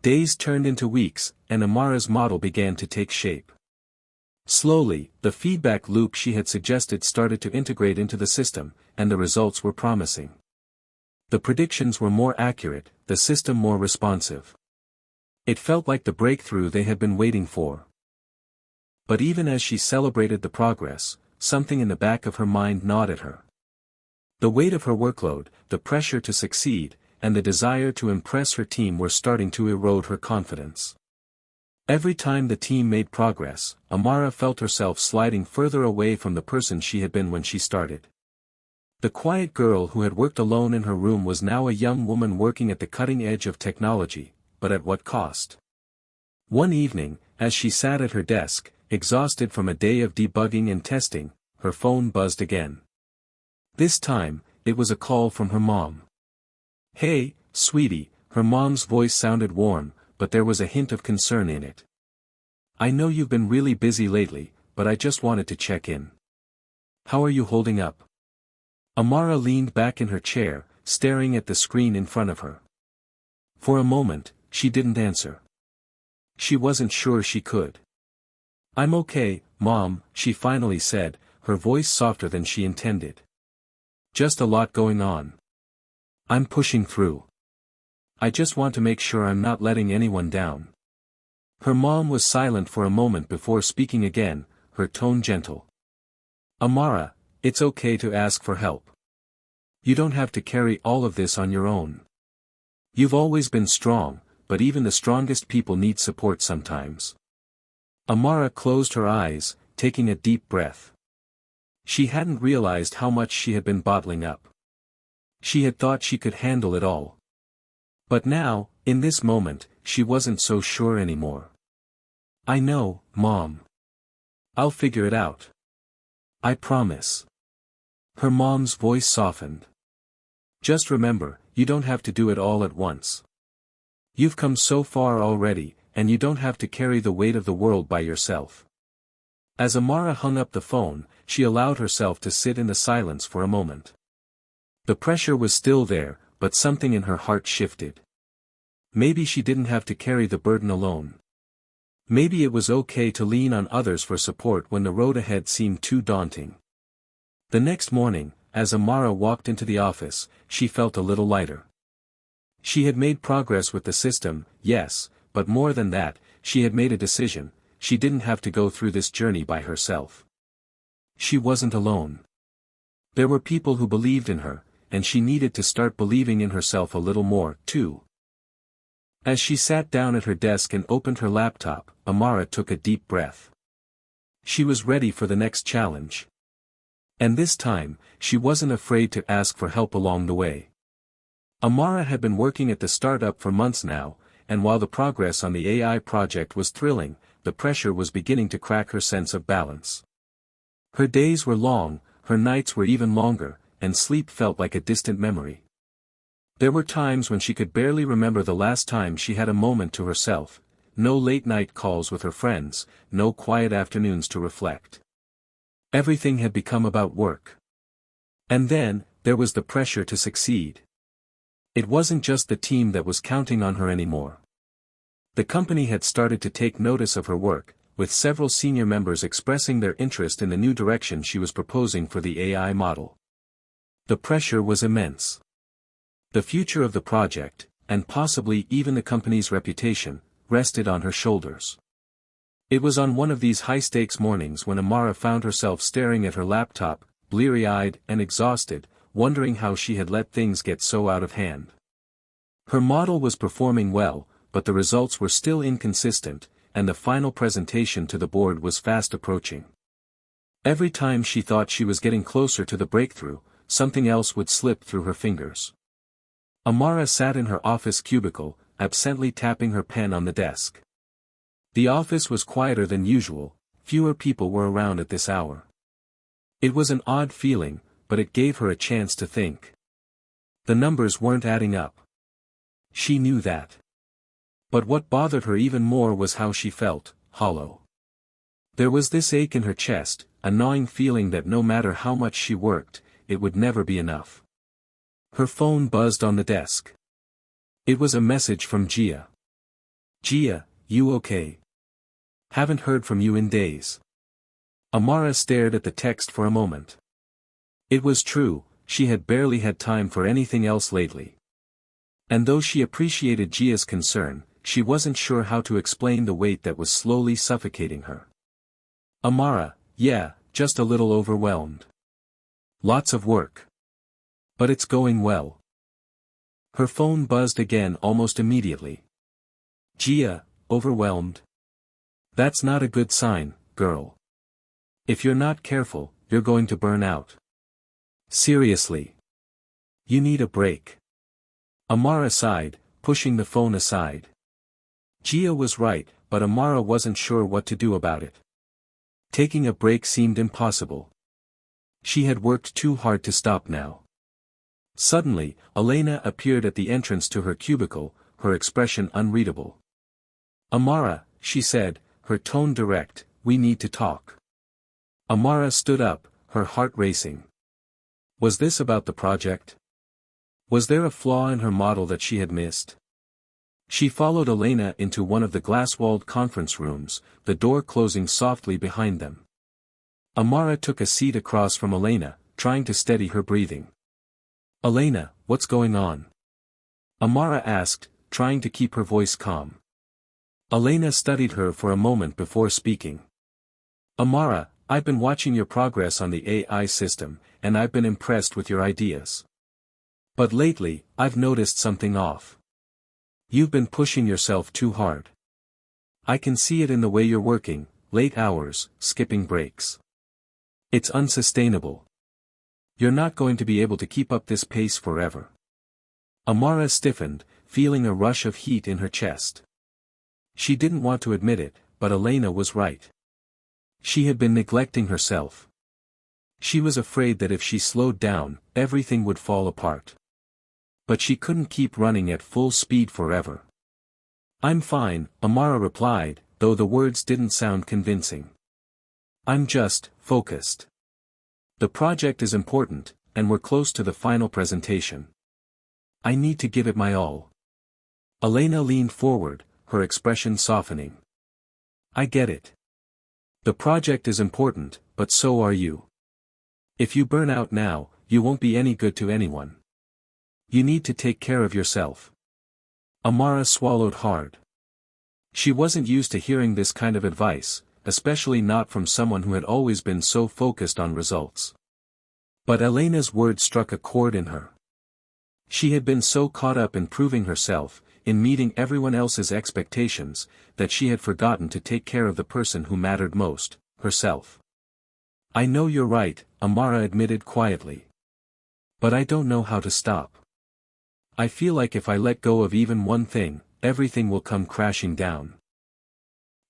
Days turned into weeks, and Amara's model began to take shape. Slowly, the feedback loop she had suggested started to integrate into the system, and the results were promising. The predictions were more accurate, the system more responsive. It felt like the breakthrough they had been waiting for. But even as she celebrated the progress, something in the back of her mind gnawed at her. The weight of her workload, the pressure to succeed, and the desire to impress her team were starting to erode her confidence. Every time the team made progress, Amara felt herself sliding further away from the person she had been when she started. The quiet girl who had worked alone in her room was now a young woman working at the cutting edge of technology, but at what cost? One evening, as she sat at her desk, exhausted from a day of debugging and testing, her phone buzzed again. This time, it was a call from her mom. "Hey, sweetie," her mom's voice sounded warm, but there was a hint of concern in it. "I know you've been really busy lately, but I just wanted to check in. How are you holding up?" Amara leaned back in her chair, staring at the screen in front of her. For a moment, she didn't answer. She wasn't sure she could. "I'm okay, Mom," she finally said, her voice softer than she intended. "Just a lot going on. I'm pushing through. I just want to make sure I'm not letting anyone down." Her mom was silent for a moment before speaking again, her tone gentle. "Amara, it's okay to ask for help. You don't have to carry all of this on your own. You've always been strong, but even the strongest people need support sometimes." Amara closed her eyes, taking a deep breath. She hadn't realized how much she had been bottling up. She had thought she could handle it all. But now, in this moment, she wasn't so sure anymore. "I know, Mom. I'll figure it out. I promise." Her mom's voice softened. "Just remember, you don't have to do it all at once. You've come so far already, and you don't have to carry the weight of the world by yourself." As Amara hung up the phone, she allowed herself to sit in the silence for a moment. The pressure was still there, but something in her heart shifted. Maybe she didn't have to carry the burden alone. Maybe it was okay to lean on others for support when the road ahead seemed too daunting. The next morning, as Amara walked into the office, she felt a little lighter. She had made progress with the system, yes, but more than that, she had made a decision. She didn't have to go through this journey by herself. She wasn't alone. There were people who believed in her, and she needed to start believing in herself a little more, too. As she sat down at her desk and opened her laptop, Amara took a deep breath. She was ready for the next challenge. And this time, she wasn't afraid to ask for help along the way. Amara had been working at the startup for months now, and while the progress on the AI project was thrilling, the pressure was beginning to crack her sense of balance. Her days were long, her nights were even longer, and sleep felt like a distant memory. There were times when she could barely remember the last time she had a moment to herself, no late-night calls with her friends, no quiet afternoons to reflect. Everything had become about work. And then, there was the pressure to succeed. It wasn't just the team that was counting on her anymore. The company had started to take notice of her work, with several senior members expressing their interest in the new direction she was proposing for the AI model. The pressure was immense. The future of the project, and possibly even the company's reputation, rested on her shoulders. It was on one of these high-stakes mornings when Amara found herself staring at her laptop, bleary-eyed and exhausted, wondering how she had let things get so out of hand. Her model was performing well, but the results were still inconsistent, and the final presentation to the board was fast approaching. Every time she thought she was getting closer to the breakthrough, something else would slip through her fingers. Amara sat in her office cubicle, absently tapping her pen on the desk. The office was quieter than usual, fewer people were around at this hour. It was an odd feeling, but it gave her a chance to think. The numbers weren't adding up. She knew that. But what bothered her even more was how she felt, hollow. There was this ache in her chest, a gnawing feeling that no matter how much she worked, it would never be enough. Her phone buzzed on the desk. It was a message from Gia. "Gia, you okay? Haven't heard from you in days." Amara stared at the text for a moment. It was true, she had barely had time for anything else lately. And though she appreciated Gia's concern, she wasn't sure how to explain the weight that was slowly suffocating her. "Amara, yeah, just a little overwhelmed. Lots of work. But it's going well." Her phone buzzed again almost immediately. "Gia, overwhelmed? That's not a good sign, girl. If you're not careful, you're going to burn out. Seriously. You need a break." Amara sighed, pushing the phone aside. Gia was right, but Amara wasn't sure what to do about it. Taking a break seemed impossible. She had worked too hard to stop now. Suddenly, Elena appeared at the entrance to her cubicle, her expression unreadable. "Amara," she said, her tone direct, "we need to talk." Amara stood up, her heart racing. Was this about the project? Was there a flaw in her model that she had missed? She followed Elena into one of the glass-walled conference rooms, the door closing softly behind them. Amara took a seat across from Elena, trying to steady her breathing. "Elena, what's going on?" Amara asked, trying to keep her voice calm. Elena studied her for a moment before speaking. "Amara, I've been watching your progress on the AI system, and I've been impressed with your ideas. But lately, I've noticed something off. You've been pushing yourself too hard. I can see it in the way you're working, late hours, skipping breaks. It's unsustainable. You're not going to be able to keep up this pace forever." Amara stiffened, feeling a rush of heat in her chest. She didn't want to admit it, but Elena was right. She had been neglecting herself. She was afraid that if she slowed down, everything would fall apart. But she couldn't keep running at full speed forever. "I'm fine," Amara replied, though the words didn't sound convincing. "I'm just focused. The project is important, and we're close to the final presentation. I need to give it my all." Elena leaned forward, her expression softening. "I get it. The project is important, but so are you. If you burn out now, you won't be any good to anyone. You need to take care of yourself." Amara swallowed hard. She wasn't used to hearing this kind of advice, especially not from someone who had always been so focused on results. But Elena's words struck a chord in her. She had been so caught up in proving herself, in meeting everyone else's expectations, that she had forgotten to take care of the person who mattered most, herself. "I know you're right," Amara admitted quietly. "But I don't know how to stop. I feel like if I let go of even one thing, everything will come crashing down."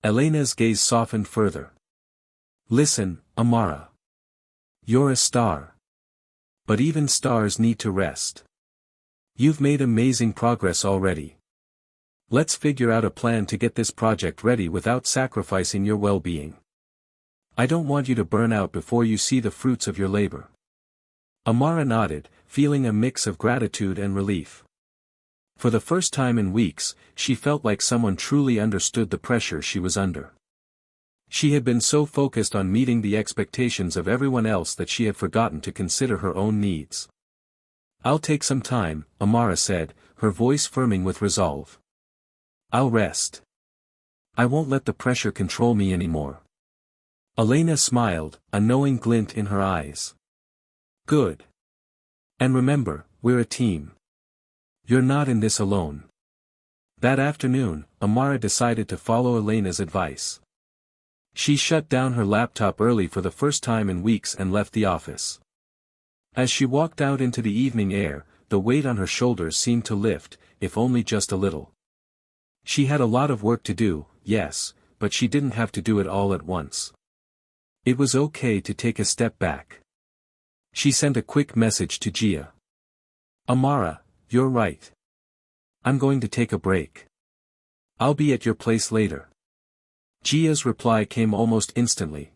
Elena's gaze softened further. "Listen, Amara. You're a star. But even stars need to rest. You've made amazing progress already. Let's figure out a plan to get this project ready without sacrificing your well-being. I don't want you to burn out before you see the fruits of your labor." Amara nodded, feeling a mix of gratitude and relief. For the first time in weeks, she felt like someone truly understood the pressure she was under. She had been so focused on meeting the expectations of everyone else that she had forgotten to consider her own needs. "I'll take some time," Amara said, her voice firming with resolve. "I'll rest. I won't let the pressure control me anymore. Elena smiled, a knowing glint in her eyes. Good. And remember, we're a team. You're not in this alone. That afternoon, Amara decided to follow Elena's advice. She shut down her laptop early for the first time in weeks and left the office. As she walked out into the evening air, the weight on her shoulders seemed to lift, if only just a little. She had a lot of work to do, yes, but she didn't have to do it all at once. It was okay to take a step back. She sent a quick message to Gia. Amara, you're right. I'm going to take a break. I'll be at your place later. Gia's reply came almost instantly.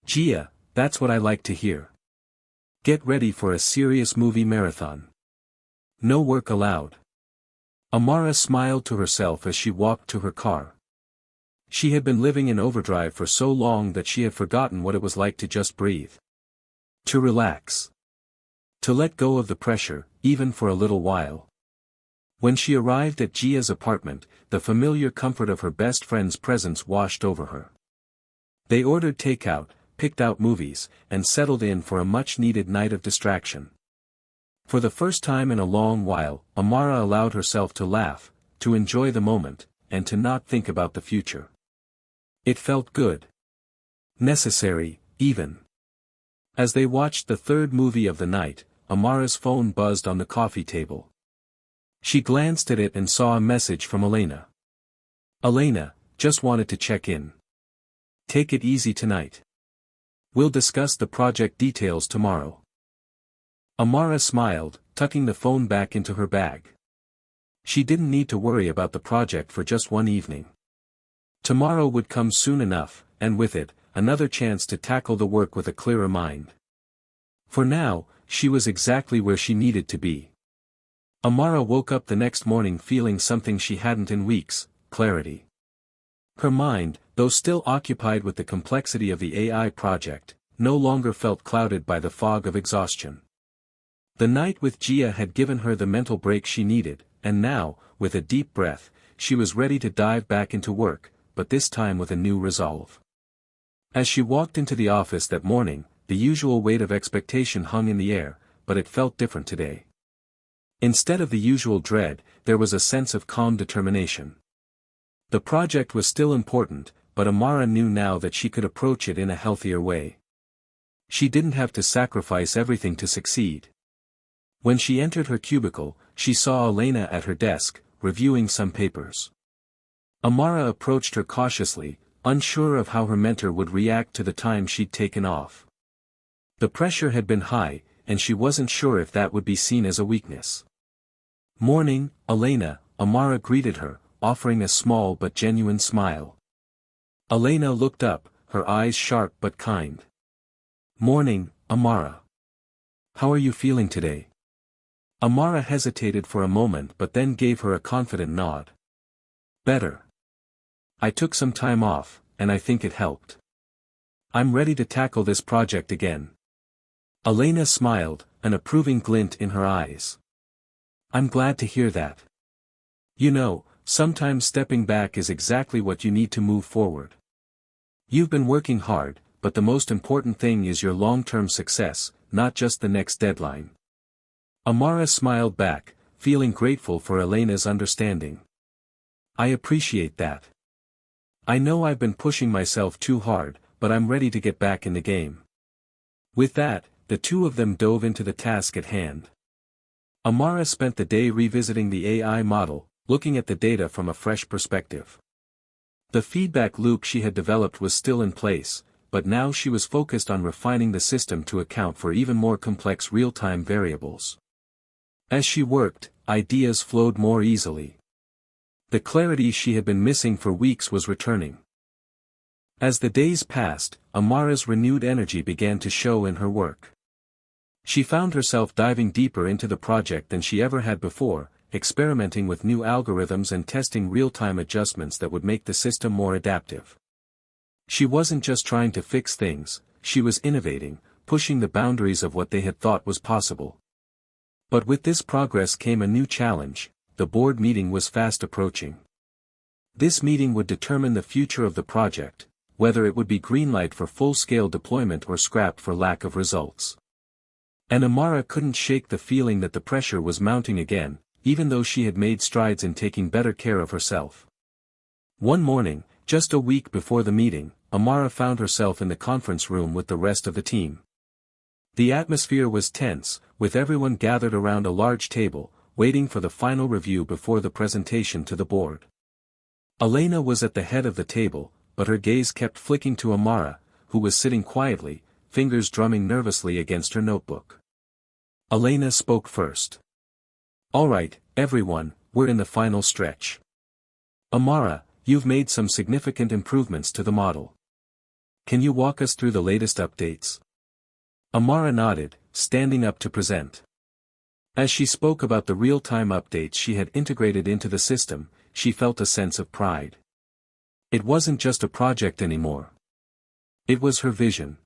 Gia, that's what I like to hear. Get ready for a serious movie marathon. No work allowed. Amara smiled to herself as she walked to her car. She had been living in overdrive for so long that she had forgotten what it was like to just breathe. To relax. To let go of the pressure, even for a little while. When she arrived at Gia's apartment, the familiar comfort of her best friend's presence washed over her. They ordered takeout, picked out movies, and settled in for a much-needed night of distraction. For the first time in a long while, Amara allowed herself to laugh, to enjoy the moment, and to not think about the future. It felt good. Necessary, even. As they watched the third movie of the night, Amara's phone buzzed on the coffee table. She glanced at it and saw a message from Elena. Elena, just wanted to check in. Take it easy tonight. We'll discuss the project details tomorrow. Amara smiled, tucking the phone back into her bag. She didn't need to worry about the project for just one evening. Tomorrow would come soon enough, and with it, another chance to tackle the work with a clearer mind. For now, she was exactly where she needed to be. Amara woke up the next morning feeling something she hadn't in weeks, clarity. Her mind, though still occupied with the complexity of the AI project, no longer felt clouded by the fog of exhaustion. The night with Gia had given her the mental break she needed, and now, with a deep breath, she was ready to dive back into work, but this time with a new resolve. As she walked into the office that morning, the usual weight of expectation hung in the air, but it felt different today. Instead of the usual dread, there was a sense of calm determination. The project was still important, but Amara knew now that she could approach it in a healthier way. She didn't have to sacrifice everything to succeed. When she entered her cubicle, she saw Elena at her desk, reviewing some papers. Amara approached her cautiously, unsure of how her mentor would react to the time she'd taken off. The pressure had been high, and she wasn't sure if that would be seen as a weakness. Morning, Elena, Amara greeted her, offering a small but genuine smile. Elena looked up, her eyes sharp but kind. Morning, Amara. How are you feeling today? Amara hesitated for a moment but then gave her a confident nod. Better. I took some time off, and I think it helped. I'm ready to tackle this project again. Elena smiled, an approving glint in her eyes. I'm glad to hear that. You know, sometimes stepping back is exactly what you need to move forward. You've been working hard, but the most important thing is your long-term success, not just the next deadline. Amara smiled back, feeling grateful for Elena's understanding. I appreciate that. I know I've been pushing myself too hard, but I'm ready to get back in the game. With that, the two of them dove into the task at hand. Amara spent the day revisiting the AI model, looking at the data from a fresh perspective. The feedback loop she had developed was still in place, but now she was focused on refining the system to account for even more complex real-time variables. As she worked, ideas flowed more easily. The clarity she had been missing for weeks was returning. As the days passed, Amara's renewed energy began to show in her work. She found herself diving deeper into the project than she ever had before, experimenting with new algorithms and testing real-time adjustments that would make the system more adaptive. She wasn't just trying to fix things, she was innovating, pushing the boundaries of what they had thought was possible. But with this progress came a new challenge. The board meeting was fast approaching. This meeting would determine the future of the project, whether it would be greenlight for full-scale deployment or scrapped for lack of results. And Amara couldn't shake the feeling that the pressure was mounting again, even though she had made strides in taking better care of herself. One morning, just a week before the meeting, Amara found herself in the conference room with the rest of the team. The atmosphere was tense, with everyone gathered around a large table, waiting for the final review before the presentation to the board. Elena was at the head of the table, but her gaze kept flicking to Amara, who was sitting quietly, fingers drumming nervously against her notebook. Elena spoke first. "All right, everyone, we're in the final stretch. Amara, you've made some significant improvements to the model. Can you walk us through the latest updates?" Amara nodded, standing up to present. As she spoke about the real-time updates she had integrated into the system, she felt a sense of pride. It wasn't just a project anymore. It was her vision.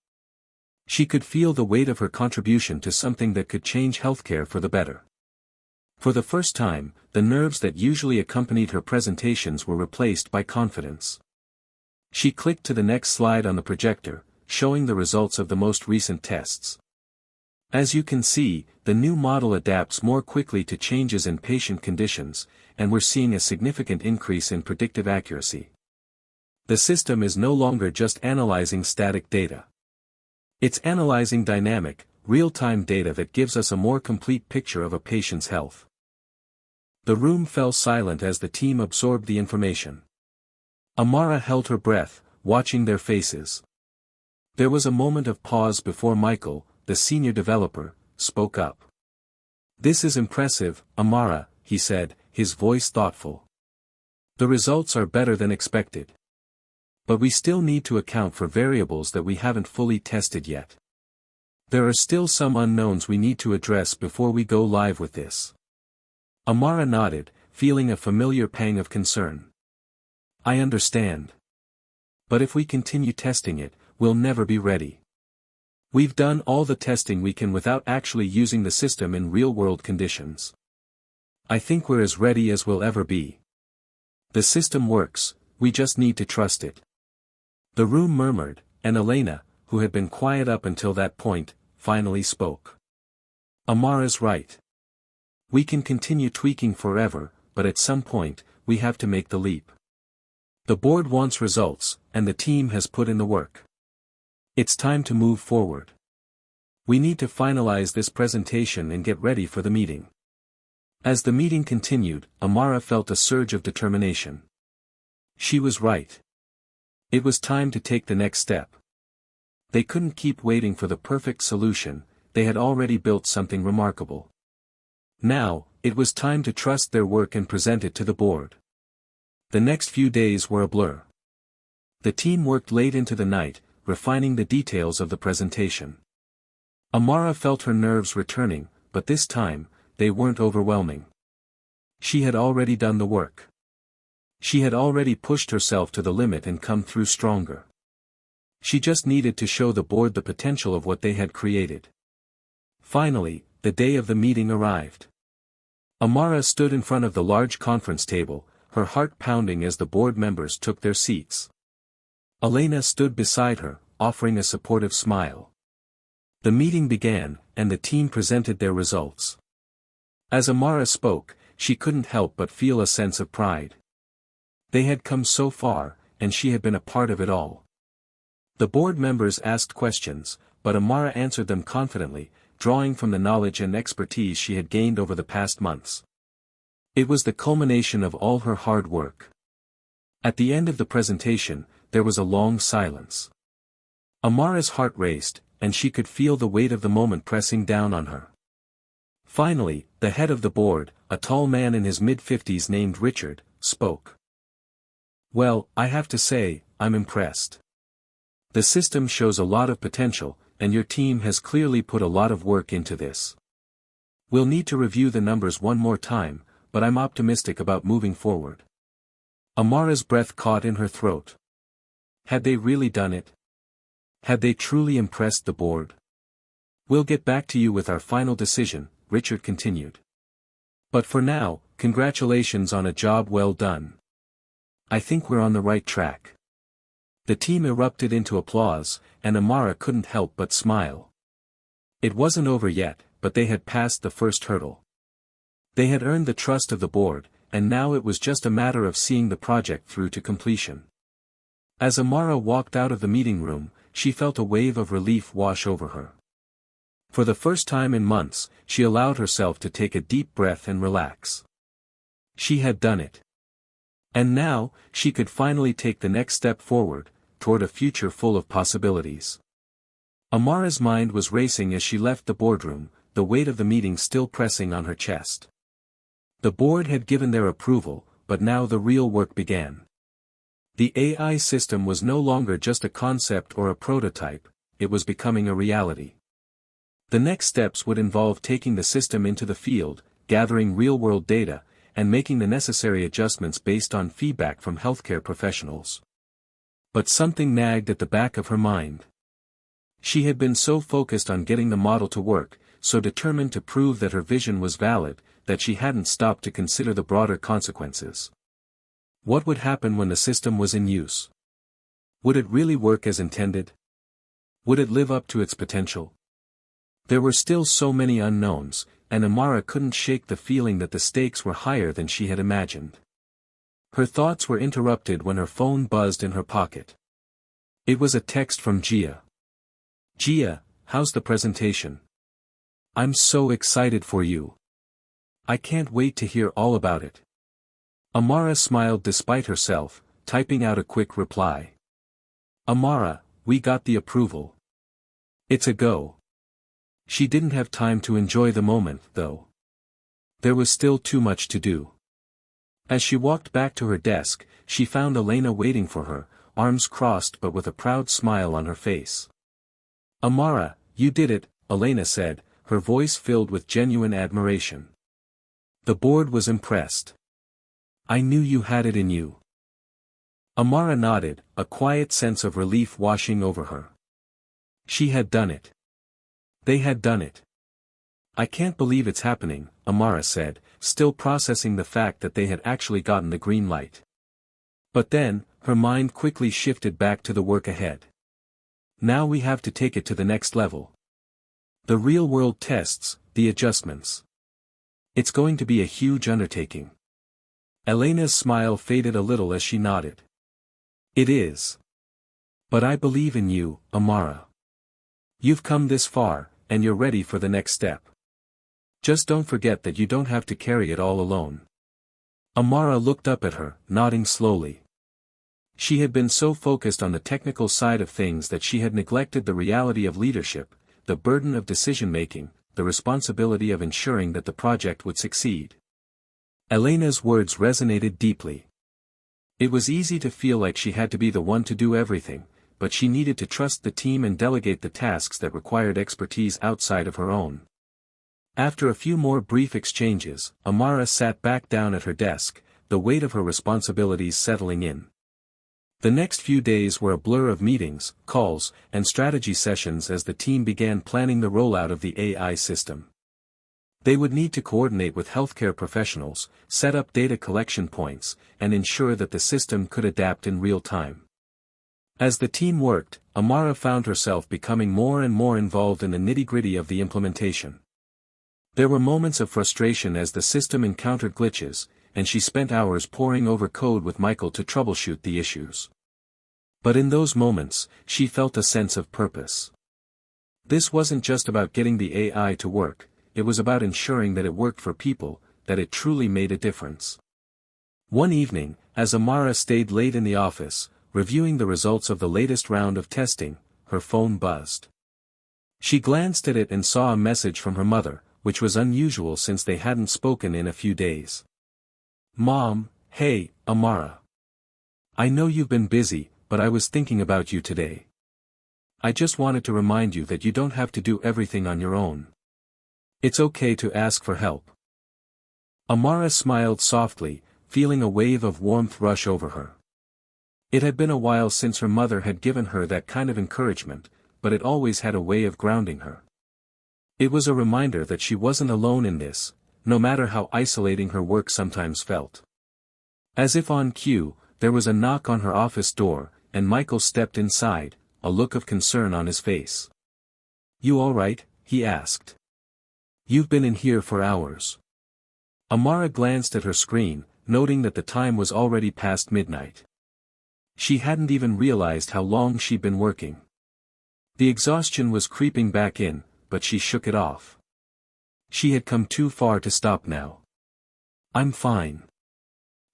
She could feel the weight of her contribution to something that could change healthcare for the better. For the first time, the nerves that usually accompanied her presentations were replaced by confidence. She clicked to the next slide on the projector, showing the results of the most recent tests. As you can see, the new model adapts more quickly to changes in patient conditions, and we're seeing a significant increase in predictive accuracy. The system is no longer just analyzing static data. It's analyzing dynamic, real-time data that gives us a more complete picture of a patient's health. The room fell silent as the team absorbed the information. Amara held her breath, watching their faces. There was a moment of pause before Michael, the senior developer, spoke up. "This is impressive, Amara," he said, his voice thoughtful. "The results are better than expected. But we still need to account for variables that we haven't fully tested yet. There are still some unknowns we need to address before we go live with this." Amara nodded, feeling a familiar pang of concern. "I understand. But if we continue testing it, we'll never be ready. We've done all the testing we can without actually using the system in real-world conditions. I think we're as ready as we'll ever be. The system works, we just need to trust it." The room murmured, and Elena, who had been quiet up until that point, finally spoke. "Amara's right. We can continue tweaking forever, but at some point, we have to make the leap. The board wants results, and the team has put in the work. It's time to move forward. We need to finalize this presentation and get ready for the meeting." As the meeting continued, Amara felt a surge of determination. She was right. It was time to take the next step. They couldn't keep waiting for the perfect solution, they had already built something remarkable. Now, it was time to trust their work and present it to the board. The next few days were a blur. The team worked late into the night, refining the details of the presentation. Amara felt her nerves returning, but this time, they weren't overwhelming. She had already done the work. She had already pushed herself to the limit and come through stronger. She just needed to show the board the potential of what they had created. Finally, the day of the meeting arrived. Amara stood in front of the large conference table, her heart pounding as the board members took their seats. Elena stood beside her, offering a supportive smile. The meeting began, and the team presented their results. As Amara spoke, she couldn't help but feel a sense of pride. They had come so far, and she had been a part of it all. The board members asked questions, but Amara answered them confidently, drawing from the knowledge and expertise she had gained over the past months. It was the culmination of all her hard work. At the end of the presentation, there was a long silence. Amara's heart raced, and she could feel the weight of the moment pressing down on her. Finally, the head of the board, a tall man in his mid-50s named Richard, spoke. "Well, I have to say, I'm impressed. The system shows a lot of potential, and your team has clearly put a lot of work into this. We'll need to review the numbers one more time, but I'm optimistic about moving forward." Amara's breath caught in her throat. Had they really done it? Had they truly impressed the board? "We'll get back to you with our final decision," Richard continued. "But for now, congratulations on a job well done. I think we're on the right track." The team erupted into applause, and Amara couldn't help but smile. It wasn't over yet, but they had passed the first hurdle. They had earned the trust of the board, and now it was just a matter of seeing the project through to completion. As Amara walked out of the meeting room, she felt a wave of relief wash over her. For the first time in months, she allowed herself to take a deep breath and relax. She had done it. And now, she could finally take the next step forward, toward a future full of possibilities. Amara's mind was racing as she left the boardroom, the weight of the meeting still pressing on her chest. The board had given their approval, but now the real work began. The AI system was no longer just a concept or a prototype, it was becoming a reality. The next steps would involve taking the system into the field, gathering real-world data, and making the necessary adjustments based on feedback from healthcare professionals. But something nagged at the back of her mind. She had been so focused on getting the model to work, so determined to prove that her vision was valid, that she hadn't stopped to consider the broader consequences. What would happen when the system was in use? Would it really work as intended? Would it live up to its potential? There were still so many unknowns, and Amara couldn't shake the feeling that the stakes were higher than she had imagined. Her thoughts were interrupted when her phone buzzed in her pocket. It was a text from Gia. "Gia, how's the presentation? I'm so excited for you. I can't wait to hear all about it." Amara smiled despite herself, typing out a quick reply. "Amara, we got the approval. It's a go." She didn't have time to enjoy the moment, though. There was still too much to do. As she walked back to her desk, she found Elena waiting for her, arms crossed but with a proud smile on her face. "Amara, you did it," Elena said, her voice filled with genuine admiration. The board was impressed. "I knew you had it in you." Amara nodded, a quiet sense of relief washing over her. She had done it. They had done it. "I can't believe it's happening," Amara said, still processing the fact that they had actually gotten the green light. But then, her mind quickly shifted back to the work ahead. Now we have to take it to the next level. The real-world tests, the adjustments. It's going to be a huge undertaking. Elena's smile faded a little as she nodded. "It is. But I believe in you, Amara. You've come this far, and you're ready for the next step. Just don't forget that you don't have to carry it all alone." Amara looked up at her, nodding slowly. She had been so focused on the technical side of things that she had neglected the reality of leadership, the burden of decision-making, the responsibility of ensuring that the project would succeed. Elena's words resonated deeply. It was easy to feel like she had to be the one to do everything, but she needed to trust the team and delegate the tasks that required expertise outside of her own. After a few more brief exchanges, Amara sat back down at her desk, the weight of her responsibilities settling in. The next few days were a blur of meetings, calls, and strategy sessions as the team began planning the rollout of the AI system. They would need to coordinate with healthcare professionals, set up data collection points, and ensure that the system could adapt in real time. As the team worked, Amara found herself becoming more and more involved in the nitty-gritty of the implementation. There were moments of frustration as the system encountered glitches, and she spent hours poring over code with Michael to troubleshoot the issues. But in those moments, she felt a sense of purpose. This wasn't just about getting the AI to work, it was about ensuring that it worked for people, that it truly made a difference. One evening, as Amara stayed late in the office, reviewing the results of the latest round of testing, her phone buzzed. She glanced at it and saw a message from her mother, which was unusual since they hadn't spoken in a few days. "Mom, hey, Amara. I know you've been busy, but I was thinking about you today. I just wanted to remind you that you don't have to do everything on your own. It's okay to ask for help." Amara smiled softly, feeling a wave of warmth rush over her. It had been a while since her mother had given her that kind of encouragement, but it always had a way of grounding her. It was a reminder that she wasn't alone in this, no matter how isolating her work sometimes felt. As if on cue, There was a knock on her office door, and Michael stepped inside, a look of concern on his face. "You all right?" he asked. "You've been in here for hours." Amara glanced at her screen, noting that the time was already past midnight. She hadn't even realized how long she'd been working. The exhaustion was creeping back in, but she shook it off. She had come too far to stop now. "I'm fine.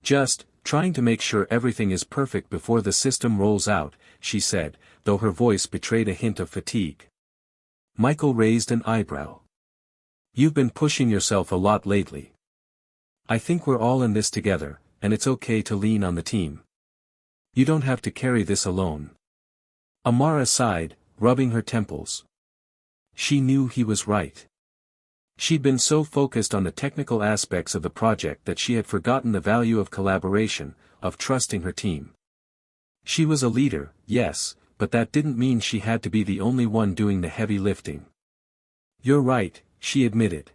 Just trying to make sure everything is perfect before the system rolls out," she said, though her voice betrayed a hint of fatigue. Michael raised an eyebrow. "You've been pushing yourself a lot lately. I think we're all in this together, and it's okay to lean on the team. You don't have to carry this alone." Amara sighed, rubbing her temples. She knew he was right. She'd been so focused on the technical aspects of the project that she had forgotten the value of collaboration, of trusting her team. She was a leader, yes, but that didn't mean she had to be the only one doing the heavy lifting. "You're right," she admitted.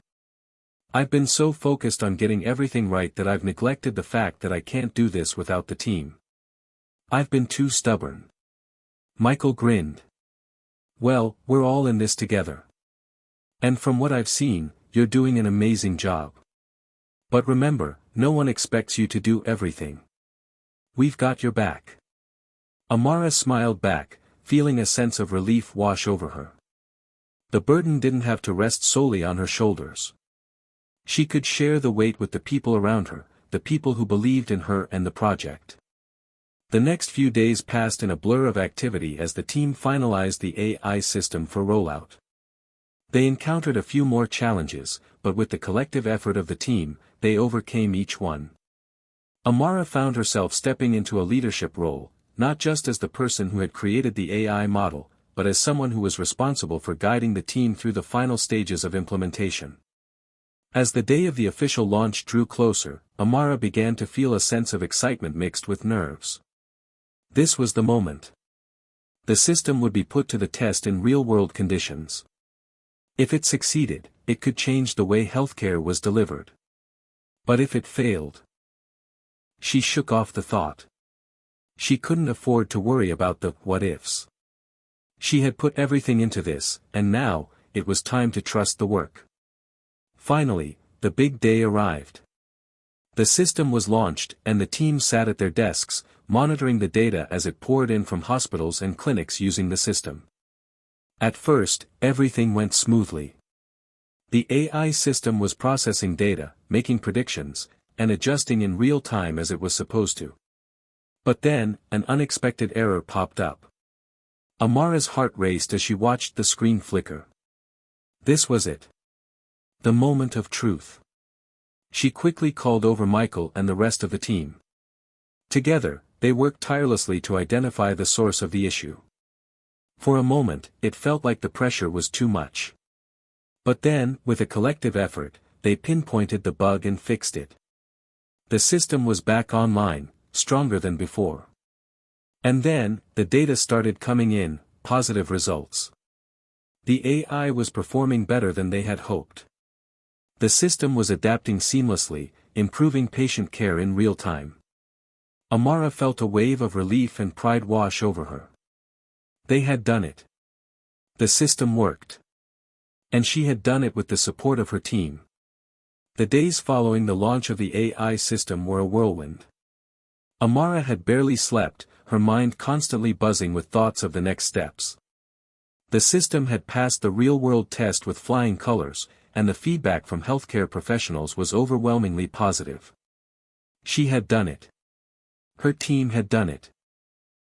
"I've been so focused on getting everything right that I've neglected the fact that I can't do this without the team. I've been too stubborn." Michael grinned. "Well, we're all in this together. And from what I've seen, you're doing an amazing job. But remember, no one expects you to do everything. We've got your back." Amara smiled back, feeling a sense of relief wash over her. The burden didn't have to rest solely on her shoulders. She could share the weight with the people around her, the people who believed in her and the project. The next few days passed in a blur of activity as the team finalized the AI system for rollout. They encountered a few more challenges, but with the collective effort of the team, they overcame each one. Amara found herself stepping into a leadership role, not just as the person who had created the AI model, but as someone who was responsible for guiding the team through the final stages of implementation. As the day of the official launch drew closer, Amara began to feel a sense of excitement mixed with nerves. This was the moment. The system would be put to the test in real-world conditions. If it succeeded, it could change the way healthcare was delivered. But if it failed? She shook off the thought. She couldn't afford to worry about the what-ifs. She had put everything into this, and now, it was time to trust the work. Finally, the big day arrived. The system was launched, and the team sat at their desks, monitoring the data as it poured in from hospitals and clinics using the system. At first, everything went smoothly. The AI system was processing data, making predictions, and adjusting in real time as it was supposed to. But then, an unexpected error popped up. Amara's heart raced as she watched the screen flicker. This was it. The moment of truth. She quickly called over Michael and the rest of the team. Together, they worked tirelessly to identify the source of the issue. For a moment, it felt like the pressure was too much. But then, with a collective effort, they pinpointed the bug and fixed it. The system was back online, stronger than before. And then, the data started coming in, positive results. The AI was performing better than they had hoped. The system was adapting seamlessly, improving patient care in real time. Amara felt a wave of relief and pride wash over her. They had done it. The system worked. And she had done it with the support of her team. The days following the launch of the AI system were a whirlwind. Amara had barely slept, her mind constantly buzzing with thoughts of the next steps. The system had passed the real-world test with flying colors, and the feedback from healthcare professionals was overwhelmingly positive. She had done it. Her team had done it.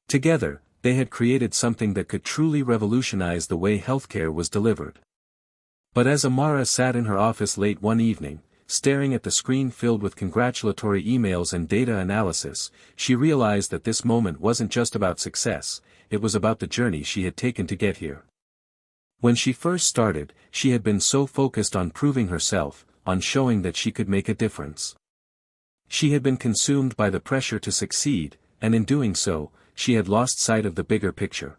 Together, they had created something that could truly revolutionize the way healthcare was delivered. But as Amara sat in her office late one evening, staring at the screen filled with congratulatory emails and data analysis, she realized that this moment wasn't just about success, it was about the journey she had taken to get here. When she first started, she had been so focused on proving herself, on showing that she could make a difference. She had been consumed by the pressure to succeed, and in doing so, she had lost sight of the bigger picture.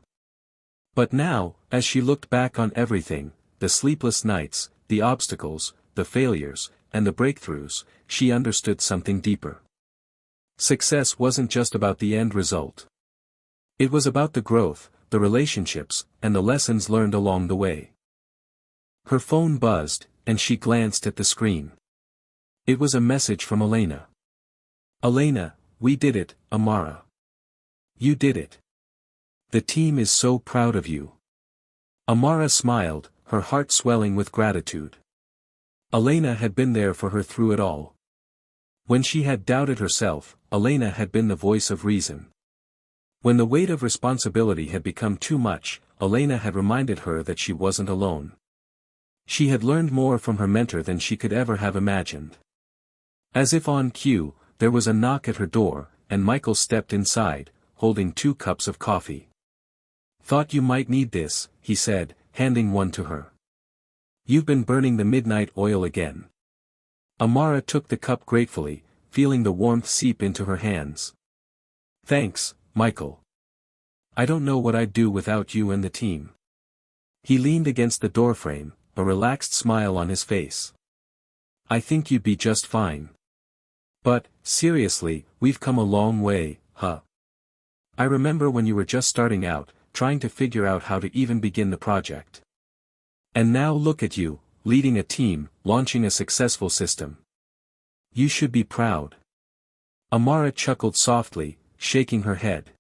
But now, as she looked back on everything, the sleepless nights, the obstacles, the failures, and the breakthroughs, she understood something deeper. Success wasn't just about the end result. It was about the growth, the relationships, and the lessons learned along the way. Her phone buzzed, and she glanced at the screen. It was a message from Elena. "Elena, we did it, Amara. You did it. The team is so proud of you." Amara smiled, her heart swelling with gratitude. Elena had been there for her through it all. When she had doubted herself, Elena had been the voice of reason. When the weight of responsibility had become too much, Elena had reminded her that she wasn't alone. She had learned more from her mentor than she could ever have imagined. As if on cue, there was a knock at her door, and Michael stepped inside, holding 2 cups of coffee. "Thought you might need this," he said, handing one to her. "You've been burning the midnight oil again." Amara took the cup gratefully, feeling the warmth seep into her hands. "Thanks, Michael. I don't know what I'd do without you and the team." He leaned against the doorframe, a relaxed smile on his face. "I think you'd be just fine. But, seriously, we've come a long way, huh? I remember when you were just starting out, trying to figure out how to even begin the project. And now look at you, leading a team, launching a successful system. You should be proud." Amara chuckled softly, shaking her head.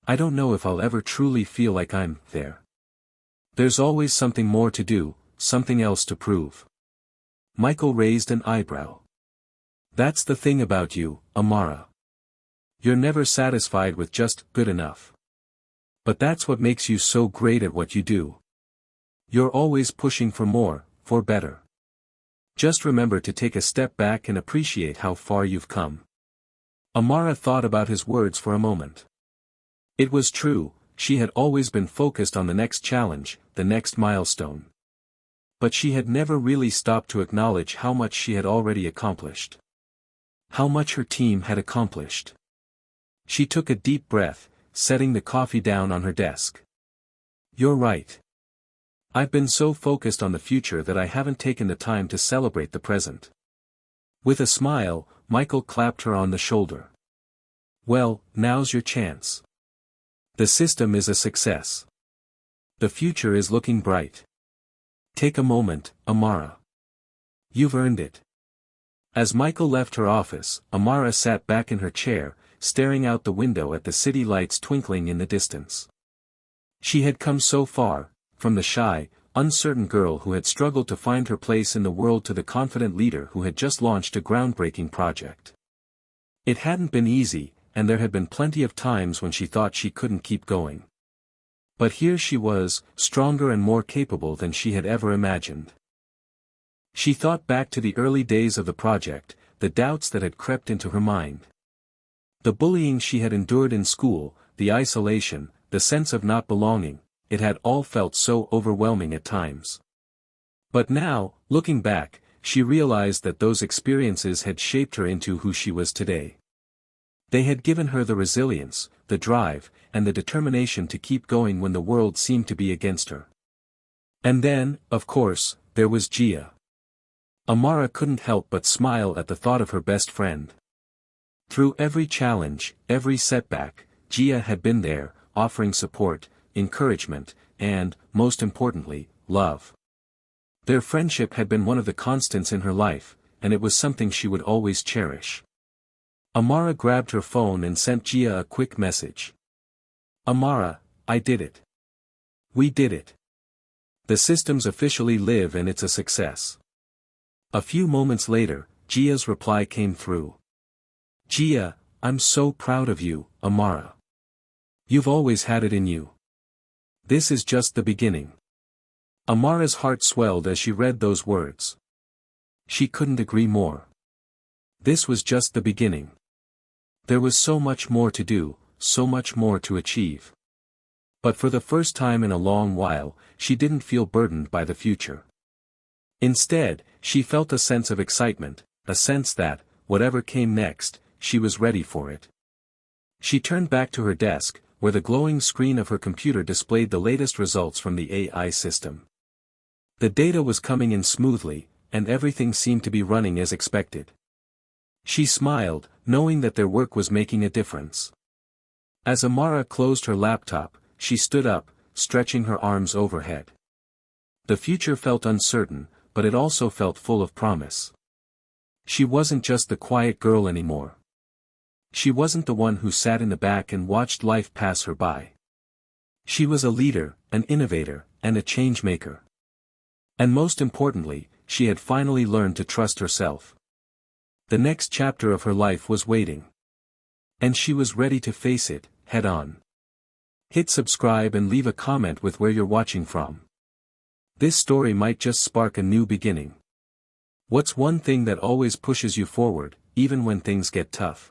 "I don't know if I'll ever truly feel like I'm there. There's always something more to do, something else to prove." Michael raised an eyebrow. "That's the thing about you, Amara. You're never satisfied with just good enough. But that's what makes you so great at what you do. You're always pushing for more, for better. Just remember to take a step back and appreciate how far you've come." Amara thought about his words for a moment. It was true, she had always been focused on the next challenge, the next milestone. But she had never really stopped to acknowledge how much she had already accomplished. How much her team had accomplished. She took a deep breath, setting the coffee down on her desk. "You're right. I've been so focused on the future that I haven't taken the time to celebrate the present." With a smile, Michael clapped her on the shoulder. "Well, now's your chance. The system is a success. The future is looking bright. Take a moment, Amara. You've earned it." As Michael left her office, Amara sat back in her chair, staring out the window at the city lights twinkling in the distance. She had come so far, from the shy, uncertain girl who had struggled to find her place in the world to the confident leader who had just launched a groundbreaking project. It hadn't been easy, and there had been plenty of times when she thought she couldn't keep going. But here she was, stronger and more capable than she had ever imagined. She thought back to the early days of the project, the doubts that had crept into her mind. The bullying she had endured in school, the isolation, the sense of not belonging, it had all felt so overwhelming at times. But now, looking back, she realized that those experiences had shaped her into who she was today. They had given her the resilience, the drive, and the determination to keep going when the world seemed to be against her. And then, of course, there was Gia. Amara couldn't help but smile at the thought of her best friend. Through every challenge, every setback, Gia had been there, offering support, encouragement, and, most importantly, love. Their friendship had been one of the constants in her life, and it was something she would always cherish. Amara grabbed her phone and sent Gia a quick message. "Amara, I did it. We did it. The systems officially live and it's a success." A few moments later, Gia's reply came through. "Gia, I'm so proud of you, Amara. You've always had it in you. This is just the beginning." Amara's heart swelled as she read those words. She couldn't agree more. This was just the beginning. There was so much more to do, so much more to achieve. But for the first time in a long while, she didn't feel burdened by the future. Instead, she felt a sense of excitement, a sense that, whatever came next, she was ready for it. She turned back to her desk, where the glowing screen of her computer displayed the latest results from the AI system. The data was coming in smoothly, and everything seemed to be running as expected. She smiled, knowing that their work was making a difference. As Amara closed her laptop, she stood up, stretching her arms overhead. The future felt uncertain, but it also felt full of promise. She wasn't just the quiet girl anymore. She wasn't the one who sat in the back and watched life pass her by. She was a leader, an innovator, and a change maker. And most importantly, she had finally learned to trust herself. The next chapter of her life was waiting. And she was ready to face it, head on. Hit subscribe and leave a comment with where you're watching from. This story might just spark a new beginning. What's one thing that always pushes you forward, even when things get tough?